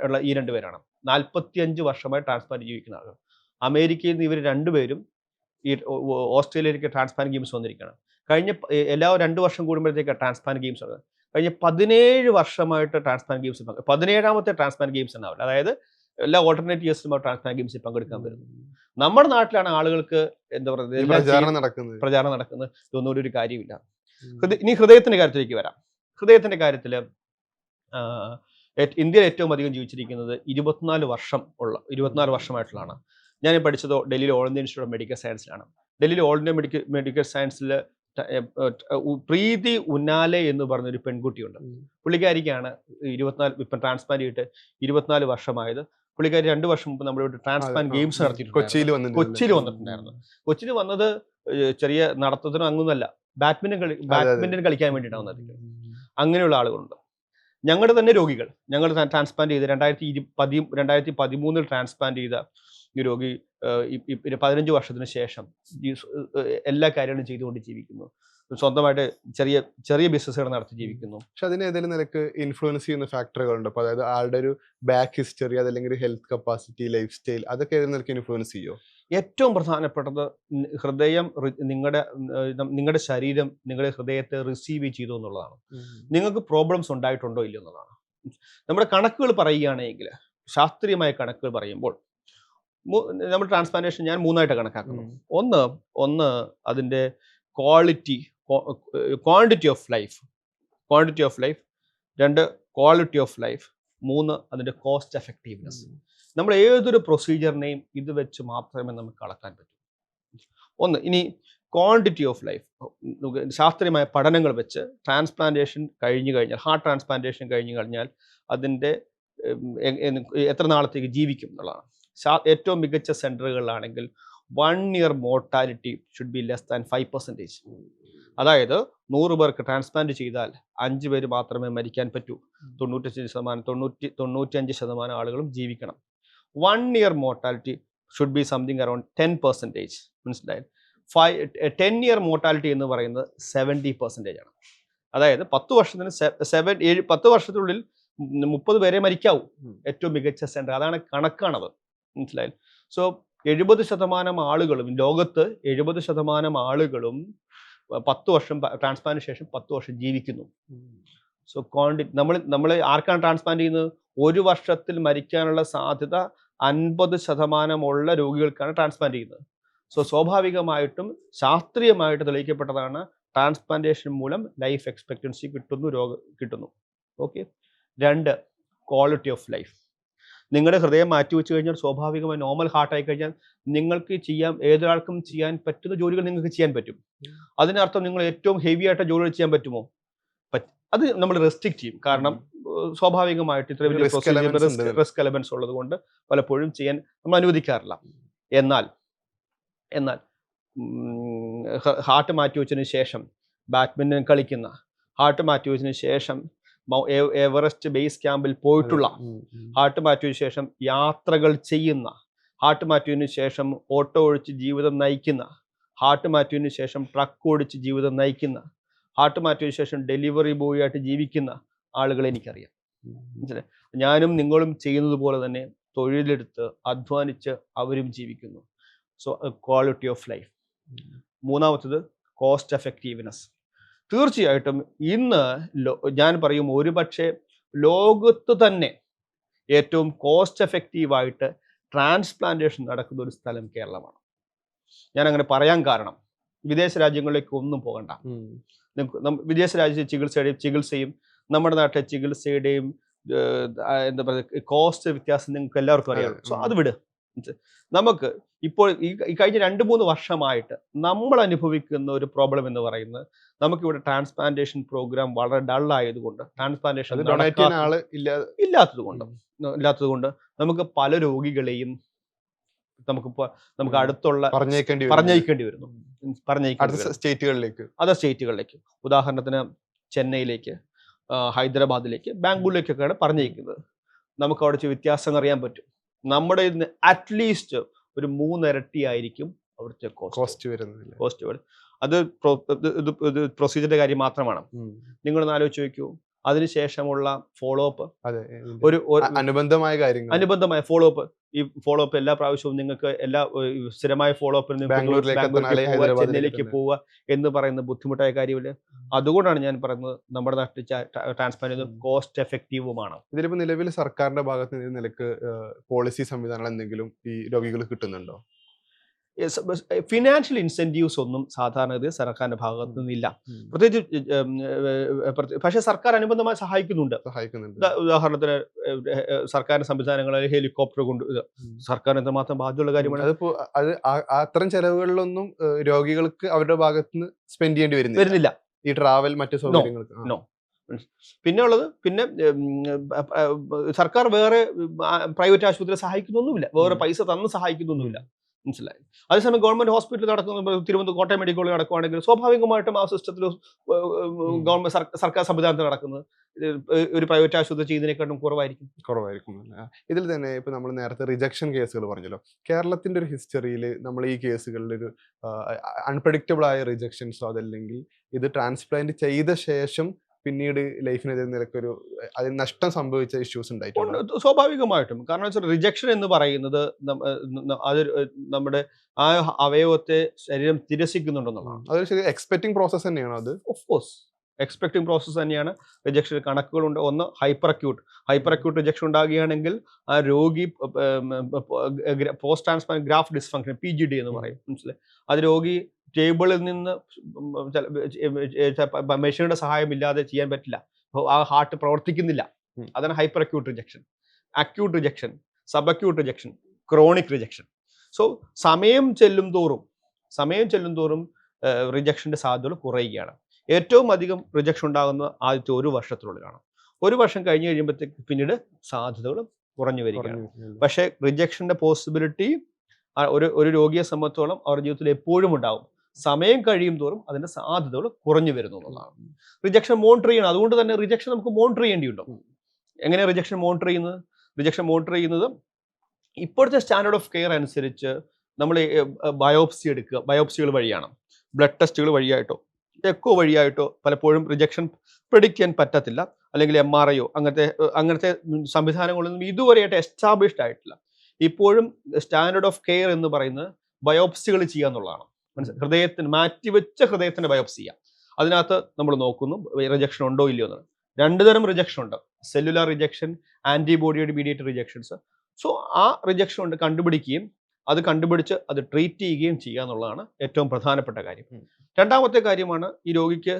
ഉള്ള ഈ 2 പേരാണ്. 45 വർഷമായി ട്രാൻസ്പ്ലാന്റ് ജീവിക്കുന്ന ആളുകൾ. അമേരിക്കയിൽ നിന്ന് ഇവർ 2 പേരും ഈ ഓസ്ട്രേലിയയിലേക്ക് ട്രാൻസ്പ്ലാന്റ് ഗെയിംസ് വന്നിരിക്കുകയാണ്. കഴിഞ്ഞ 2 വർഷം കൂടുമ്പോഴത്തേക്ക് ട്രാൻസ്പ്ലാന്റ് ഗെയിംസ് ആണ്. കഴിഞ്ഞ 17 വർഷമായിട്ട് ട്രാൻസ്പ്ലാന്റ് ഗെയിംസിൽ 17ാമത്തെ ട്രാൻസ്പ്ലാന്റ് ഗെയിംസ് എന്നാവില്ല. അതായത് എല്ലാ ഓൾട്ടർനേറ്റ് ഇയേഴ്സിലും ട്രാൻസ്പ്ലാന്റ് ഗെയിംസിൽ പങ്കെടുക്കാൻ വരുന്നത്. നമ്മുടെ നാട്ടിലാണ് ആളുകൾക്ക് എന്താ പറയുക, പ്രചാരണം നടക്കുന്നത്. ഇതൊന്നും ഒരു കാര്യമില്ല. ഇനി ഹൃദയത്തിന്റെ കാര്യത്തിലേക്ക് വരാം. ഹൃദയത്തിന്റെ കാര്യത്തിൽ ഇന്ത്യയിൽ ഏറ്റവും അധികം ജീവിച്ചിരിക്കുന്നത് 24 വർഷമായിട്ടുള്ളതാണ്. ഞാൻ പഠിച്ചത് ഡൽഹിയിലെ all India institute of medical സയൻസിലാണ്. ഡൽഹിയിലെ ഓൾ ഇന്ത്യ മെഡിക്കൽ സയൻസിൽ പ്രീതി ഉന്നാലെ എന്ന് പറഞ്ഞൊരു പെൺകുട്ടിയുണ്ട്. പുള്ളിക്കാരിക്കാണ് ഇപ്പം ട്രാൻസ്പ്ലാന്റ് ചെയ്തിട്ട് 24 വർഷമായത്. പുള്ളിക്കാരി 2 വർഷം മുമ്പ് നമ്മുടെ ഇവിടെ ട്രാൻസ്പ്ലാന്റ് ഗെയിംസ് നടത്തിയിട്ടുണ്ട്. കൊച്ചിയിൽ വന്നിട്ടുണ്ടായിരുന്നു. കൊച്ചിയിൽ വന്നത് ചെറിയ നടത്തത്തിനും അങ്ങൊന്നുമല്ല, ബാഡ്മിന്റൺ കളിക്കാൻ വേണ്ടിയിട്ടാണ് വന്നിരിക്കുന്നത്. അങ്ങനെയുള്ള ആളുകളുണ്ട്. ഞങ്ങളുടെ തന്നെ രോഗികൾ, ഞങ്ങൾ ട്രാൻസ്പ്ലാന്റ് ചെയ്ത് 2013 ട്രാൻസ്പ്ലാന്റ് ചെയ്ത ഈ രോഗി 15 വർഷത്തിന് ശേഷം എല്ലാ കാര്യങ്ങളും ചെയ്തുകൊണ്ട് ജീവിക്കുന്നു. സ്വന്തമായിട്ട് ചെറിയ ബിസിനസ്സുകൾ നടത്തി ജീവിക്കുന്നു. പക്ഷെ അതിന് ഏതെങ്കിലും നിലക്ക് ഇൻഫ്ലുവൻസ് ചെയ്യുന്ന ഫാക്ടറുകളുണ്ട്. അപ്പോൾ അതായത് ആളുടെ ഒരു ബാക്ക് ഹിസ്റ്ററി, അതല്ലെങ്കിൽ ഹെൽത്ത് കപ്പാസിറ്റി, ലൈഫ് സ്റ്റൈൽ, അതൊക്കെ ഏതെങ്കിലും നിലക്ക് ഇൻഫ്ലുവൻസ് ചെയ്യുമോ? ഏറ്റവും പ്രധാനപ്പെട്ടത് ഹൃദയം, നിങ്ങളുടെ ശരീരം നിങ്ങളുടെ ഹൃദയത്തെ റിസീവ് ചെയ്തു എന്നുള്ളതാണ്. നിങ്ങൾക്ക് പ്രോബ്ലംസ് ഉണ്ടായിട്ടുണ്ടോ ഇല്ലയോ എന്നുള്ളതാണ്. നമ്മുടെ കണക്കുകൾ പറയുകയാണെങ്കിൽ, ശാസ്ത്രീയമായ കണക്കുകൾ പറയുമ്പോൾ നമ്മൾ ട്രാൻസ്പ്ലാന്റേഷൻ ഞാൻ 3ആയിട്ട് കണക്കാക്കുന്നു. ഒന്ന് അതിൻ്റെ quantity of life, 2 quality of life, 3 അതിൻ്റെ കോസ്റ്റ് എഫക്റ്റീവ്നെസ്. നമ്മൾ ഏതൊരു പ്രൊസീജിയറിനെയും ഇത് വെച്ച് മാത്രമേ നമുക്ക് അളക്കാൻ പറ്റൂ. ഇനി ക്വാണ്ടിറ്റി ഓഫ് ലൈഫ്, ശാസ്ത്രീയമായ പഠനങ്ങൾ വെച്ച് ട്രാൻസ്പ്ലാന്റേഷൻ കഴിഞ്ഞു കഴിഞ്ഞാൽ, ഹാർട്ട് ട്രാൻസ്പ്ലാന്റേഷൻ കഴിഞ്ഞു കഴിഞ്ഞാൽ അതിൻ്റെ എത്ര നാളത്തേക്ക് ജീവിക്കും എന്നുള്ളതാണ്. ഏറ്റവും മികച്ച സെൻറ്ററുകളിലാണെങ്കിൽ 1 year mortality should be less than 5%. അതായത് 100 പേർക്ക് ട്രാൻസ്പ്ലാന്റ് ചെയ്താൽ 5 പേര് മാത്രമേ മരിക്കാൻ പറ്റൂ. 95% ആളുകളും ജീവിക്കണം. 1 year mortality should be something around 10%. മനസ്സിലായി? 10 ഇയർ മോർട്ടാലിറ്റി എന്ന് പറയുന്നത് 70% ആണ്. അതായത് 10 വർഷത്തിന് 10 വർഷത്തിനുള്ളിൽ 30 പേരെ മരിക്കാവൂ. ഏറ്റവും മികച്ച സെൻറ്റർ അതാണ്, കണക്കാണത്. മനസ്സിലായി? സോ 70% ആളുകളും ലോകത്ത് 70% ആളുകളും 10 വർഷം ട്രാൻസ്പ്ലാന്റിന് ശേഷം 10 വർഷം ജീവിക്കുന്നു. സോ നമ്മൾ ആർക്കാണ് ട്രാൻസ്പ്ലാന്റ് ചെയ്യുന്നത്? 1 വർഷത്തിൽ മരിക്കാനുള്ള സാധ്യത 50% ഉള്ള രോഗികൾക്കാണ് ട്രാൻസ്പ്ലാന്റ് ചെയ്യുന്നത്. സോ സ്വാഭാവികമായിട്ടും ശാസ്ത്രീയമായിട്ട് തെളിയിക്കപ്പെട്ടതാണ് ട്രാൻസ്പ്ലാന്റേഷൻ മൂലം ലൈഫ് എക്സ്പെക്റ്റൻസി കിട്ടുന്നു. ഓക്കെ. 2, quality of life. നിങ്ങളുടെ ഹൃദയം മാറ്റിവെച്ച് കഴിഞ്ഞാൽ സ്വാഭാവികമായി നോർമൽ ഹാർട്ട് ആയി കഴിഞ്ഞാൽ നിങ്ങൾക്ക് ഏതൊരാൾക്കും ചെയ്യാൻ പറ്റുന്ന ജോലികൾ നിങ്ങൾക്ക് ചെയ്യാൻ പറ്റും. അതിനർത്ഥം നിങ്ങൾ ഏറ്റവും ഹെവി ആയിട്ട് ജോലികൾ ചെയ്യാൻ പറ്റുമോ? അത് നമ്മൾ റെസ്ട്രിക്റ്റ് ചെയ്യും. കാരണം സ്വാഭാവികമായിട്ട് ഇത്ര വലിയ റിസ്ക് എലമെന്റ്സ് ഉള്ളത് കൊണ്ട് പലപ്പോഴും ചെയ്യാൻ നമ്മൾ അനുവദിക്കാറില്ല. എന്നാൽ ഹാർട്ട് മാറ്റിവെച്ചതിന് ശേഷം ബാഡ്മിന്റൺ കളിക്കുന്ന, ഹാർട്ട് മാറ്റിവെച്ചതിന് ശേഷം എവറസ്റ്റ് ബേസ് ക്യാമ്പിൽ പോയിട്ടുള്ള, ഹാർട്ട് മാറ്റിവെച്ച ശേഷം യാത്രകൾ ചെയ്യുന്ന, ഹാർട്ട് മാറ്റിവെച്ചതിന് ശേഷം ഓട്ടോ ഓടിച്ച് ജീവിതം നയിക്കുന്ന, ഹാർട്ട് മാറ്റിവെച്ചതിന് ശേഷം ട്രക്ക് ഓടിച്ച് ജീവിതം നയിക്കുന്ന, ഹാർട്ട് മാറ്റിവെച്ച ശേഷം ഡെലിവറി ബോയ് ആയിട്ട് ജീവിക്കുന്ന ആളുകളെ എനിക്കറിയാം. മനസ്സിലായി? ഞാനും നിങ്ങളും ചെയ്യുന്നത് പോലെ തന്നെ തൊഴിലെടുത്ത് അധ്വാനിച്ച് അവരും ജീവിക്കുന്നു. So quality of life. 3-ാമത്തത് കോസ്റ്റ് എഫക്റ്റീവ്നെസ്. തീർച്ചയായിട്ടും ഇന്ന് ഞാൻ പറയും ഒരുപക്ഷെ ലോകത്ത് തന്നെ ഏറ്റവും കോസ്റ്റ് എഫക്റ്റീവായിട്ട് ട്രാൻസ്പ്ലാന്റേഷൻ നടക്കുന്ന ഒരു സ്ഥലം കേരളമാണ്. ഞാൻ അങ്ങനെ പറയാൻ കാരണം വിദേശ രാജ്യങ്ങളിലേക്ക് ഒന്നും പോകണ്ട. വിദേശ രാജ്യത്തെ ചികിത്സയും നമ്മുടെ നാട്ടിലെ ചികിത്സയുടെയും എന്താ പറയുക കോസ്റ്റ് വ്യത്യാസം നിങ്ങൾക്ക് എല്ലാവർക്കും അറിയാം. സോ അത് വിട്. നമുക്ക് ഇപ്പോൾ ഈ കഴിഞ്ഞ 2-3 വർഷമായിട്ട് നമ്മൾ അനുഭവിക്കുന്ന ഒരു പ്രോബ്ലം എന്ന് പറയുന്നത് നമുക്കിവിടെ ട്രാൻസ്പ്ലാന്റേഷൻ പ്രോഗ്രാം വളരെ ഡൾ ആയതുകൊണ്ട്, ട്രാൻസ്പ്ലാന്റേഷൻ ഇല്ലാത്തതുകൊണ്ട് നമുക്ക് പല രോഗികളെയും നമുക്ക് അടുത്തുള്ള പറഞ്ഞയക്കേണ്ടി വരുന്നു. അതർ സ്റ്റേറ്റുകളിലേക്ക്, ഉദാഹരണത്തിന് ചെന്നൈയിലേക്ക്, ഹൈദരാബാദിലേക്ക്, ബാംഗ്ലൂരിലേക്കൊക്കെയാണ് പറഞ്ഞയക്കുന്നത്. നമുക്ക് അവിടെ വ്യത്യാസം അറിയാൻ പറ്റും. നമ്മുടെ ഇന്ന് അറ്റ്ലീസ്റ്റ് ഒരു 3 ഇരട്ടി ആയിരിക്കും അവിടുത്തെ കോസ്റ്റ് വരുന്നത്. അത് പ്രൊസീജിയറിന്റെ കാര്യം മാത്രമാണ്. നിങ്ങളൊന്ന് ആലോചിച്ച് നോക്കൂ. അതിനുശേഷമുള്ള ഫോളോ അപ്പ്, ഒരു അനുബന്ധമായ ഫോളോ അപ്പ്. ഈ ഫോളോ അപ്പ് എല്ലാ പ്രാവശ്യവും നിങ്ങൾക്ക് സ്ഥിരമായ ഫോളോ അപ്പിന് ചെന്നൈയിലേക്ക് പോവുക എന്ന് പറയുന്ന ബുദ്ധിമുട്ടായ കാര്യമില്ല. അതുകൊണ്ടാണ് ഞാൻ പറയുന്നത് നമ്മുടെ നാട്ടിൽ ട്രാൻസ്പ്ലാന്റ് കോസ്റ്റ് എഫക്റ്റീവുമാണ്. ഇതിലിപ്പോ നിലവിൽ സർക്കാരിന്റെ ഭാഗത്ത് നിന്ന് നിലക്ക് പോളിസി സംവിധാനങ്ങൾ എന്തെങ്കിലും ഈ രോഗികൾക്ക് കിട്ടുന്നുണ്ടോ? ഫിനാൻഷ്യൽ ഇൻസെന്റീവ്സ് ഒന്നും സാധാരണഗതിയിൽ സർക്കാരിന്റെ ഭാഗത്തു നിന്നില്ല, പ്രത്യേകിച്ച്. പക്ഷേ സർക്കാർ അനുബന്ധമായി സഹായിക്കുന്നുണ്ട്. ഉദാഹരണത്തിന് സർക്കാർ സംവിധാനങ്ങൾ ഹെലികോപ്റ്റർ കൊണ്ട് സർക്കാർ എന്തുമാത്രം ബാധ്യതയുള്ള കാര്യമാണ്. അത് അത്തരം ചെലവുകളിലൊന്നും രോഗികൾക്ക് അവരുടെ ഭാഗത്ത് നിന്ന് സ്പെൻഡ് ചെയ്യേണ്ടി വരുന്നില്ല. ഈ ട്രാവൽ മറ്റു സൗകര്യങ്ങൾക്ക് പിന്നെ സർക്കാർ വേറെ പ്രൈവറ്റ് ആശുപത്രിയെ സഹായിക്കുന്നൊന്നുമില്ല, വേറെ പൈസ തന്ന് സഹായിക്കുന്നൊന്നുമില്ല. മനസ്സിലായി? അതേസമയം ഗവൺമെന്റ് ഹോസ്പിറ്റലിൽ നടക്കുന്ന, തിരുവനന്തപുരം കോട്ടയം മെഡിക്കൽ കോളേജ് നടക്കുകയാണെങ്കിൽ സ്വാഭാവികമായിട്ടും ആ സിസ്റ്റത്തിൽ ഗവൺമെന്റ് സർക്കാർ സംവിധാനത്തിൽ നടക്കുന്നത് ഒരു പ്രൈവറ്റ് ആശുപത്രി ചെയ്യുന്നതിനേക്കാളും കുറവായിരിക്കും. ഇതിൽ തന്നെ ഇപ്പൊ നമ്മൾ നേരത്തെ റിജക്ഷൻ കേസുകൾ പറഞ്ഞല്ലോ. കേരളത്തിന്റെ ഒരു ഹിസ്റ്ററിയിൽ നമ്മൾ ഈ കേസുകളിൽ ഒരു അൺപ്രഡിക്റ്റബിൾ ആയ റിജക്ഷൻസോ അതല്ലെങ്കിൽ ഇത് ട്രാൻസ്പ്ലാന്റ് ചെയ്ത ശേഷം പിന്നീട് ലൈഫിനെതിരെ നിലക്കൊരു അതിന് നഷ്ടം സംഭവിച്ച ഇഷ്യൂസ് ഉണ്ടായിട്ടുണ്ട്? സ്വാഭാവികമായിട്ടും. കാരണം വെച്ചാൽ റിജക്ഷൻ എന്ന് പറയുന്നത് അത് നമ്മുടെ ആ അവയവത്തെ ശരീരം തിരസിക്കുന്നുണ്ടെന്നുള്ളതാണ്. അതൊരു എക്സ്പെക്ടിങ് പ്രോസസ് തന്നെയാണോ അത്? ഓഫ് കോഴ്സ് എക്സ്പെക്ടിങ് പ്രോസസ് തന്നെയാണ്. റിജക്ഷൻ കണക്കുകളുണ്ട്. ഒന്ന് ഹൈപ്പർ അക്യൂട്ട് റിജക്ഷൻ ഉണ്ടാകുകയാണെങ്കിൽ ആ രോഗി post transplant graft dysfunction PGD എന്ന് പറയും. മനസ്സിലായി? അത് രോഗി ടേബിളിൽ നിന്ന് മെഷീനുടെ സഹായമില്ലാതെ ചെയ്യാൻ പറ്റില്ല. ആ ഹാർട്ട് പ്രവർത്തിക്കുന്നില്ല. അതാണ് hyper acute rejection, sub acute rejection, chronic rejection. So സമയം ചെല്ലും തോറും റിജക്ഷന്റെ സാധ്യതകൾ കുറയുകയാണ്. ഏറ്റവും അധികം റിജക്ഷൻ ഉണ്ടാകുന്ന ആദ്യത്തെ 1 വർഷത്തിനുള്ളിലാണ്. 1 വർഷം കഴിഞ്ഞ് കഴിയുമ്പോഴത്തേക്ക് പിന്നീട് സാധ്യതകൾ കുറഞ്ഞു വരികയാണ്. കുറഞ്ഞു. പക്ഷേ റിജക്ഷന്റെ പോസിബിലിറ്റി ഒരു രോഗിയെ സംബന്ധിച്ചോളം അവരുടെ ജീവിതത്തിൽ എപ്പോഴും ഉണ്ടാവും. സമയം കഴിയും തോറും അതിന്റെ സാധ്യതകൾ കുറഞ്ഞു വരുന്നു എന്നുള്ളതാണ്. റിജക്ഷൻ മോണിറ്റർ ചെയ്യണം. അതുകൊണ്ട് തന്നെ റിജക്ഷൻ നമുക്ക് മോണിറ്റർ ചെയ്യേണ്ടിയുണ്ടോ? എങ്ങനെ റിജക്ഷൻ മോണിറ്റർ ചെയ്യുന്നത്? റിജക്ഷൻ മോണിറ്റർ ചെയ്യുന്നത് ഇപ്പോഴത്തെ സ്റ്റാൻഡേർഡ് ഓഫ് കെയർ അനുസരിച്ച് നമ്മൾ ബയോപ്സി എടുക്കുക, ബയോപ്സികൾ വഴിയാണ്, ബ്ലഡ് ടെസ്റ്റുകൾ വഴിയായിട്ടോ എക്കോ വഴിയായിട്ടോ പലപ്പോഴും റിജക്ഷൻ പ്രെഡിക്റ്റ് പറ്റത്തില്ല. അല്ലെങ്കിൽ MRIയോ അങ്ങനത്തെ സംവിധാനങ്ങളൊന്നും ഇതുവരെയായിട്ട് എസ്റ്റാബ്ലിഷ്ഡ് ആയിട്ടില്ല. ഇപ്പോഴും സ്റ്റാൻഡേർഡ് ഓഫ് കെയർ എന്ന് പറയുന്നത് ബയോപ്സികൾ ചെയ്യുക എന്നുള്ളതാണ്. ഹൃദയത്തിന് മാറ്റിവെച്ച ഹൃദയത്തിന്റെ ബയോപ്സി ചെയ്യാം. അതിനകത്ത് നമ്മൾ നോക്കുന്നു റിജക്ഷൻ ഉണ്ടോ ഇല്ലയോ എന്ന്. 2 തരം റിജക്ഷൻ ഉണ്ട്: സെല്ലുലാർ റിജക്ഷൻ, ആന്റിബോഡിയുടെ മീഡിയേറ്റഡ് റിജക്ഷൻസ്. സോ ആ റിജക്ഷൻ ഉണ്ട് കണ്ടുപിടിക്കുകയും അത് കണ്ടുപിടിച്ച് അത് ട്രീറ്റ് ചെയ്യുകയും ചെയ്യുക എന്നുള്ളതാണ് ഏറ്റവും പ്രധാനപ്പെട്ട കാര്യം. രണ്ടാമത്തെ കാര്യമാണ് ഈ രോഗിക്ക്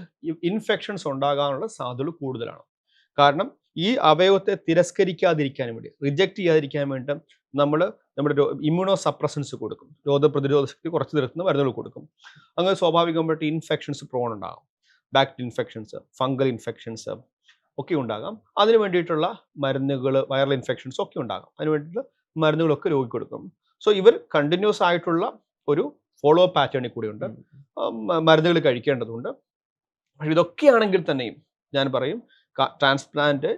ഇൻഫെക്ഷൻസ് ഉണ്ടാകാനുള്ള സാധ്യത കൂടുതലാണ്. കാരണം ഈ അവയവത്തെ തിരസ്കരിക്കാതിരിക്കാൻ വേണ്ടി, റിജക്റ്റ് ചെയ്യാതിരിക്കാൻ വേണ്ടി നമ്മൾ നമ്മുടെ ഇമ്മ്യൂണോ സപ്രസൻസ് കൊടുക്കും. രോഗപ്രതിരോധ ശക്തി കുറച്ച് നിർത്തുന്ന മരുന്നുകൾ കൊടുക്കും. അങ്ങനെ സ്വാഭാവികമായിട്ട് ഇൻഫെക്ഷൻസ് പ്രോൺ ഉണ്ടാകും. ബാക്ടീരിയൽ ഇൻഫെക്ഷൻസ്, ഫംഗൽ ഇൻഫെക്ഷൻസ് ഒക്കെ ഉണ്ടാകാം. അതിന് വേണ്ടിയിട്ടുള്ള മരുന്നുകൾ, വൈറൽ ഇൻഫെക്ഷൻസ് ഒക്കെ ഉണ്ടാകാം. അതിന് വേണ്ടിയിട്ടുള്ള മരുന്നുകളൊക്കെ രോഗിക്ക് കൊടുക്കും. സോ ഇവർ കണ്ടിന്യൂസ് ആയിട്ടുള്ള ഒരു ഫോളോ അപ്പ് പാറ്റേണിൽ കൂടിയുണ്ട്. മരുന്നുകൾ കഴിക്കേണ്ടതുണ്ട്. പക്ഷെ ഇതൊക്കെയാണെങ്കിൽ തന്നെയും ഞാൻ പറയും ട്രാൻസ്പ്ലാന്റ്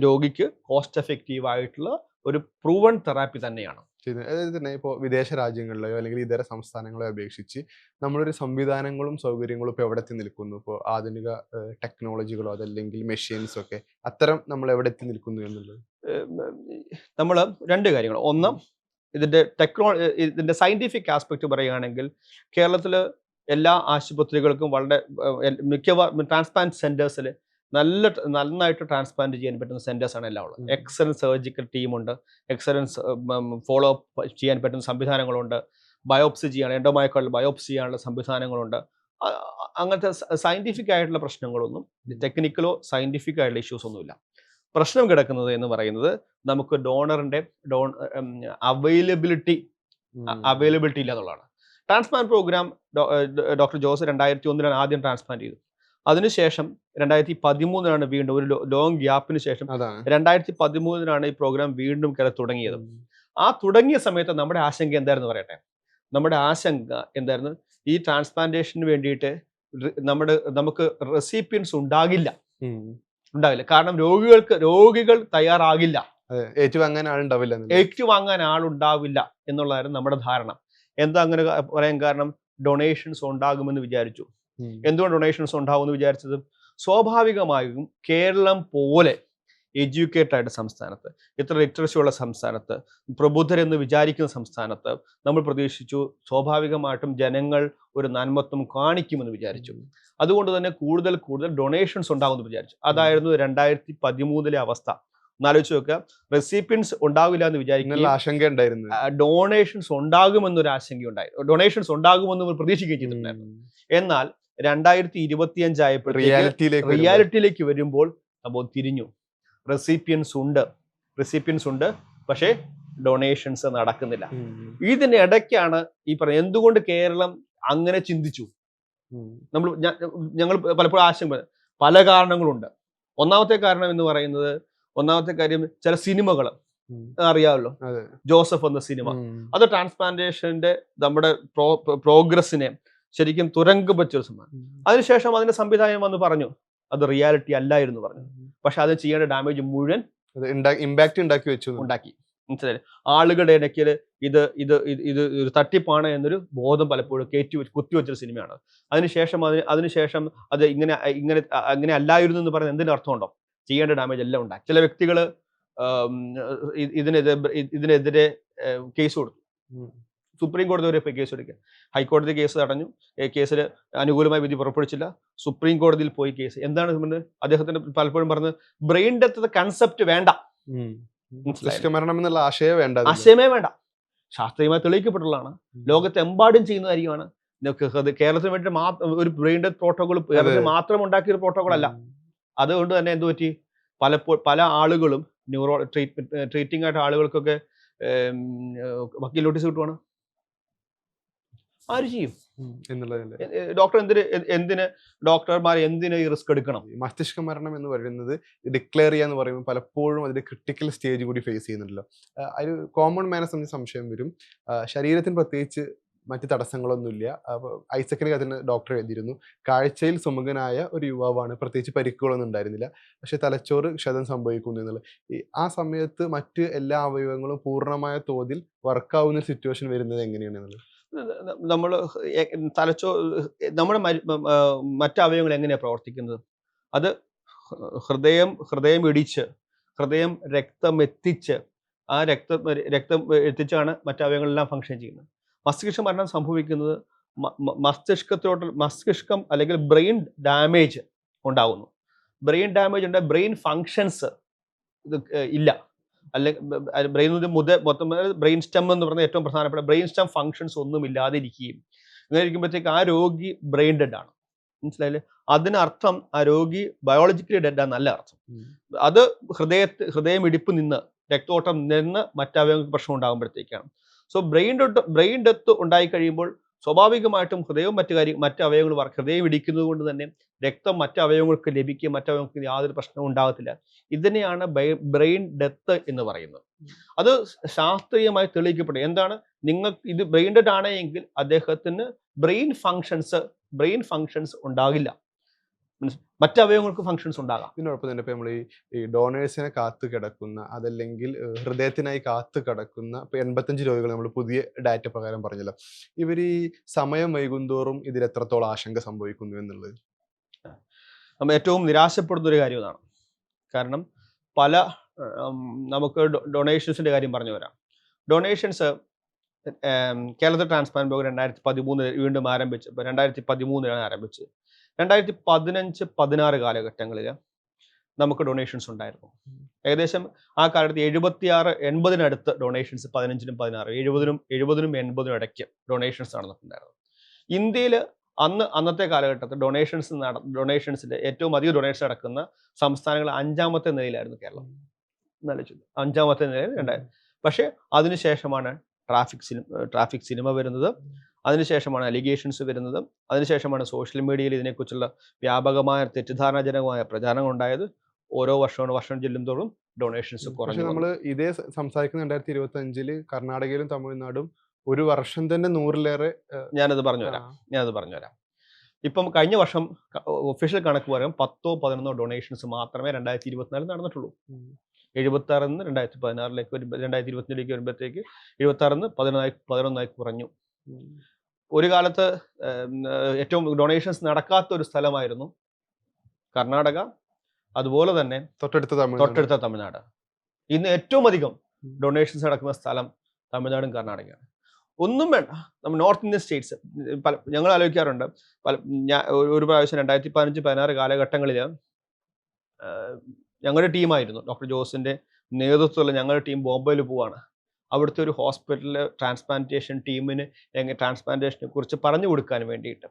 രോഗിക്ക് കോസ്റ്റ് എഫക്റ്റീവ് ആയിട്ടുള്ള ഒരു പ്രൂവൺ തെറാപ്പി തന്നെയാണ്. അതായത് തന്നെ ഇപ്പോൾ വിദേശ രാജ്യങ്ങളിലെയോ അല്ലെങ്കിൽ ഇതര സംസ്ഥാനങ്ങളെയോ അപേക്ഷിച്ച് നമ്മളൊരു സംവിധാനങ്ങളും സൗകര്യങ്ങളും ഇപ്പോൾ എവിടെ എത്തി നിൽക്കുന്നു? ഇപ്പോൾ ആധുനിക ടെക്നോളജികളോ അതല്ലെങ്കിൽ മെഷീൻസോ ഒക്കെ അത്തരം നമ്മൾ എവിടെ എത്തി നിൽക്കുന്നു എന്നുള്ളത് നമ്മൾ 2 കാര്യങ്ങൾ. ഒന്ന്, ഇതിന്റെ സയന്റിഫിക് ആസ്പെക്ട് പറയുകയാണെങ്കിൽ കേരളത്തിൽ എല്ലാ ആശുപത്രികൾക്കും വളരെ മിക്കവാറും ട്രാൻസ്പ്ലാന്റ് സെന്റേഴ്സിൽ നന്നായിട്ട് ട്രാൻസ്പ്ലാന്റ് ചെയ്യാൻ പറ്റുന്ന സെന്റേഴ്സാണ് എല്ലാം ഉള്ളത്. എക്സലൻസ് സർജിക്കൽ ടീമുണ്ട്, എക്സലൻസ് ഫോളോ അപ്പ് ചെയ്യാൻ പറ്റുന്ന സംവിധാനങ്ങളുണ്ട്, ബയോപ്സി ചെയ്യാൻ എൻഡോമയോകാർഡിയൽ ബയോപ്സി ചെയ്യാനുള്ള സംവിധാനങ്ങളുണ്ട്. അങ്ങനത്തെ സയന്റിഫിക് ആയിട്ടുള്ള പ്രശ്നങ്ങളൊന്നും, ടെക്നിക്കലോ സയന്റിഫിക് ആയിട്ടുള്ള ഇഷ്യൂസ് ഒന്നുമില്ല. പ്രശ്നം കിടക്കുന്നത് എന്ന് പറയുന്നത് നമുക്ക് ഡോണറിന്റെ അവൈലബിലിറ്റി ഇല്ല എന്നുള്ളതാണ്. ട്രാൻസ്പ്ലാന്റ് പ്രോഗ്രാം ഡോക്ടർ ജോസ് 2001 ആദ്യം ട്രാൻസ്പ്ലാന്റ് ചെയ്തു. അതിനുശേഷം 2013 വീണ്ടും ഒരു ലോങ് ഗ്യാപ്പിന് ശേഷം 2013 ഈ പ്രോഗ്രാം വീണ്ടും തുടങ്ങിയത്. ആ തുടങ്ങിയ സമയത്ത് നമ്മുടെ ആശങ്ക എന്തായിരുന്നു പറയട്ടെ? നമ്മുടെ ആശങ്ക എന്തായിരുന്നു? ഈ ട്രാൻസ്പ്ലാന്റേഷന് വേണ്ടിയിട്ട് നമുക്ക് റെസിപ്പിയൻസ് ഉണ്ടാകില്ല. കാരണം രോഗികൾ തയ്യാറാകില്ല, ഏറ്റുവാങ്ങാൻ ആളുണ്ടാവില്ല എന്നുള്ളതായിരുന്നു നമ്മുടെ ധാരണ. എന്താ അങ്ങനെ പറയാൻ കാരണം? ഡൊണേഷൻസ് ഉണ്ടാകുമെന്ന് വിചാരിച്ചു. എന്തുകൊണ്ട് ഡൊണേഷൻസ് ഉണ്ടാകുമെന്ന് വിചാരിച്ചത്? സ്വാഭാവികമായും കേരളം പോലെ എഡ്യൂക്കേറ്റഡ് ആയിട്ട് സംസ്ഥാനത്ത്, ഇത്ര ലിറ്ററസി ഉള്ള സംസ്ഥാനത്ത്, പ്രബുദ്ധരെന്ന് വിചാരിക്കുന്ന സംസ്ഥാനത്ത് നമ്മൾ പ്രതീക്ഷിച്ചു സ്വാഭാവികമായിട്ടും ജനങ്ങൾ ഒരു നന്മത്വം കാണിക്കുമെന്ന് വിചാരിച്ചു. അതുകൊണ്ട് തന്നെ കൂടുതൽ ഡൊണേഷൻസ് ഉണ്ടാകുമെന്ന് വിചാരിച്ചു. അതായിരുന്നു 2013 അവസ്ഥ. ഒന്നാലോചിച്ച് നോക്കുക. റെസിപ്പിയൻസ് ഉണ്ടാവില്ല എന്ന് വിചാരിക്കുന്ന ആശങ്ക ഉണ്ടായിരുന്നു. ഡൊണേഷൻസ് ഉണ്ടാകുമെന്നൊരു ആശങ്ക ഉണ്ടായിരുന്നു. ഡൊണേഷൻസ് ഉണ്ടാകുമെന്ന് പ്രതീക്ഷിക്കുകയും ചെയ്തിട്ടുണ്ടായിരുന്നു. എന്നാൽ 2025 ആയപ്പോഴത്തേക്ക് റിയാലിറ്റിയിലേക്ക് വരുമ്പോൾ അപ്പോൾ തിരിഞ്ഞു. റെസിപ്പിയൻസ് ഉണ്ട്, പക്ഷേ ഡൊണേഷൻസ് നടക്കുന്നില്ല. ഇതിന് ഇടയ്ക്കാണ് ഈ പറയുന്നത് എന്തുകൊണ്ട് കേരളം അങ്ങനെ ചിന്തിച്ചു. ഞങ്ങൾ പലപ്പോഴും ആശങ്ക, പല കാരണങ്ങളുണ്ട്. ഒന്നാമത്തെ കാരണം എന്ന് പറയുന്നത്, ഒന്നാമത്തെ കാര്യം ചില സിനിമകൾ അറിയാമല്ലോ, ജോസഫ് എന്ന സിനിമ, അത് ട്രാൻസ്പ്ലാന്റേഷന്റെ നമ്മുടെ പ്രോഗ്രസിനെ ശരിക്കും തുരങ്കം വെച്ചൊരു സിനിമ. അതിനുശേഷം അതിന്റെ സംവിധാനം വന്ന് പറഞ്ഞു അത് റിയാലിറ്റി അല്ലായിരുന്നു പറഞ്ഞു. പക്ഷെ അത് ചെയ്യേണ്ട ഡാമേജ് മുഴുവൻ ഇമ്പാക്ട് ഉണ്ടാക്കി. മനസ്സിലായി? ആളുകളുടെ ഇടയ്ക്ക് ഇത് ഒരു തട്ടിപ്പാണ് എന്നൊരു ബോധം പലപ്പോഴും കുത്തിവെച്ചൊരു സിനിമയാണ്. അതിനുശേഷം അത് ഇങ്ങനെ അല്ലായിരുന്നു എന്ന് പറയുന്നത് എന്തിന്റെ അർത്ഥമുണ്ടോ? ചെയ്യേണ്ട ഡാമേജ് എല്ലാം ഉണ്ടാക്കി. ചില വ്യക്തികൾ ഇതിനെതിരെ കേസ് കൊടുത്തു. സുപ്രീം കോടതി വരെ പോയി കേസ് എടുക്കുക. ഹൈക്കോടതി കേസ് തടഞ്ഞു. കേസിൽ അനുകൂലമായ വിധി പുറപ്പെടുവിച്ചില്ല. സുപ്രീം കോടതിയിൽ പോയി കേസ്. എന്താണ് അദ്ദേഹത്തിന് പലപ്പോഴും പറഞ്ഞത്? ബ്രെയിൻ ഡെത്ത് കൺസെപ്റ്റ് വേണ്ട, ആശയമേ വേണ്ട, ശാസ്ത്രീയമായി തെളിയിക്കപ്പെട്ടുള്ളതാണ്, ലോകത്തെമ്പാടും ചെയ്യുന്ന കാര്യമാണ്. കേരളത്തിന് വേണ്ടി ഒരു ബ്രെയിൻ ഡെത്ത് പ്രോട്ടോകോൾ കേരളത്തിൽ മാത്രം ഉണ്ടാക്കിയ ഒരു പ്രോട്ടോകോൾ അല്ല. അതുകൊണ്ട് തന്നെ എന്ത് പറ്റി? പല ആളുകളും ട്രീറ്റിംഗ് ആയിട്ട് ആളുകൾക്കൊക്കെ വക്കീൽ നോട്ടീസ് കിട്ടുവാണ്. ആര് ചെയ്യും? എന്നുള്ളതല്ലേ. ഡോക്ടർ എന്തിന് ഡോക്ടർമാർ എന്തിന് ഈ റിസ്ക് എടുക്കണം? ഈ മസ്തിഷ്ക മരണം എന്ന് പറയുന്നത് ഡിക്ലെയർ ചെയ്യാന്ന് പറയുമ്പോൾ പലപ്പോഴും അതിന്റെ ക്രിട്ടിക്കൽ സ്റ്റേജ് കൂടി ഫേസ് ചെയ്യുന്നുണ്ടല്ലോ. ഒരു കോമൺ മാനെ സംബന്ധിച്ച് സംശയം വരും. ശരീരത്തിന് പ്രത്യേകിച്ച് മറ്റ് തടസ്സങ്ങളൊന്നുമില്ല. അപ്പൊ ഐസക്കിന് അതിന് ഡോക്ടർ എഴുതിയിരുന്നു. കാഴ്ചയിൽ സുമുഖനായ ഒരു യുവാവാണ്, പ്രത്യേകിച്ച് പരിക്കുകളൊന്നും ഉണ്ടായിരുന്നില്ല. പക്ഷെ തലച്ചോറ് ക്ഷതം സംഭവിക്കുന്നു എന്നുള്ളത്. ആ സമയത്ത് മറ്റ് എല്ലാ അവയവങ്ങളും പൂർണ്ണമായ തോതിൽ വർക്കാവുന്ന സിറ്റുവേഷൻ വരുന്നത് എങ്ങനെയാണ് എന്നുള്ളത്. നമ്മൾ നമ്മുടെ മറ്റ് അവയവങ്ങൾ എങ്ങനെയാണ് പ്രവർത്തിക്കുന്നത്? അത് ഹൃദയം ഇടിച്ച് രക്തം എത്തിച്ച് ആ രക്തം എത്തിച്ചാണ് മറ്റ് അവയവങ്ങളെല്ലാം ഫങ്ഷൻ ചെയ്യുന്നത്. മസ്തിഷ്ക മരണം സംഭവിക്കുന്നത് മസ്തിഷ്കം അല്ലെങ്കിൽ ബ്രെയിൻ ഡാമേജ് ഉണ്ടാകുന്നു. ബ്രെയിൻ ഡാമേജ് ഉണ്ടായ ബ്രെയിൻ ഫങ്ഷൻസ് ഇല്ല. അല്ലെങ്കിൽ മൊത്തം ബ്രെയിൻ സ്റ്റെം എന്ന് പറഞ്ഞ ഏറ്റവും പ്രധാനപ്പെട്ട ബ്രെയിൻ സ്റ്റെം ഫങ്ഷൻസ് ഒന്നും ഇല്ലാതെ ഇരിക്കുകയും അങ്ങനെ ഇരിക്കുമ്പോഴത്തേക്ക് ആ രോഗി ബ്രെയിൻ ഡെഡ് ആണ്. മനസ്സിലായില്ലേ? അതിനർത്ഥം ആ രോഗി ബയോളജിക്കലി ഡെഡ് ആണെന്നല്ല അർത്ഥം. അത് ഹൃദയം ഇടിപ്പ് നിന്ന് രക്തോട്ടം നിന്ന് മറ്റവയവങ്ങൾക്ക് പ്രശ്നം ഉണ്ടാകുമ്പോഴത്തേക്കാണ്. സോ ബ്രെയിൻ ഡെത്ത് ഉണ്ടായി കഴിയുമ്പോൾ സ്വാഭാവികമായിട്ടും ഹൃദയവും മറ്റ് അവയവങ്ങൾ ഹൃദയം ഇടിക്കുന്നത് കൊണ്ട് തന്നെ രക്തം മറ്റ് അവയവങ്ങൾക്ക് ലഭിക്കുകയും മറ്റവയവങ്ങൾക്ക് യാതൊരു പ്രശ്നവും ഉണ്ടാകത്തില്ല. ഇതിനെയാണ് ബ്രെയിൻ ഡെത്ത് എന്ന് പറയുന്നത്. അത് ശാസ്ത്രീയമായി തെളിയിക്കപ്പെടും. എന്താണ്? ഇത് ബ്രെയിൻ ഡെഡ് ആണെങ്കിൽ അദ്ദേഹത്തിന് ബ്രെയിൻ ഫങ്ഷൻസ് ഉണ്ടാകില്ല. മറ്റ് അവയവങ്ങൾക്ക് ഫങ്ഷൻസ് ഉണ്ടാകാം. ഇതിനോടൊപ്പം തന്നെ ഇപ്പൊ നമ്മൾ ഈ ഡോണേഴ്സിനെ കാത്തു കിടക്കുന്ന, അതല്ലെങ്കിൽ ഹൃദയത്തിനായി കാത്തു കിടക്കുന്ന 85 രോഗികൾ നമ്മൾ പുതിയ ഡാറ്റ പ്രകാരം പറഞ്ഞല്ലോ. ഇവർ ഈ സമയം വൈകുന്തോറും ഇതിൽ എത്രത്തോളം ആശങ്ക സംഭവിക്കുന്നു എന്നുള്ളത് നമ്മൾ ഏറ്റവും നിരാശപ്പെടുന്ന ഒരു കാര്യം ഇതാണ്. കാരണം നമുക്ക് ഡൊണേഷൻസിന്റെ കാര്യം പറഞ്ഞു വരാം. ഡൊണേഷൻസ് കേരളത്തിൽ ട്രാൻസ്പ്ലാന്റ് ബ്ലോക്ക് 2013 വീണ്ടും ആരംഭിച്ചു. 2013 ആരംഭിച്ചത്. 2015-16 കാലഘട്ടങ്ങളിൽ നമുക്ക് ഡൊണേഷൻസ് ഉണ്ടായിരുന്നു. ഏകദേശം ആ കാലത്ത് 76-80 ഡൊണേഷൻസ് 15-നും 16 70-നും 80-നും ഇടയ്ക്ക് ഡൊണേഷൻസ് നടന്നിട്ടുണ്ടായിരുന്നു. ഇന്ത്യയിൽ അന്നത്തെ കാലഘട്ടത്തിൽ ഡൊണേഷൻസിന്റെ ഏറ്റവും അധികം ഡൊണേഷൻസ് നടക്കുന്ന സംസ്ഥാനങ്ങൾ 5ാമത്തെ നിലയിലായിരുന്നു കേരളം. 5ാമത്തെ നിലയിൽ ഉണ്ടായിരുന്നു. പക്ഷേ അതിനുശേഷമാണ് ട്രാഫിക് സിനിമ വരുന്നത്. അതിനുശേഷമാണ് അലിഗേഷൻസ് വരുന്നത്. അതിനുശേഷമാണ് സോഷ്യൽ മീഡിയയിൽ ഇതിനെക്കുറിച്ചുള്ള വ്യാപകമായ തെറ്റിദ്ധാരണാജനകമായ പ്രചാരണം ഉണ്ടായത്. ഓരോ വർഷം ചെല്ലുന്തോറും ഡൊണേഷൻസ് കുറഞ്ഞു. നമ്മൾ ഇതേ സംസാരിക്കുന്ന 2025 കർണാടകയിലും തമിഴ്നാടും ഒരു വർഷം തന്നെ 100-ലേറെ. ഞാനത് പറഞ്ഞുതരാം. ഇപ്പം കഴിഞ്ഞ വർഷം ഒഫീഷ്യൽ കണക്ക് പറയാം 10-11 ഡൊണേഷൻസ് മാത്രമേ 2024 നടന്നിട്ടുള്ളൂ. 76-ന്ന് 2016-ലേക്ക് 2022-ലേക്ക് വരുമ്പോഴത്തേക്ക് 76-ന്ന് 11-ആയി കുറഞ്ഞു. ഒരു കാലത്ത് ഏറ്റവും ഡൊണേഷൻസ് നടക്കാത്ത ഒരു സ്ഥലമായിരുന്നു കർണാടക. അതുപോലെ തന്നെ തൊട്ടടുത്ത തമിഴ്നാട്. ഇന്ന് ഏറ്റവും അധികം ഡൊണേഷൻസ് നടക്കുന്ന സ്ഥലം തമിഴ്നാടും കർണാടകയാണ്. ഒന്നും വേണ്ട, നമ്മൾ നോർത്ത് ഇന്ത്യൻ സ്റ്റേറ്റ്സ് ഞങ്ങൾ ആലോചിക്കാറുണ്ട്. ഒരു പ്രാവശ്യം 2015-16 കാലഘട്ടങ്ങളിൽ ഞങ്ങളുടെ ടീമായിരുന്നു, ഡോക്ടർ ജോസിന്റെ നേതൃത്വത്തിലുള്ള ഞങ്ങളുടെ ടീം ബോംബെയിൽ പോവാണ്. അവിടുത്തെ ഒരു ഹോസ്പിറ്റലിലെ ട്രാൻസ്പ്ലാന്റേഷൻ ടീമിന് ട്രാൻസ്പ്ലാന്റേഷനെ കുറിച്ച് പറഞ്ഞു കൊടുക്കാൻ വേണ്ടിയിട്ട്.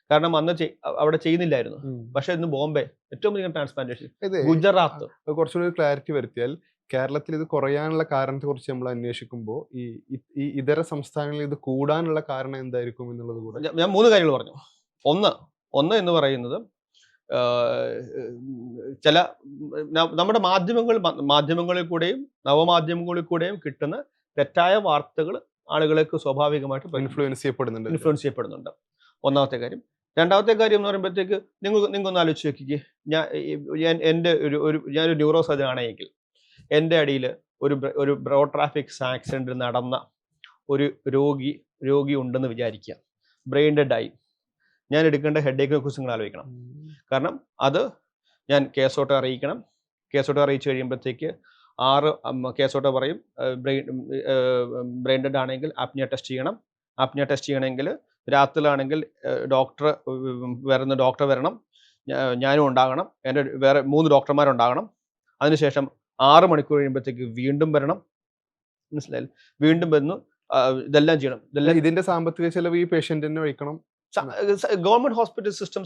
കാരണം അന്ന് അവിടെ ചെയ്യുന്നില്ലായിരുന്നു. പക്ഷെ ഇന്ന് ബോംബെ ഏറ്റവും അധികം ട്രാൻസ്പ്ലാന്റേഷൻ, ഗുജറാത്ത്. കുറച്ചുകൂടി ക്ലാരിറ്റി വരുത്തിയാൽ, കേരളത്തിൽ ഇത് കുറയാനുള്ള കാരണത്തെ കുറിച്ച് നമ്മൾ അന്വേഷിക്കുമ്പോൾ ഈ ഇതര സംസ്ഥാനങ്ങളിൽ ഇത് കൂടാനുള്ള കാരണം എന്തായിരിക്കും എന്നുള്ളത് കൂടെ ഞാൻ 3 കാര്യങ്ങൾ പറഞ്ഞു. ഒന്ന് എന്ന് പറയുന്നത് ചില നമ്മുടെ മാധ്യമങ്ങളിൽ കൂടെയും നവമാധ്യമങ്ങളിൽ കൂടെയും കിട്ടുന്ന തെറ്റായ വാർത്തകൾ ആളുകളേക്ക് സ്വാഭാവികമായിട്ട് ഇൻഫ്ലുവൻസ് ചെയ്യപ്പെടുന്നുണ്ട്. ഒന്നാമത്തെ കാര്യം. രണ്ടാമത്തെ കാര്യം എന്ന് പറയുമ്പോഴത്തേക്ക് നിങ്ങൾക്കൊന്ന് ആലോചിച്ച് നോക്കിക്കേ. ഞാനൊരു ന്യൂറോ സർജൻ ആണെങ്കിൽ എൻ്റെ അടിയിൽ ഒരു റോഡ് ട്രാഫിക് ആക്സിഡന്റ് നടന്ന ഒരു രോഗി ഉണ്ടെന്ന് വിചാരിക്കുക. ബ്രെയിൻ ഡെഡ് ആയി. ഞാൻ എടുക്കേണ്ട ഹെഡേക്കിനെ കുറിച്ച് നിങ്ങൾ ആലോചിക്കണം. കാരണം അത് ഞാൻ കേസോട്ട് അറിയിക്കണം. കേസോട്ട് അറിയിച്ചു കഴിയുമ്പോഴത്തേക്ക് കേസോട്ട് പറയും ബ്രെയിൻ ഡെഡ് ആണെങ്കിൽ ആപ്നിയ ടെസ്റ്റ് ചെയ്യണം. ആപ്നിയ ടെസ്റ്റ് ചെയ്യണമെങ്കിൽ രാത്രിയിലാണെങ്കിൽ ഡോക്ടർ വരണം, ഞാനും ഉണ്ടാകണം, എൻ്റെ വേറെ 3 ഡോക്ടർമാരുണ്ടാകണം. അതിനുശേഷം 6 മണിക്കൂർ കഴിയുമ്പോഴത്തേക്ക് വീണ്ടും വരണം. മനസ്സിലായില്ലേ? വീണ്ടും വന്നു ഇതെല്ലാം ചെയ്യണം. ഇതിന്റെ സാമ്പത്തിക ചെലവ് ഈ പേഷ്യന്റിനെ വഹിക്കണം. ഗവൺമെന്റ് ഹോസ്പിറ്റൽ സിസ്റ്റം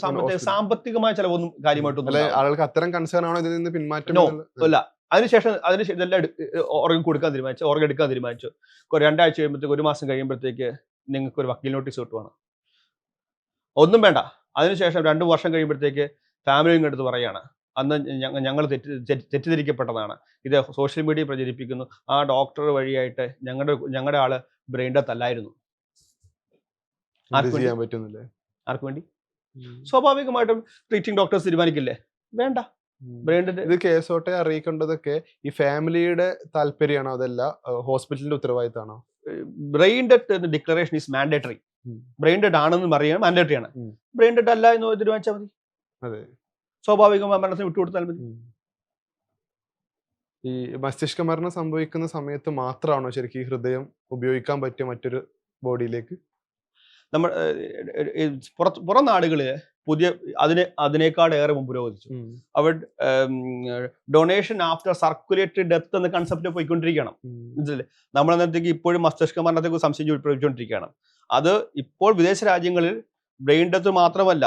സാമ്പത്തികമായ ചെലവൊന്നും കാര്യമായിട്ടൊന്നും ആളുകൾക്ക് അത്തരം കൺസേൺ ആണോ ഇതിൽ നിന്ന് പിന്മാറ്റം? അല്ല. അതിനുശേഷം ഇതെല്ലാം ഓർഗൻ എടുക്കാൻ തീരുമാനിച്ചു. 2 ആഴ്ച കഴിയുമ്പോഴത്തേക്ക് 1 മാസം കഴിയുമ്പോഴത്തേക്ക് നിങ്ങൾക്ക് ഒരു വക്കീൽ നോട്ടീസ് കിട്ടുവാണ്. ഒന്നും വേണ്ട. അതിനുശേഷം 2 വർഷം കഴിയുമ്പോഴത്തേക്ക് ഫാമിലി ഇങ്ങടുത്ത് പറയാണ്, അന്ന് ഞങ്ങൾ തെറ്റിദ്ധരിക്കപ്പെട്ടതാണ്. ഇത് സോഷ്യൽ മീഡിയയിൽ പ്രചരിപ്പിക്കുന്നു. ആ ഡോക്ടർ വഴിയായിട്ട് ഞങ്ങളുടെ ആള് ബ്രെയിൻ ഡെത്ത് അല്ലായിരുന്നു. ആർക്ക് വേണ്ടി? ചെയ്യാൻ പറ്റുന്നില്ലേ? ആർക്ക് വേണ്ടി? സ്വാഭാവികമായിട്ടും ട്രീറ്റിംഗ് ഡോക്ടേഴ്സ് തീരുമാനിക്കില്ലേ, വേണ്ട ബ്രെയിൻ ഡെത്ത്. ഇത് കേസോട്ടെ അറിയിക്കേണ്ടതൊക്കെ ഈ ഫാമിലിയുടെ താല്പര്യമാണോ, അതല്ല ഹോസ്പിറ്റലിന്റെ ഉത്തരവാദിത്തമാണോ? Brain death declaration is mandatory. Brain dead ആണെന്ന് പറയുന്നത് മാൻഡേറ്ററി ആണ്. ബ്രെയിൻ ഡെഡ് അല്ല എന്ന് തീരുമാനിച്ചാൽ മതി. അതെ, സ്വാഭാവികമായി മരണത്തിന് വിട്ടുകൊടുത്താൽ മതി. ഈ മസ്തിഷ്ക മരണം സംഭവിക്കുന്ന സമയത്ത് മാത്രമാണോ ശരിക്കും ഈ ഹൃദയം ഉപയോഗിക്കാൻ പറ്റിയ മറ്റൊരു ബോഡിയിലേക്ക്? നമ്മൾ പുറം നാടുകളിൽ പുതിയ അതിനേക്കാൾ ഏറെ പുരോഗമിച്ചു. അവർ ഡൊണേഷൻ ആഫ്റ്റർ സർക്കുലേറ്ററി ഡെത്ത് എന്ന കൺസെപ്റ്റ് പോയിക്കൊണ്ടിരിക്കുകയാണ്. മനസ്സിലല്ലേ? നമ്മളെന്നത്തേക്ക് ഇപ്പോഴും മസ്തിഷ്ക മരണത്തെക്കുറിച്ച് സംശയം പ്രയോഗിച്ചുകൊണ്ടിരിക്കുകയാണ്. അത് ഇപ്പോൾ വിദേശ രാജ്യങ്ങളിൽ ബ്രെയിൻ ഡെത്ത് മാത്രമല്ല,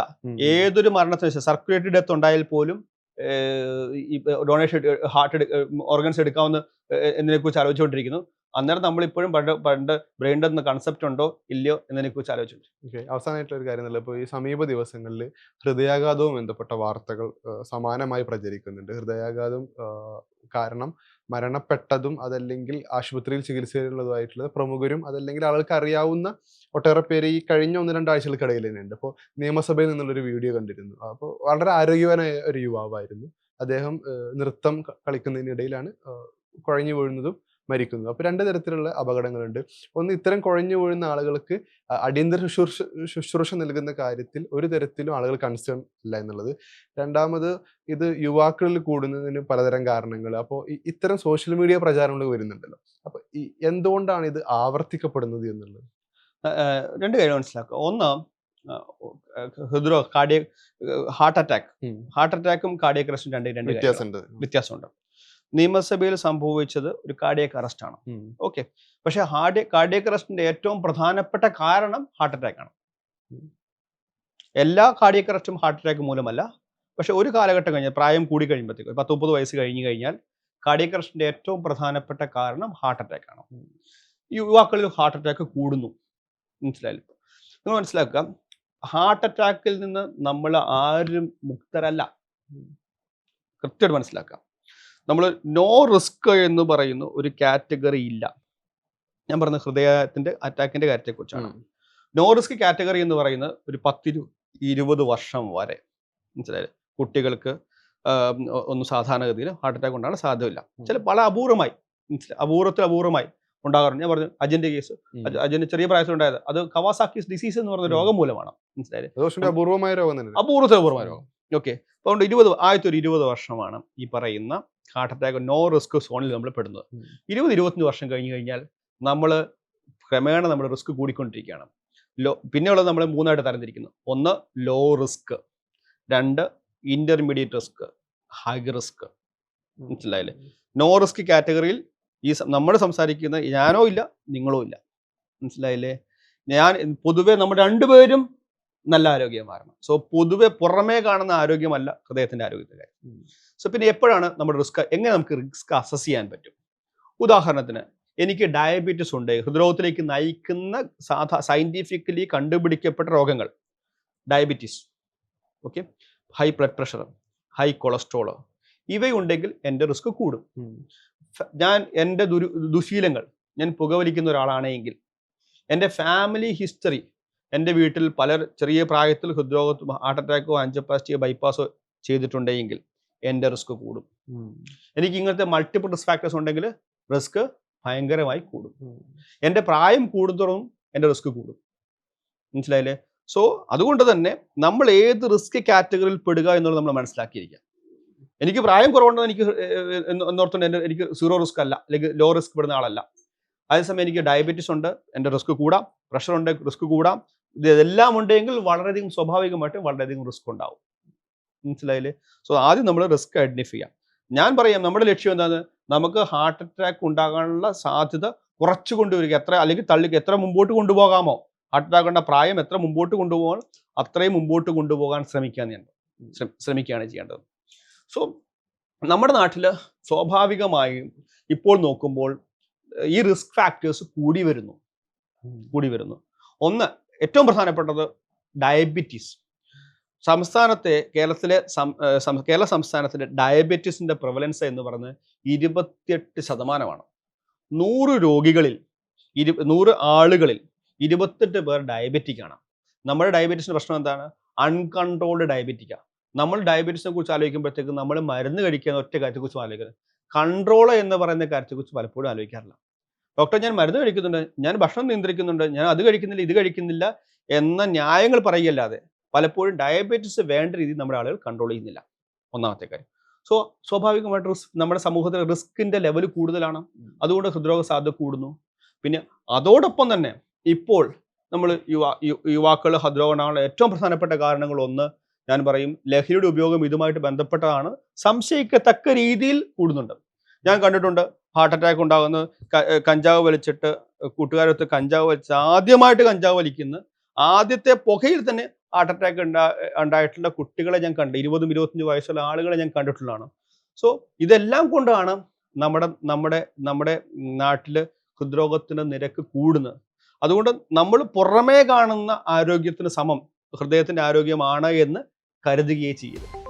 ഏതൊരു മരണത്തിന് സർക്കുലേറ്ററി ഡെത്ത് ഉണ്ടായാൽ പോലും ഡൊണേഷൻ ഹാർട്ട് ഓർഗൻസ് എടുക്കാവുന്ന എന്നതിനെ കുറിച്ച് ആലോചിച്ചുകൊണ്ടിരിക്കുന്നു. അന്നേരം നമ്മളിപ്പോഴും പണ്ട് ബ്രെയിൻ ഡെത്ത് എന്ന കൺസെപ്റ്റ് ഉണ്ടോ ഇല്ലയോ എന്നതിനെ കുറിച്ച് ആലോചിച്ചു. അവസാനമായിട്ടുള്ള ഒരു കാര്യം, ഇപ്പോൾ ഈ സമീപ ദിവസങ്ങളിൽ ഹൃദയാഘാതവും ബന്ധപ്പെട്ട വാർത്തകൾ സമാനമായി പ്രചരിക്കുന്നുണ്ട്. ഹൃദയാഘാതം കാരണം മരണപ്പെട്ടതും അതല്ലെങ്കിൽ ആശുപത്രിയിൽ ചികിത്സയിലുള്ളതുമായിട്ടുള്ള പ്രമുഖരും അതല്ലെങ്കിൽ ആളുകൾക്ക് അറിയാവുന്ന ഒട്ടേറെ പേര് ഈ കഴിഞ്ഞ 1-2 ആഴ്ചകൾക്കിടയിൽ തന്നെയുണ്ട്. അപ്പോൾ നിയമസഭയിൽ നിന്നുള്ളൊരു വീഡിയോ കണ്ടിരുന്നു. അപ്പോൾ വളരെ ആരോഗ്യവാനായ ഒരു യുവാവായിരുന്നു. അദ്ദേഹം നൃത്തം കളിക്കുന്നതിനിടയിലാണ് കുഴഞ്ഞു വീഴുന്നതും മരിക്കുന്നത്. അപ്പോൾ 2 തരത്തിലുള്ള അപകടങ്ങളുണ്ട്. ഒന്ന്, ഇത്തരം കുഴഞ്ഞു വീഴുന്ന ആളുകൾക്ക് അടിയന്തര ശുശ്രൂഷ നൽകുന്ന കാര്യത്തിൽ ഒരു തരത്തിലും ആളുകൾ കൺസേൺ അല്ല എന്നുള്ളത്. രണ്ടാമത്, ഇത് യുവാക്കളിൽ കൂടുന്നതിന് പലതരം കാരണങ്ങൾ. അപ്പോൾ ഇത്തരം സോഷ്യൽ മീഡിയ പ്രചാരണങ്ങൾ വരുന്നുണ്ടല്ലോ, അപ്പോൾ എന്തുകൊണ്ടാണ് ഇത് ആവർത്തിക്കപ്പെടുന്നത് എന്നുള്ളത്? 2 കാര്യം മനസ്സിലാക്കുക. ഒന്ന്, ഹാർട്ട് അറ്റാക്കും കാർഡിയക് അറസ്റ്റും 2 വ്യത്യാസമുണ്ട്. നിയമസഭയിൽ സംഭവിച്ചത് ഒരു കാർഡിയക് അറസ്റ്റ് ആണ്. ഓക്കെ, പക്ഷെ കാർഡിയക് അറസ്റ്റിന്റെ ഏറ്റവും പ്രധാനപ്പെട്ട കാരണം ഹാർട്ട് അറ്റാക്ക് ആണ്. എല്ലാ കാർഡിയക് അറസ്റ്റും ഹാർട്ട് അറ്റാക്ക് മൂലമല്ല. പക്ഷെ ഒരു കാലഘട്ടം കഴിഞ്ഞാൽ, പ്രായം കൂടി കഴിയുമ്പോഴത്തേക്ക് 10-30 വയസ്സ് കഴിഞ്ഞു കഴിഞ്ഞാൽ കാർഡിയക് അറസ്റ്റിന്റെ ഏറ്റവും പ്രധാനപ്പെട്ട കാരണം ഹാർട്ട് അറ്റാക്ക് ആണ്. യുവാക്കളിൽ ഹാർട്ട് അറ്റാക്ക് കൂടുന്നു. മനസ്സിലായില്ല? നിങ്ങൾ മനസ്സിലാക്കുക, ഹാർട്ട് അറ്റാക്കിൽ നിന്ന് നമ്മൾ ആരും മുക്തരല്ല. കൃത്യമായിട്ട് മനസ്സിലാക്കാം. നമ്മൾ നോ റിസ്ക് എന്ന് പറയുന്ന ഒരു കാറ്റഗറി ഇല്ല. ഞാൻ പറഞ്ഞ ഹൃദയത്തിന്റെ അറ്റാക്കിന്റെ കാര്യത്തെക്കുറിച്ചാണ്. നോ റിസ്ക് കാറ്റഗറി എന്ന് പറയുന്നത് ഒരു 10-20 വർഷം വരെ. മനസ്സിലായില്ലേ? കുട്ടികൾക്ക് ഒന്നും സാധാരണഗതിയിൽ ഹാർട്ട് അറ്റാക്ക് ഉണ്ടാകാൻ സാധ്യതയില്ല. പല അപൂർവമായി ഉണ്ടാകാറുണ്ട്. ഞാൻ പറഞ്ഞു അജന്റെ കേസ്, അജന്റെ ചെറിയ പ്രായത്തിലുണ്ടായത് അത് കവാസാക്കിസ് ഡിസീസ് എന്ന് പറയുന്ന രോഗം മൂലമാണ്. മനസ്സിലായില്ലേ? അപൂർവമായ രോഗം. ഓക്കെ, അതുകൊണ്ട് 20 വർഷമാണ് ഈ പറയുന്ന ഹാർട്ട് അറ്റാക്ക് നോ റിസ്ക് സോണിൽ നമ്മൾ പെടുന്നത്. 20-25 വർഷം കഴിഞ്ഞു കഴിഞ്ഞാൽ നമ്മൾ ക്രമേണ നമ്മുടെ റിസ്ക് കൂടിക്കൊണ്ടിരിക്കുകയാണ്. പിന്നെയുള്ളത് നമ്മൾ 3 തരംതിരിക്കുന്നു. 1 low risk, 2 intermediate risk, high risk. മനസ്സിലായില്ലേ? നോ റിസ്ക് കാറ്റഗറിയിൽ നമ്മൾ സംസാരിക്കുന്ന ഞാനോ ഇല്ല, നിങ്ങളോ ഇല്ല. മനസ്സിലായില്ലേ? പൊതുവെ നമ്മൾ രണ്ടുപേരും നല്ല ആരോഗ്യമായിരുന്നു. സോ പൊതുവെ പുറമേ കാണുന്ന ആരോഗ്യമല്ല ഹൃദയത്തിന്റെ ആരോഗ്യത്തിന്റെ കാര്യം. സോ പിന്നെ എപ്പോഴാണ് നമ്മുടെ എങ്ങനെ നമുക്ക് റിസ്ക് അസസ് ചെയ്യാൻ പറ്റും? ഉദാഹരണത്തിന്, എനിക്ക് ഡയബറ്റീസ് ഉണ്ട്. ഹൃദ്രോഗത്തിലേക്ക് നയിക്കുന്ന സയന്റിഫിക്കലി കണ്ടുപിടിക്കപ്പെട്ട രോഗങ്ങൾ, diabetes, okay, high blood pressure, high cholesterol, ഇവയുണ്ടെങ്കിൽ എൻ്റെ റിസ്ക് കൂടും. എൻ്റെ ദുശീലങ്ങൾ, ഞാൻ പുകവലിക്കുന്ന ഒരാളാണെങ്കിൽ, എൻ്റെ ഫാമിലി ഹിസ്റ്ററി, എൻ്റെ വീട്ടിൽ പലർ ചെറിയ പ്രായത്തിൽ ഹൃദ്രോഗം, ഹാർട്ട് അറ്റാക്കോ ആൻജിയോപ്ലാസ്റ്റിയോ ബൈപ്പാസോ ചെയ്തിട്ടുണ്ടെങ്കിൽ എൻ്റെ റിസ്ക് കൂടും. എനിക്ക് ഇങ്ങനത്തെ മൾട്ടിപ്പിൾ റിസ്ക് ഫാക്ടേഴ്സ് ഉണ്ടെങ്കിൽ റിസ്ക് ഭയങ്കരമായി കൂടും. എൻ്റെ പ്രായം കൂടുന്തോറും എൻ്റെ റിസ്ക് കൂടും. മനസ്സിലായില്ലേ? സോ അതുകൊണ്ട് തന്നെ നമ്മൾ ഏത് റിസ്ക് കാറ്റഗറിയിൽ പെടുക എന്നുള്ളത് നമ്മൾ മനസ്സിലാക്കിയിരിക്കുക. എനിക്ക് പ്രായം കുറവുണ്ടെന്ന് എനിക്ക് എന്നോർത്തുകൊണ്ട് എനിക്ക് 0 റിസ്ക് അല്ല, അല്ലെങ്കിൽ ലോ റിസ്ക് പെടുന്ന ആളല്ല. അതേസമയം എനിക്ക് ഡയബറ്റീസ് ഉണ്ട്, എൻ്റെ റിസ്ക് കൂടാം. പ്രഷർ ഉണ്ട്, റിസ്ക് കൂടാം. ഇതെല്ലാം ഉണ്ടെങ്കിൽ വളരെയധികം സ്വാഭാവികമായിട്ടും വളരെയധികം റിസ്ക് ഉണ്ടാവും. മനസ്സിലായില്ലേ? സോ ആദ്യം നമ്മൾ റിസ്ക് ഐഡന്റിഫൈ ചെയ്യാം. ഞാൻ പറയാം, നമ്മുടെ ലക്ഷ്യം എന്താണ്? നമുക്ക് ഹാർട്ട് അറ്റാക്ക് ഉണ്ടാകാനുള്ള സാധ്യത കുറച്ചു കൊണ്ടുവരിക, അല്ലെങ്കിൽ എത്ര മുമ്പോട്ട് കൊണ്ടുപോകാമോ, ഹാർട്ട് അറ്റാക്ക് ഉണ്ട പ്രായം എത്ര മുമ്പോട്ട് കൊണ്ടുപോകാൻ അത്രയും മുമ്പോട്ട് കൊണ്ടുപോകാൻ ശ്രമിക്കുകയാണ് ചെയ്യേണ്ടത്. സോ നമ്മുടെ നാട്ടിൽ സ്വാഭാവികമായും ഇപ്പോൾ നോക്കുമ്പോൾ ഈ റിസ്ക് ഫാക്ടേഴ്സ് കൂടി വരുന്നു. ഒന്ന്, ഏറ്റവും പ്രധാനപ്പെട്ടത് ഡയബറ്റീസ്. സംസ്ഥാനത്തെ കേരള സംസ്ഥാനത്തിലെ ഡയബറ്റീസിന്റെ പ്രിവലൻസ് എന്ന് പറയുന്നത് 28%. 100 രോഗികളിൽ 100 ആളുകളിൽ 28 പേർ ഡയബറ്റിക് ആണ്. നമ്മുടെ ഡയബറ്റീസിന്റെ പ്രശ്നം എന്താണ്? അൺകൺട്രോൾഡ് ഡയബറ്റിക്കാണ്. നമ്മൾ ഡയബറ്റീസിനെ കുറിച്ച് ആലോചിക്കുമ്പോഴത്തേക്ക് നമ്മൾ മരുന്ന് കഴിക്കുന്ന ഒറ്റ കാര്യത്തെക്കുറിച്ച് ആലോചിക്കുന്നത്. കൺട്രോൾ എന്ന് പറയുന്ന കാര്യത്തെക്കുറിച്ച് പലപ്പോഴും ആലോചിക്കാറില്ല. ഡോക്ടർ, ഞാൻ മരുന്ന് കഴിക്കുന്നുണ്ട്, ഞാൻ ഭക്ഷണം നിയന്ത്രിക്കുന്നുണ്ട്, ഞാൻ അത് കഴിക്കുന്നില്ല, ഇത് കഴിക്കുന്നില്ല എന്ന ന്യായങ്ങൾ പറയുകയല്ലാതെ പലപ്പോഴും ഡയബറ്റീസ് വേണ്ട രീതിയിൽ നമ്മുടെ ആളുകൾ കൺട്രോൾ ചെയ്യുന്നില്ല. ഒന്നാമത്തെ കാര്യം. സ്വാഭാവികമായിട്ട് നമ്മുടെ സമൂഹത്തിൽ റിസ്കിന്റെ ലെവൽ കൂടുതലാണ്. അതുകൊണ്ട് ഹൃദ്രോഗ സാധ്യത കൂടുന്നു. പിന്നെ അതോടൊപ്പം തന്നെ ഇപ്പോൾ നമ്മൾ യുവാക്കൾ ഹൃദ്രോഗം ഉണ്ടാകാനുള്ള ഏറ്റവും പ്രധാനപ്പെട്ട കാരണങ്ങൾ ഒന്ന് ഞാൻ പറയും, ലഹരിയുടെ ഉപയോഗം ഇതുമായിട്ട് ബന്ധപ്പെട്ടതാണ്. സംശയിക്കത്തക്ക രീതിയിൽ കൂടുന്നുണ്ട്. ഞാൻ കണ്ടിട്ടുണ്ട് ഹാർട്ട് അറ്റാക്ക് ഉണ്ടാകുന്നത് കഞ്ചാവ് വലിച്ചിട്ട്, കൂട്ടുകാരത്ത് കഞ്ചാവ് വലിച്ച് ആദ്യമായിട്ട് കഞ്ചാവ് വലിക്കുന്ന ആദ്യത്തെ പുകയിൽ തന്നെ ഹാർട്ട് അറ്റാക്ക് ഉണ്ടായിട്ടുള്ള കുട്ടികളെ ഞാൻ കണ്ടു. 20-25 വയസ്സുള്ള ആളുകളെ ഞാൻ കണ്ടിട്ടുള്ളതാണ്. സോ ഇതെല്ലാം കൊണ്ടാണ് നമ്മുടെ നാട്ടിൽ ഹൃദ്രോഗത്തിന്റെ നിരക്ക് കൂടുന്നത്. അതുകൊണ്ട് നമ്മൾ പുറമേ കാണുന്ന ആരോഗ്യത്തിന് സമം ഹൃദയത്തിന്റെ ആരോഗ്യമാണ് എന്ന് കരുതുകയേ ചെയ്യരുത്.